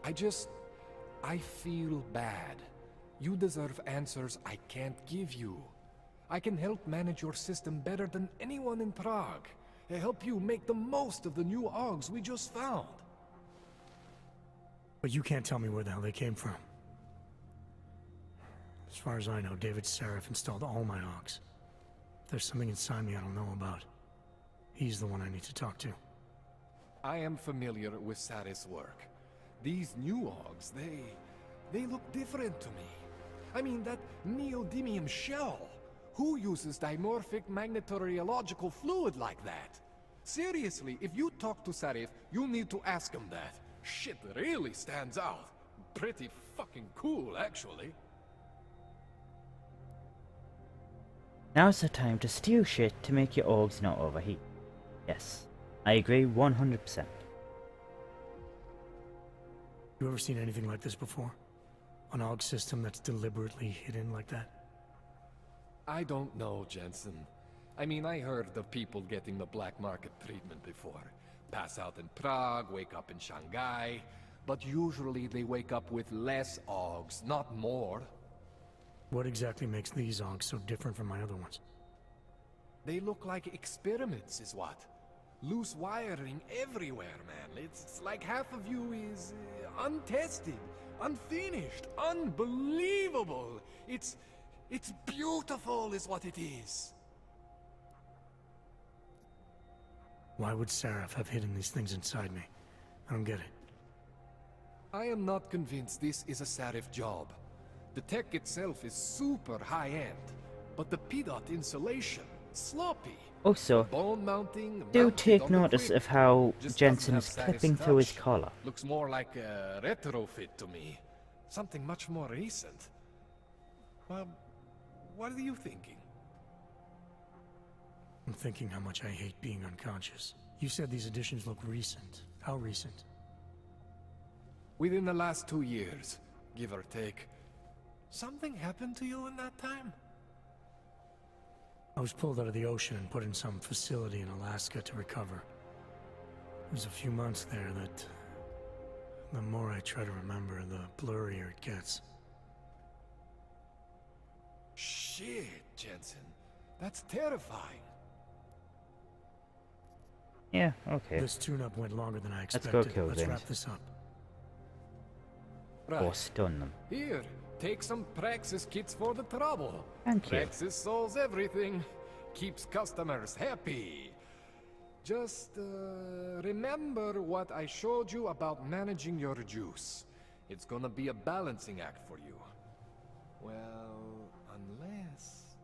I feel bad. You deserve answers I can't give you. I can help manage your system better than anyone in Prague. Help you make the most of the new AUGs we just found. But you can't tell me where the hell they came from. As far as I know, David Seraph installed all my AUGs. There's something inside me I don't know about. He's the one I need to talk to. I am familiar with Sarah's work. These new AUGs, they look different to me. I mean, that neodymium shell. Who uses dimorphic magnetorheological fluid like that? Seriously, if you talk to Sarif, you need to ask him that. Shit really stands out. Pretty fucking cool, actually. Now's the time to steal shit to make your orgs not overheat. Yes, I agree 100%. You ever seen anything like this before? An AUG system that's deliberately hidden like that? I don't know, Jensen. I mean, I heard of people getting the black market treatment before. Pass out in Prague, wake up in Shanghai. But usually they wake up with less AUGs, not more. What exactly makes these Augs so different from my other ones? They look like experiments, is what? Loose wiring everywhere, man. It's like half of you is untested, unfinished, unbelievable. It's beautiful, is what it is. Why would Seraph have hidden these things inside me? I don't get it. I am not convinced this is a Seraph job. The tech itself is super high-end, but the PDOT insulation, sloppy. Also, Bone mounting, do mounted take on the notice quick. of how Just Jensen is doesn't have clipping Seraph's through his touch. collar. Looks more like a retrofit to me. Something much more recent. Well, what are you thinking? I'm thinking how much I hate being unconscious. You said these additions look recent. How recent? Within the last 2 years, give or take. Something happened to you in that time? I was pulled out of the ocean and put in some facility in Alaska to recover. It was a few months there that... the more I try to remember, the blurrier it gets. Shit, Jensen. That's terrifying. Yeah, okay. This tune-up went longer than I Let's expected. go kill Let's things. wrap this up. Right. Or stun them. Here, take some Praxis kits for the trouble. Thank you. Praxis solves everything. Keeps customers happy. Just, remember what I showed you about managing your juice. It's gonna be a balancing act for you. Well, unless...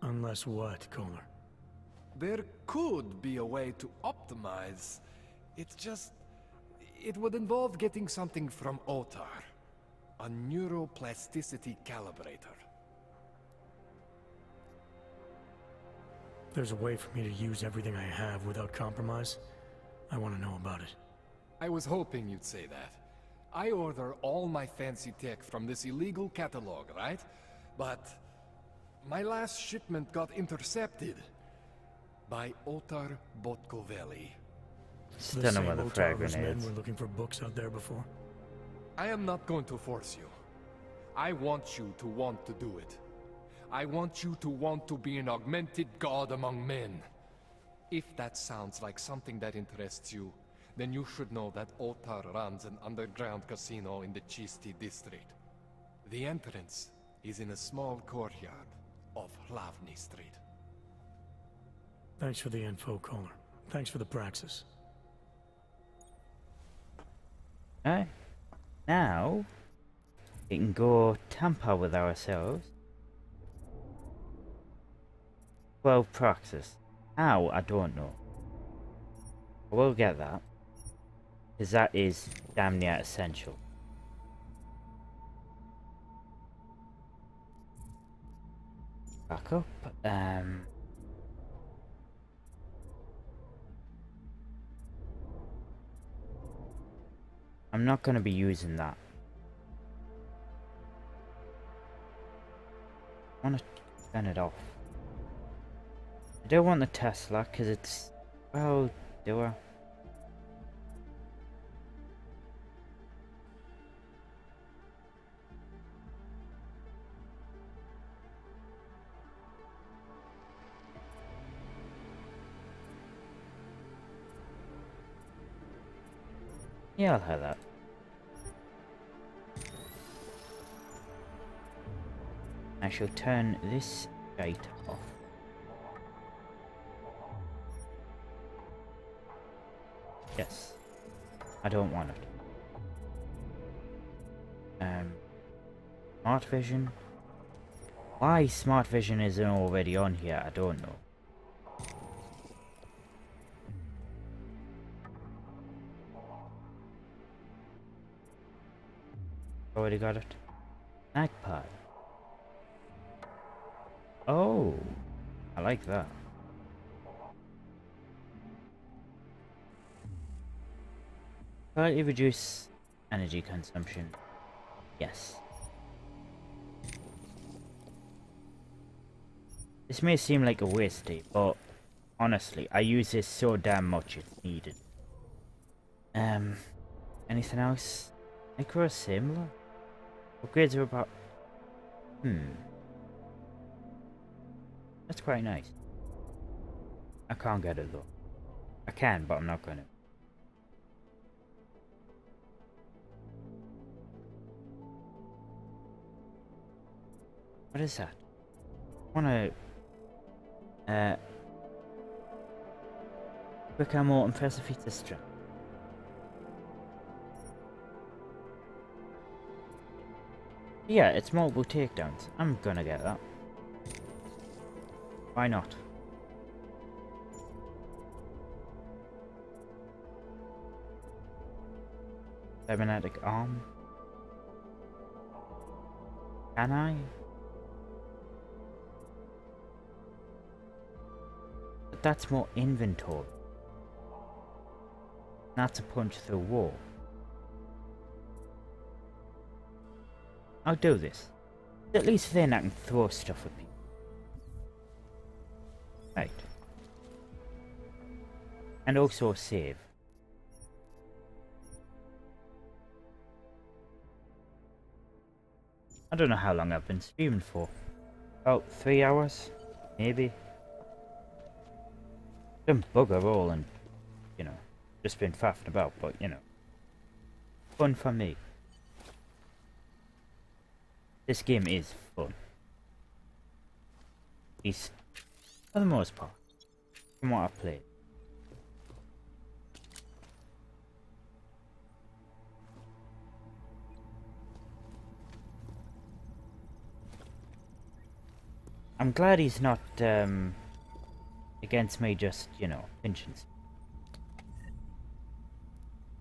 Unless what, Kohler? There could be a way to optimize. It's just... it would involve getting something from Otar. A neuroplasticity calibrator. There's a way for me to use everything I have without compromise? I want to know about it. I was hoping you'd say that. I order all my fancy tech from this illegal catalog, right? But my last shipment got intercepted by Otar Botkovelli. Stun him with a frag men grenades. were looking for books out there before? I am not going to force you. I want you to want to do it. I want you to want to be an augmented god among men. If that sounds like something that interests you, then you should know that Otar runs an underground casino in the Chisti district. The entrance is in a small courtyard off Hlavny Street. Thanks for the info, Kohler. Thanks for the praxis. Alright. Now, we can go tamper with ourselves. 12 praxis. How? I don't know. I will get that. Because that is damn near essential. Back up. I'm not going to be using that. I want to turn it off. I don't want the Tesla because it's... well, do I? Yeah, I'll have that. I shall turn this gate off. Yes. I don't want it. Smart vision. Why smart vision isn't already on here, I don't know. Already got it. Magpie. Oh, I like that. Slightly reduce energy consumption. Yes. This may seem like a waste, but honestly, I use this so damn much it's needed. Anything else? Micro similar? Upgrades are about... That's quite nice. I can't get it though. I can, but I'm not gonna. What is that? I wanna quick ammo and Fesifita strap. Yeah, it's multiple takedowns. I'm gonna get that. Why not? Cybernetic arm. Can I? But that's more inventory. That's a punch through a wall. I'll do this. At least then I can throw stuff at people. Right. And also save. I don't know how long I've been streaming for. About 3 hours? Maybe. Done bugger all and, you know, just been faffing about, but, you know. Fun for me. This game is fun. At least, for the most part, from what I've played. I'm glad he's not against me just, you know, pinching.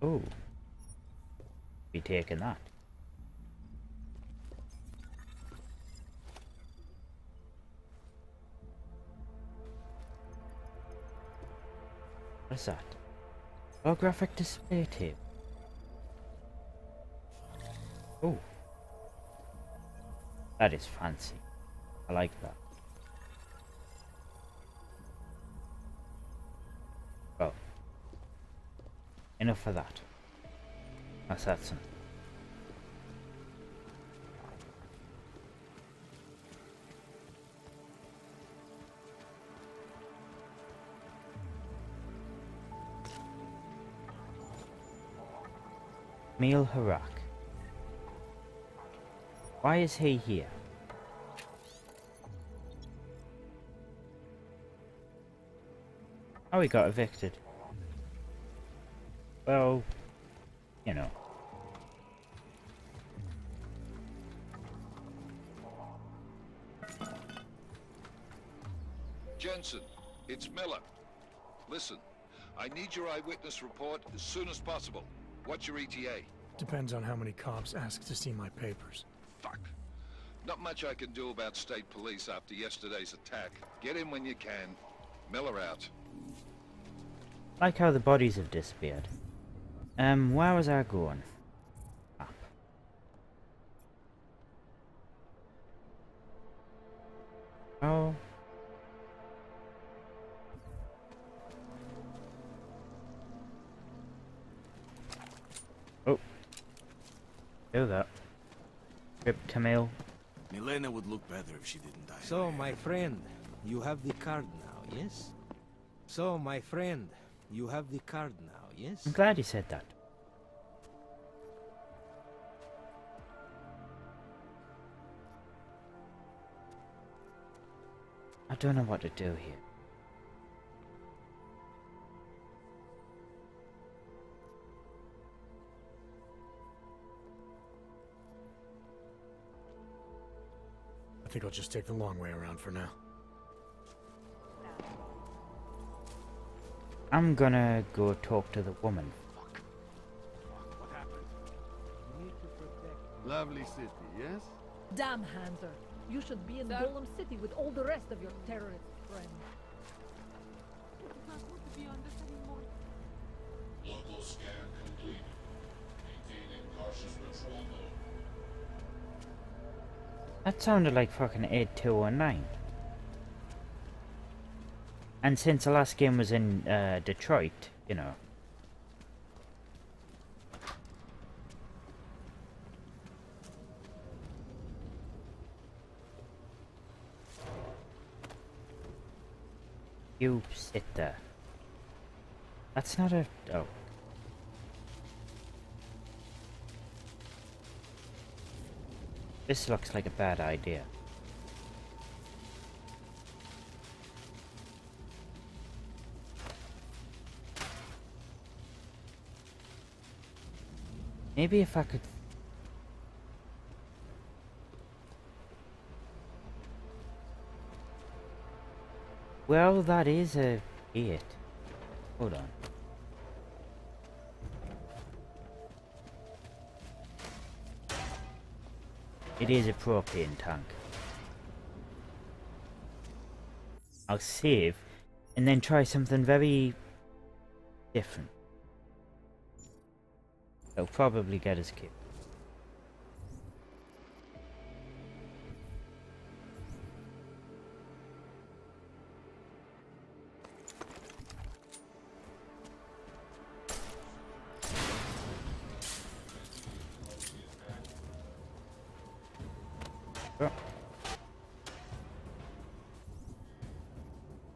Oh. Be taking that. What is that? Holographic display tape. Oh. That is fancy. I like that. Well. Enough of that. That's that something. Emil Harak. Why is he here? Oh, he got evicted. Well, you know. Jensen, it's Miller. Listen, I need your eyewitness report as soon as possible. What's your ETA? Depends on how many cops ask to see my papers. Fuck. Not much I can do about state police after yesterday's attack. Get in when you can. Miller out. Like how the bodies have disappeared. Where was I going? Up. Oh. Oh. Do that. Rip Camille. Milena would look better if she didn't die. So, my friend, you have the card now, yes? So, my friend, you have the card now, yes? I'm glad you said that. I don't know what to do here. I think I'll just take the long way around for now. I'm gonna go talk to the woman. What happened? Lovely city, yes? Damn, Hunter. You should be in Golem City with all the rest of your terrorist friends. Local scan complete. Maintaining cautious patrol mode. That sounded like fucking 8209. And since the last game was in Detroit, you know. You sit there. That's not a... Oh. This looks like a bad idea. Maybe if I could... Well, that is a gate. Hold on. It is a propane tank. I'll save and then try something very different. It'll probably get us killed.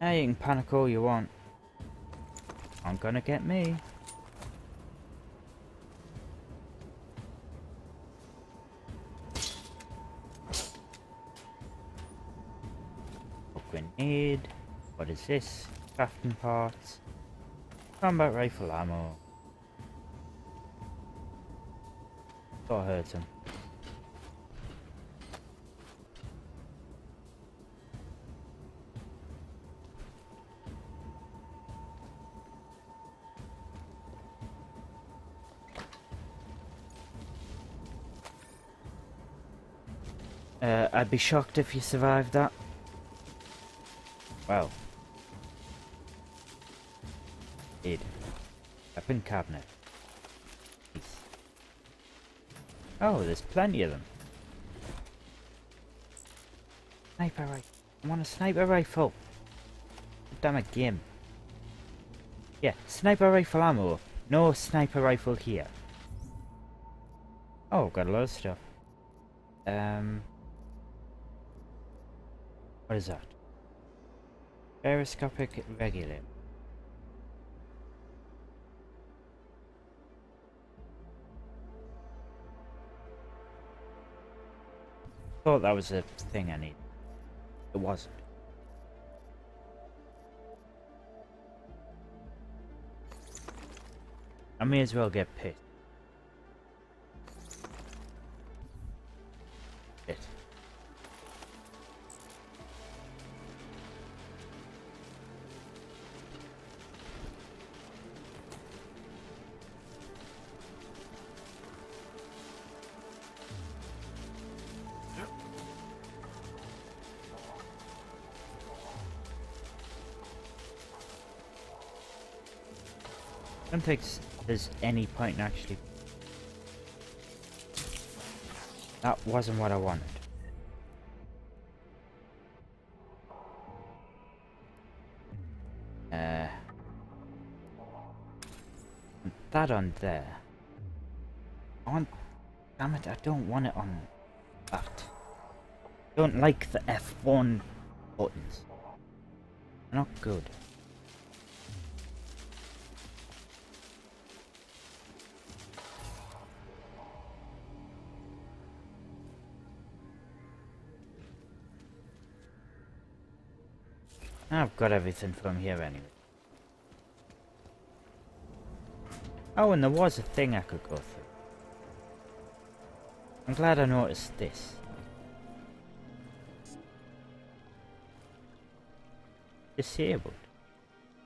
Hey, you can panic all you want. I'm gonna get me. Grenade. What is this? Crafting parts. Combat rifle ammo. That hurts him. I'd be shocked if you survived that. Well. Did. Weapon cabinet. Nice. Oh, there's plenty of them. Sniper rifle. I want a sniper rifle. Damn it, game. Yeah, sniper rifle ammo. No sniper rifle here. Oh, got a lot of stuff. What is that? Periscopic regulator. Thought that was a thing I needed. It wasn't. I may as well get pissed. Shit. I don't think there's any point in actually... That wasn't what I wanted. That on there. I want... Damn it, I don't want it on that. I don't like the F1 buttons. They're not good. I've got everything from here anyway. Oh, and there was a thing I could go through. I'm glad I noticed this. Disabled.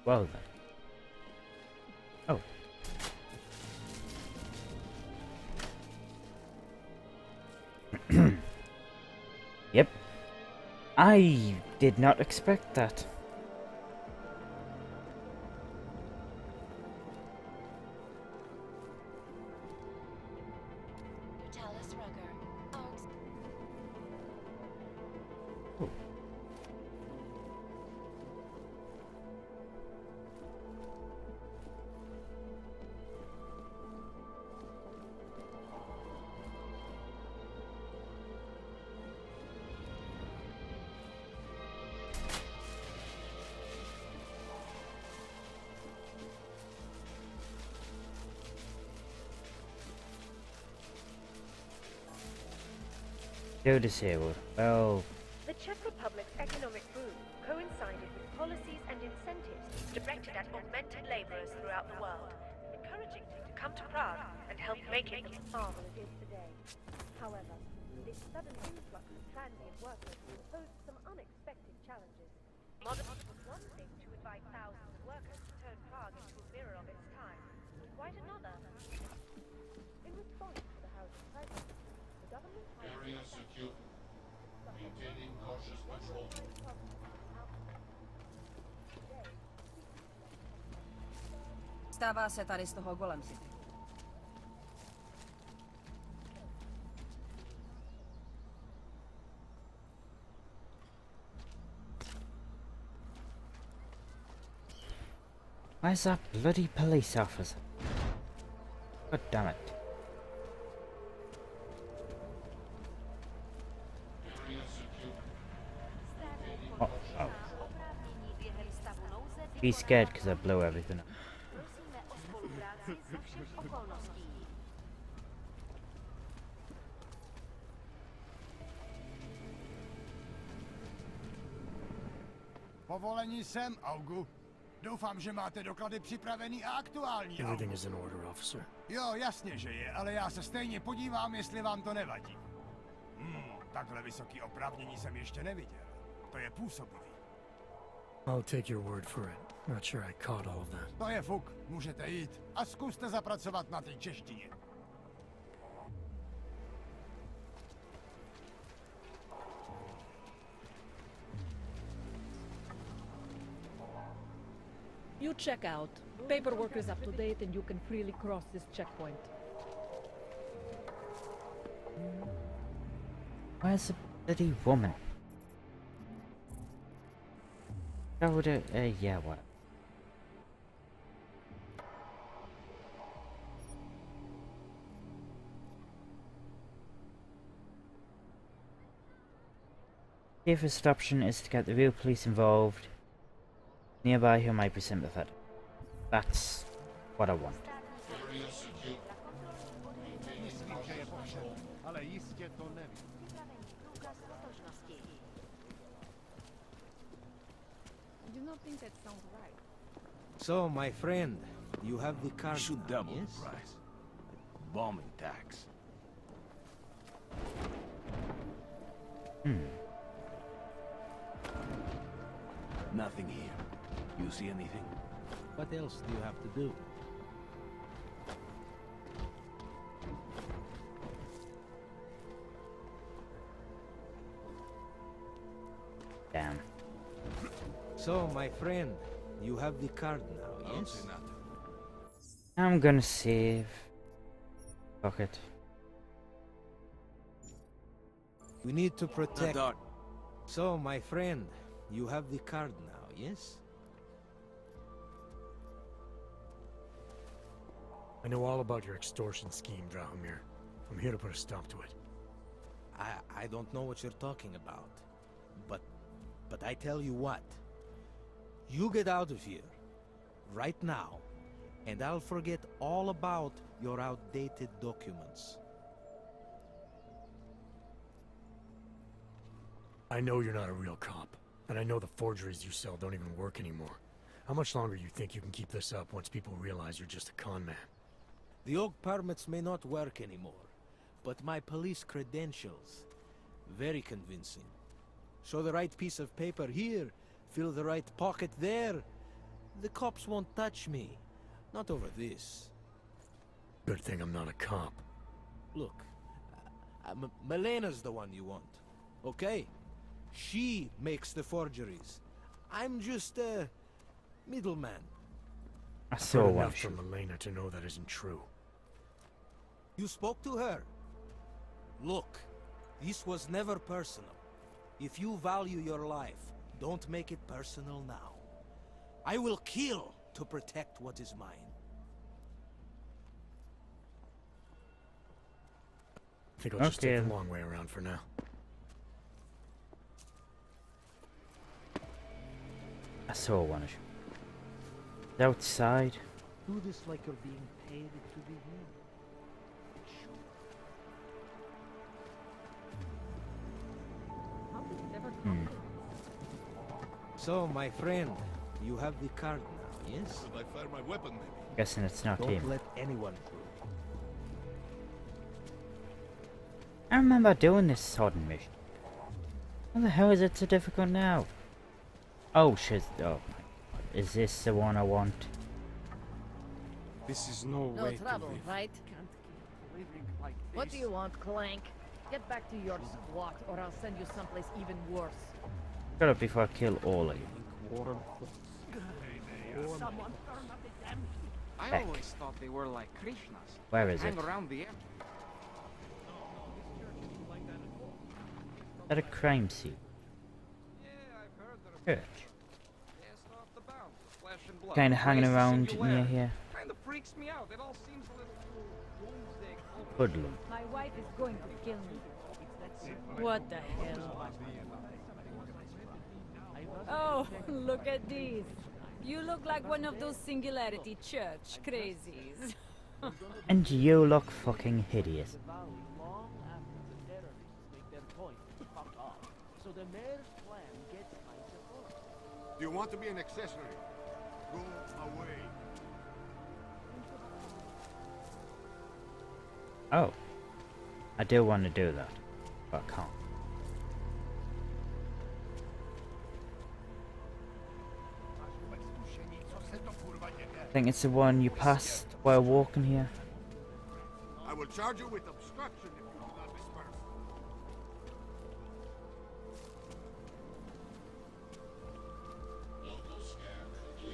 Well then. Oh. Yep. I did not expect that. Still disabled. Well, The Czech Republic's economic boom coincided with policies and incentives directed at augmented laborers throughout the world, encouraging them to come to Prague and help make it the marvel it is today. However, this sudden influx of transient workers posed some unexpected challenges. Modern was one thing to invite thousands of workers to turn Prague into a mirror of its time, quite another. In response to the housing crisis, the government Area secure. Maintaining cautious patrol. Stává se tady z toho Golem City. where's that bloody police officer? God damn it. Oh, oh. Be scared because I blow everything up. Povolení sem, Augu. Doufám, že máte doklady připravený a aktuální. Everything is in order, officer. Jo, jasně, že je, ale já se stejně podívám, jestli vám to nevadí. Takhle vysoký oprávnění jsem ještě neviděl. To je působivý. I'll take your word for it. Not sure I caught all of that. To je fuk, můžete jít a zkuste zapracovat na té češtině. You check out. Paperwork is up to date and you can freely cross this checkpoint. Where's the bloody woman? That would yeah, what? The safest option is to get the real police involved nearby who might be sympathetic. That's what I want. I do not think that sounds right. So, my friend, you have the card. Should double yes? the price. Bombing tax. Nothing here. You see anything? What else do you have to do? Damn. So, my friend, you have the card now, Don't yes? say nothing. I'm gonna save. Fuck it. We need to protect. Dart. So, my friend, you have the card now, yes? I know all about your extortion scheme, Drahomir. I'm here to put a stop to it. I don't know what you're talking about. But I tell you what. You get out of here. Right now. And I'll forget all about your outdated documents. I know you're not a real cop. And I know the forgeries you sell don't even work anymore. How much longer you think you can keep this up once people realize you're just a con man? The OG permits may not work anymore, but my police credentials, very convincing. Show the right piece of paper here, fill the right pocket there. The cops won't touch me. Not over this. Good thing I'm not a cop. Look, Melena's the one you want, okay? She makes the forgeries. I'm just a middleman. I I've saw heard one. enough from Elena to know that isn't true. You spoke to her? Look, this was never personal. If you value your life, don't make it personal now. I will kill to protect what is mine. I think I'll just take Okay. the long way around for now. I saw one. Outside. Do this like you're being paid to be here. So, my friend, you have the card now, yes? Should I fire my weapon, maybe? Guessing it's not Don't him. let anyone through. I remember doing this sodden mission. How the hell is it so difficult now? Oh shit, oh my god. Is this the one I want? This is no No way trouble, to live. right? What do you want, Clank? Get back to your squat, or I'll send you someplace even worse. Shut up before I kill all of you. Someone burn up the damn I Heck. always thought they were like Krishnas. Where is Hang it? around the air. Is that a crime scene? Church. Kinda hanging around near here. Kinda freaks me out. It all seems a little doomsday. Hoodlum. My wife is going to kill me. What the hell? Oh, look at these. You look like one of those Singularity Church crazies. And you look fucking hideous. Long after the terrorists make their point, fuck off. So the mayor's plan gets my support. Do you want to be an accessory? Go away. Oh. I do want to do that, but I can't. I think it's the one you passed while walking here. I will charge you with obstruction if you do not disperse.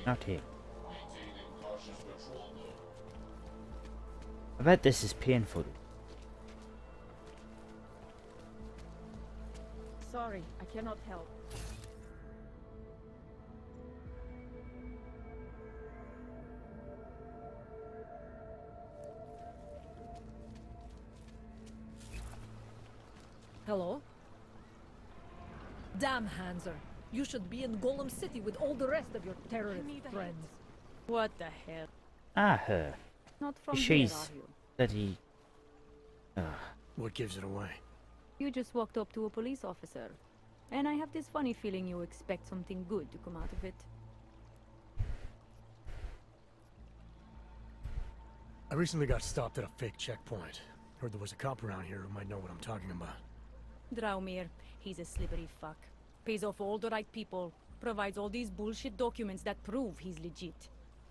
Not here. I bet this is painful. Sorry, I cannot help. Hello? Damn, Hanser. You should be in Golem City with all the rest of your terrorist friends. What the hell? Ah, her. Not from She's here, are you? bloody. What gives it away? You just walked up to a police officer. And I have this funny feeling you expect something good to come out of it. I recently got stopped at a fake checkpoint. Heard there was a cop around here who might know what I'm talking about. Draumir, he's a slippery fuck. Pays off all the right people. Provides all these bullshit documents that prove he's legit.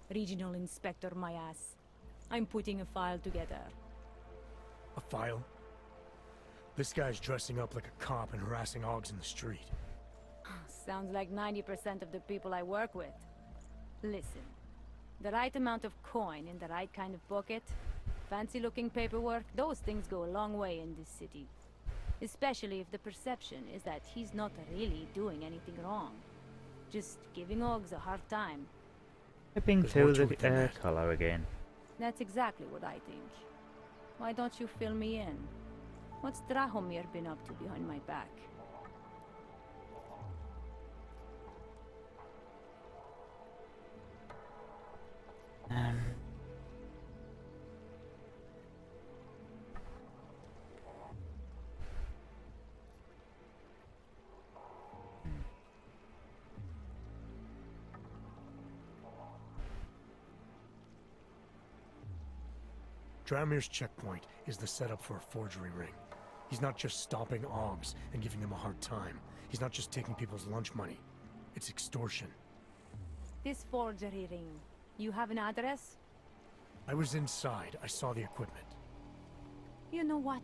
Regional Inspector, my ass. I'm putting a file together. A file? This guy's dressing up like a cop and harassing Augs in the street. Sounds like 90% of the people I work with. Listen, the right amount of coin in the right kind of pocket, fancy-looking paperwork, those things go a long way in this city. Especially if the perception is that he's not really doing anything wrong. Just giving Augs a hard time. Flipping through the color again. That's exactly what I think. Why don't you fill me in? What's Drahomir been up to behind my back? Draumir's checkpoint is the setup for a forgery ring. He's not just stopping Augs and giving them a hard time. He's not just taking people's lunch money. It's extortion. This forgery ring, you have an address? I was inside. I saw the equipment. You know what?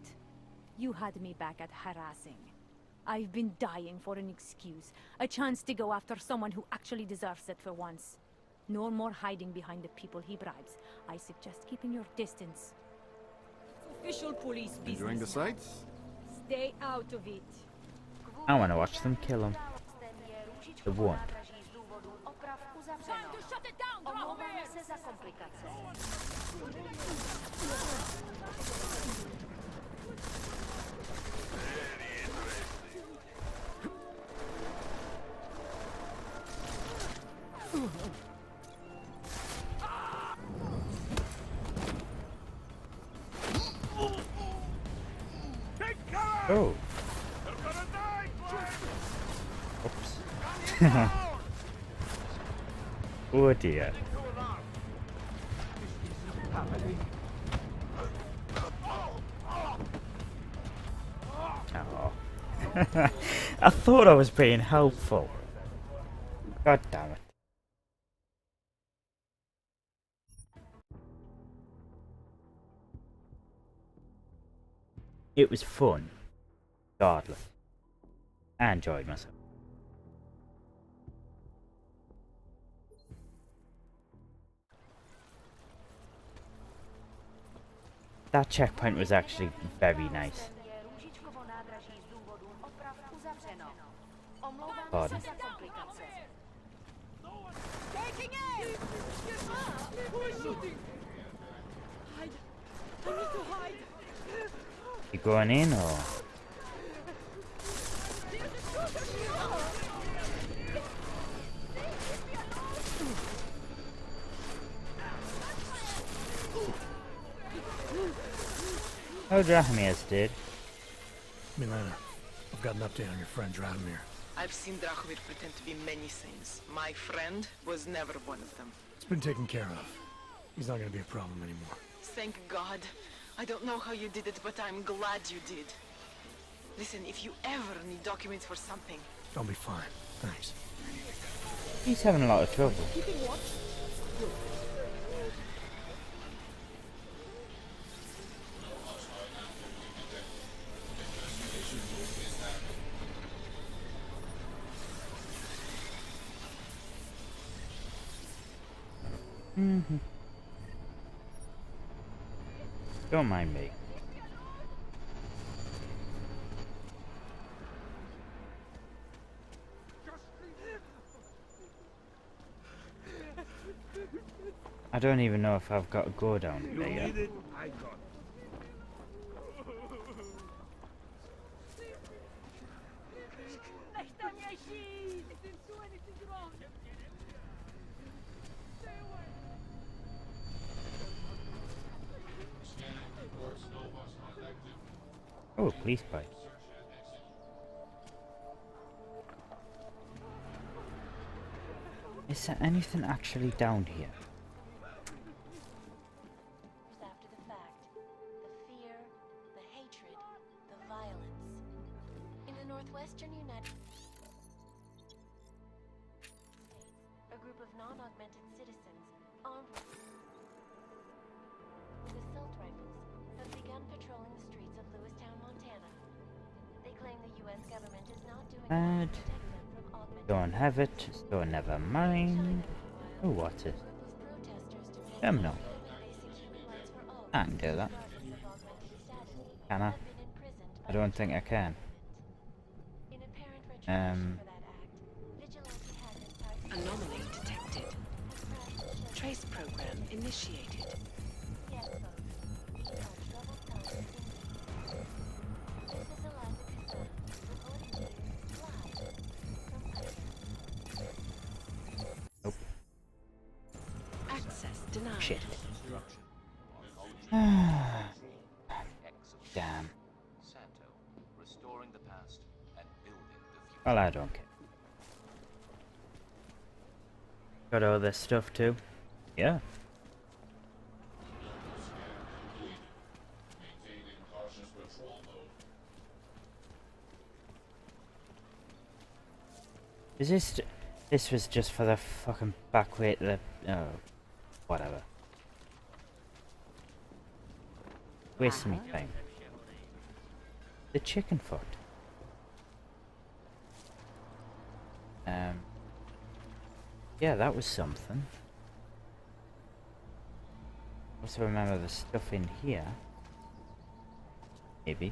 You had me back at harassing. I've been dying for an excuse. A chance to go after someone who actually deserves it for once. No more hiding behind the people he bribes. I suggest keeping your distance. Official police business. Enjoying the now. sights? Stay out of it. I want to watch them kill him. The one. Time to shut it down, Drahomir! Oh. Oops. Oh dear. Oh. I thought I was being helpful. God damn it. It was fun, regardless. I enjoyed myself. That checkpoint was actually very nice. Pardon? You going in or? Oh, Drahomir's dead. Milena, I've got an update on your friend Drahomir. I've seen Drahomir pretend to be many things. My friend was never one of them. It's been taken care of. He's not gonna be a problem anymore. Thank God. I don't know how you did it, but I'm glad you did. Listen, if you ever need documents for something... I'll be fine. Thanks. He's having a lot of trouble. Don't mind me. I don't even know if I've got to go down there yet. I got it. Oh, police bike. Is there anything actually down here? After the fact, the fear, the hatred, the violence. In the northwestern United States, a group of non-augmented citizens armed with assault rifles have begun patrolling the streets of Lewistown, Montana. They claim the U.S. government is not doing enough to protect them from augmented. Don't have it, so never mind. Oh, what's it? Terminal. I can do that. Can I? I don't think I can. Anomaly detected. Trace program initiated. Nope. Access denied. Shit. Damn. Well, I don't care. Got all this stuff too? Yeah. Is this... This was just for the fucking back way to the... Oh, whatever. Wasting me time. The chicken foot. Yeah, that was something. Also remember the stuff in here. Maybe.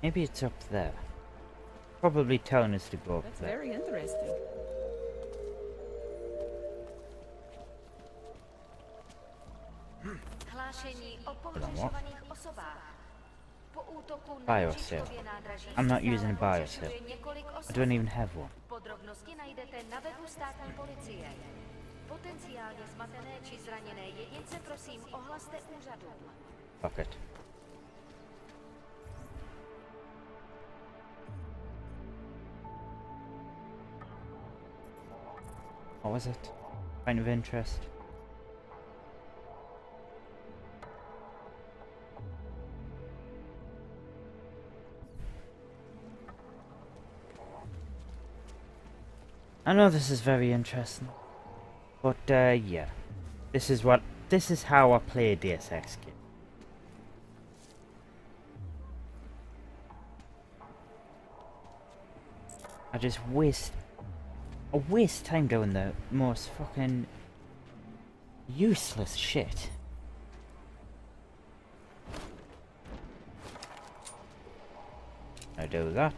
Maybe it's up there. Probably telling us to go up there. That's very interesting. Biocell. I'm not using a biocell. I don't even have one. potenciálně zmatené či zraněné jedince prosím ohlaste úřadům. Fuck it. What was it? Point of interest. I know this is very interesting, but yeah, this is how I play a Deus Ex game. I just waste time doing the most fucking useless shit. I do that.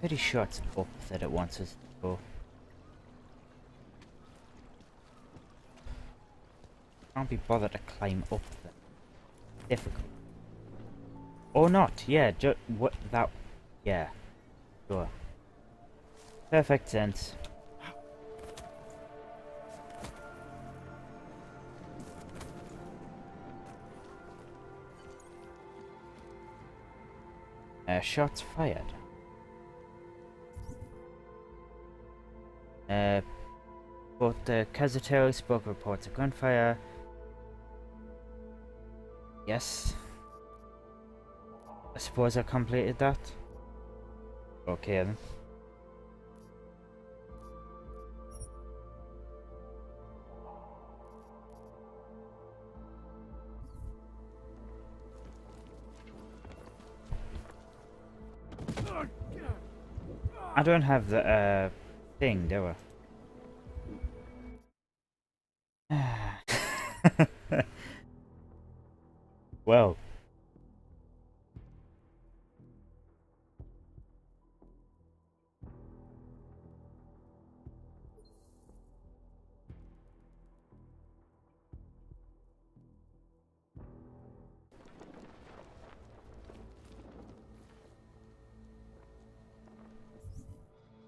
Pretty sure it's up that it wants us to go. Can't be bothered to climb up there. Difficult. Or not, yeah, what that, yeah. Sure. Perfect sense. Shots fired. Both the Kazatero spoke reports of gunfire. Yes. I suppose I completed that. Okay then. I don't have the thing, do I? Well.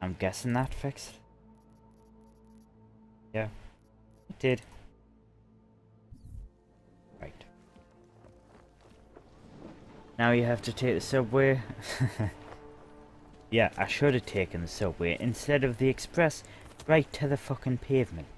I'm guessing that fixed it. Yeah, it did. Right. Now you have to take the subway. Yeah, I should have taken the subway instead of the express right to the fucking pavement.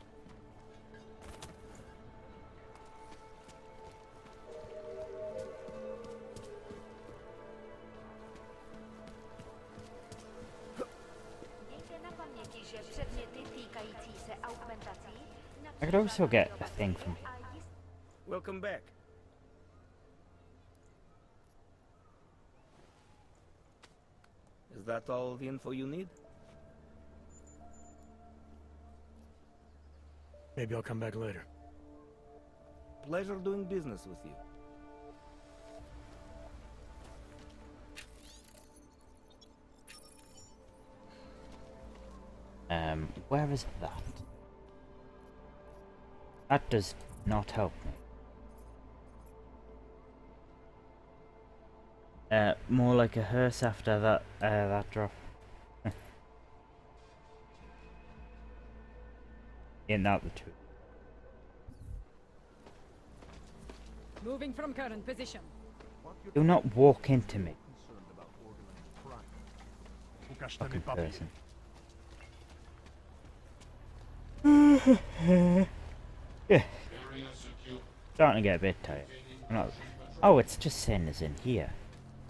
I could also get a thing from here. Welcome back. Is that all the info you need? Maybe I'll come back later. Pleasure doing business with you. Where is that? That does not help me. More like a hearse after that that drop. Ain't that the truth? Moving from current position. Do not walk into me. Fucking person. Yeah. Starting to get a bit tired. I'm not... Oh, it's just saying us in here.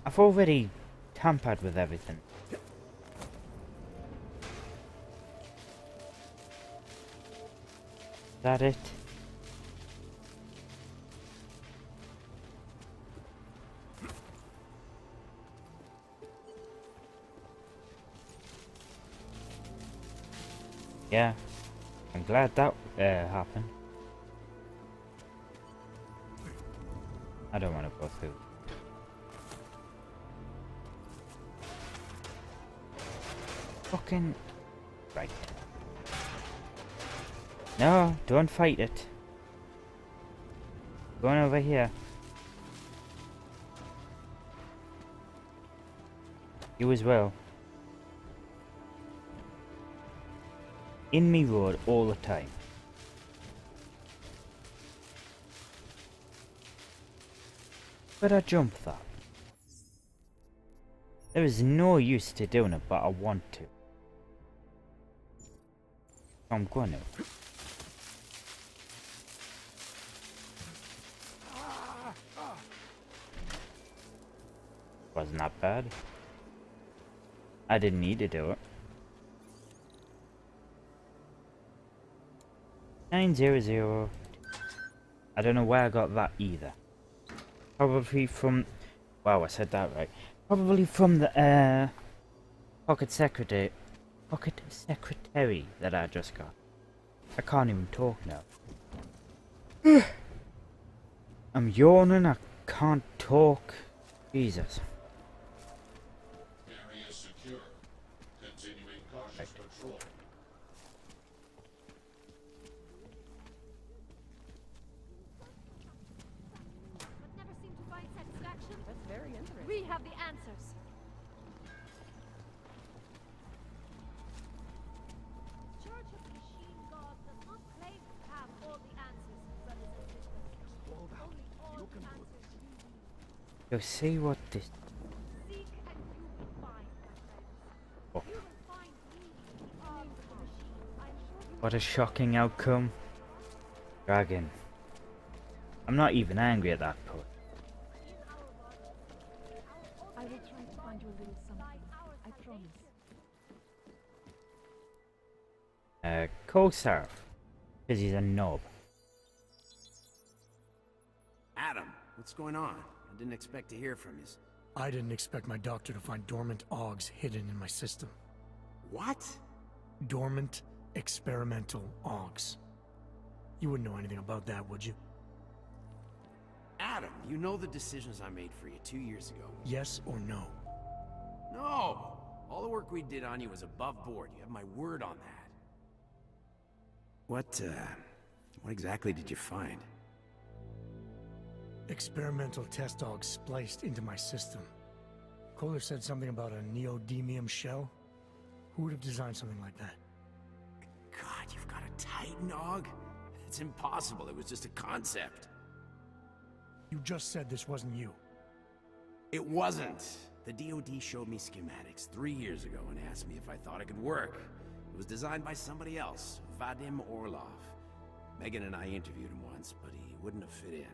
I've already tampered with everything. Is that it? Yeah. I'm glad that happened. I don't want to go through. Fucking right. No, don't fight it. Going over here. You as well. In me road all the time. But I jump that. There is no use to doing it, but I want to. I'm gonna. Wasn't that bad. I didn't need to do it. 900. I don't know where I got that either. Probably from... Wow, I said that right. Probably from the pocket secretary that I just got. I can't even talk now. I'm yawning, I can't talk. Jesus. Area secure. Continuing cautious patrol. But never seem to find satisfaction. That's very interesting. We have the answers. Church of Machine God does not claim to have all the answers, brothers and sisters. Hold out. Only all You the can do answers it. we need. You'll see what this... Seek and you will find, my friends. Oh. You will find me, the arms of the machine. I'm sure you What a shocking outcome. Dragon. I'm not even angry at that point. I will try to find you a little something. I promise. Call Seraph. Because he's a knob. Adam, what's going on? I didn't expect to hear from you. I didn't expect my doctor to find dormant Augs hidden in my system. What? Dormant experimental Augs. You wouldn't know anything about that, would you? Adam, you know the decisions I made for you 2 years ago. Yes or no? No! All the work we did on you was above board. You have my word on that. What exactly did you find? Experimental test Augs spliced into my system. Kohler said something about a neodymium shell. Who would have designed something like that? God, you've got a Titan Aug? It's impossible. It was just a concept. You just said this wasn't you. It wasn't. The DoD showed me schematics 3 years ago and asked me if I thought it could work. It was designed by somebody else, Vadim Orlov. Megan and I interviewed him once, but he wouldn't have fit in.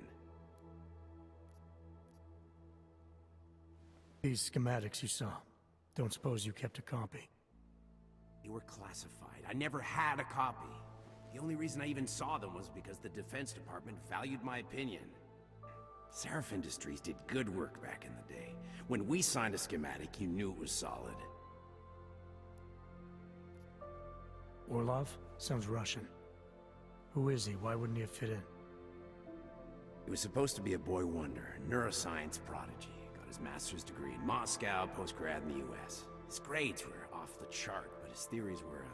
These schematics you saw. Don't suppose you kept a copy? They were classified. I never had a copy. The only reason I even saw them was because the Defense Department valued my opinion. Seraph Industries did good work back in the day. When we signed a schematic, you knew it was solid. Orlov? Sounds Russian. Who is he? Why wouldn't he have fit in? He was supposed to be a boy wonder, a neuroscience prodigy. Got his master's degree in Moscow, post-grad in the US. His grades were off the chart, but his theories were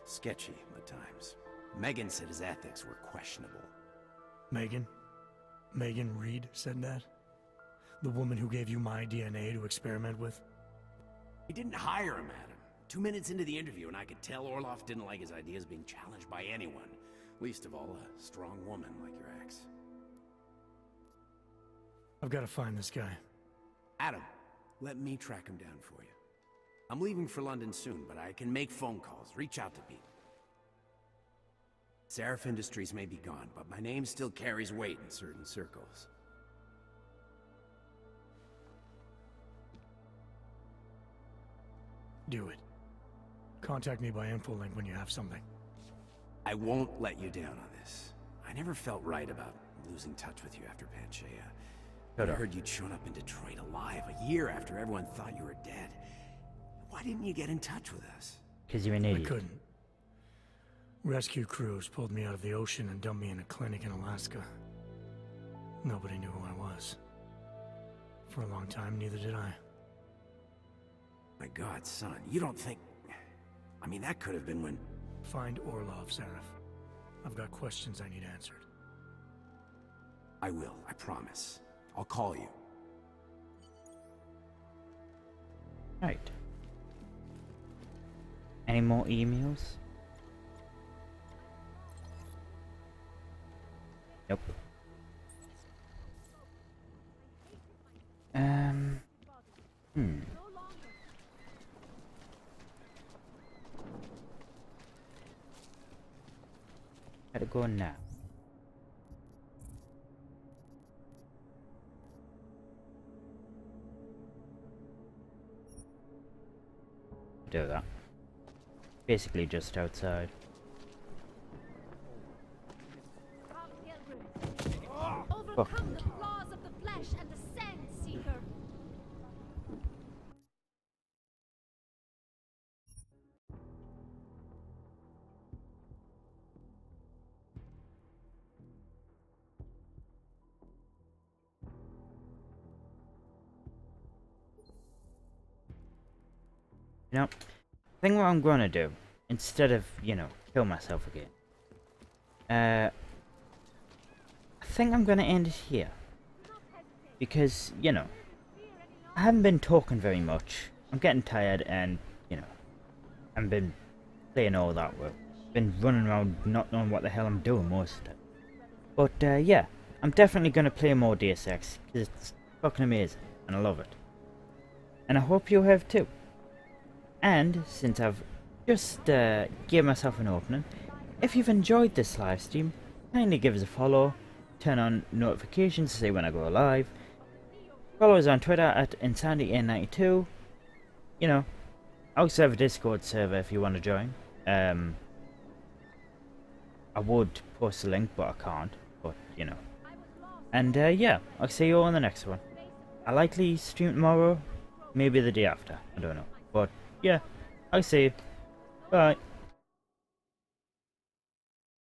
sketchy at times. Megan said his ethics were questionable. Megan? Megan Reed said that? The woman who gave you my DNA to experiment with? He didn't hire him, Adam. 2 minutes into the interview, and I could tell Orlov didn't like his ideas being challenged by anyone. Least of all, a strong woman like your ex. I've got to find this guy. Adam, let me track him down for you. I'm leaving for London soon, but I can make phone calls, reach out to people. Seraph Industries may be gone, but my name still carries weight in certain circles. Do it. Contact me by infolink when you have something. I won't let you down on this. I never felt right about losing touch with you after Panchaea. I heard you'd shown up in Detroit alive a year after everyone thought you were dead. Why didn't you get in touch with us? Because you're an idiot. I couldn't. Rescue crews pulled me out of the ocean and dumped me in a clinic in Alaska. Nobody knew who I was. For a long time, neither did I. My God, son, you don't think... I mean, that could have been when... Find Orlov, Seraph. I've got questions I need answered. I will, I promise. I'll call you. Right. Any more emails? Nope. Gotta go now. Do that. Basically just outside. Overcome the flaws of the flesh and the sand seeker. You know, I think what I'm gonna do, instead of, you know, kill myself again, I think I'm gonna end it here. Because, you know, I haven't been talking very much. I'm getting tired and, you know, I've been playing all that work. Been running around not knowing what the hell I'm doing most of it. But, yeah, I'm definitely gonna play more Deus Ex, because it's fucking amazing, and I love it. And I hope you have too. And, since I've just gave myself an opening, if you've enjoyed this live stream, kindly give us a follow, turn on notifications to see when I go live, follow us on Twitter at InsanityN92, you know, I also have a Discord server if you want to join. I would post a link, but I can't, but, you know. And, yeah, I'll see you all in the next one. I'll likely stream tomorrow, maybe the day after, I don't know, but, yeah, I'll see you. Bye.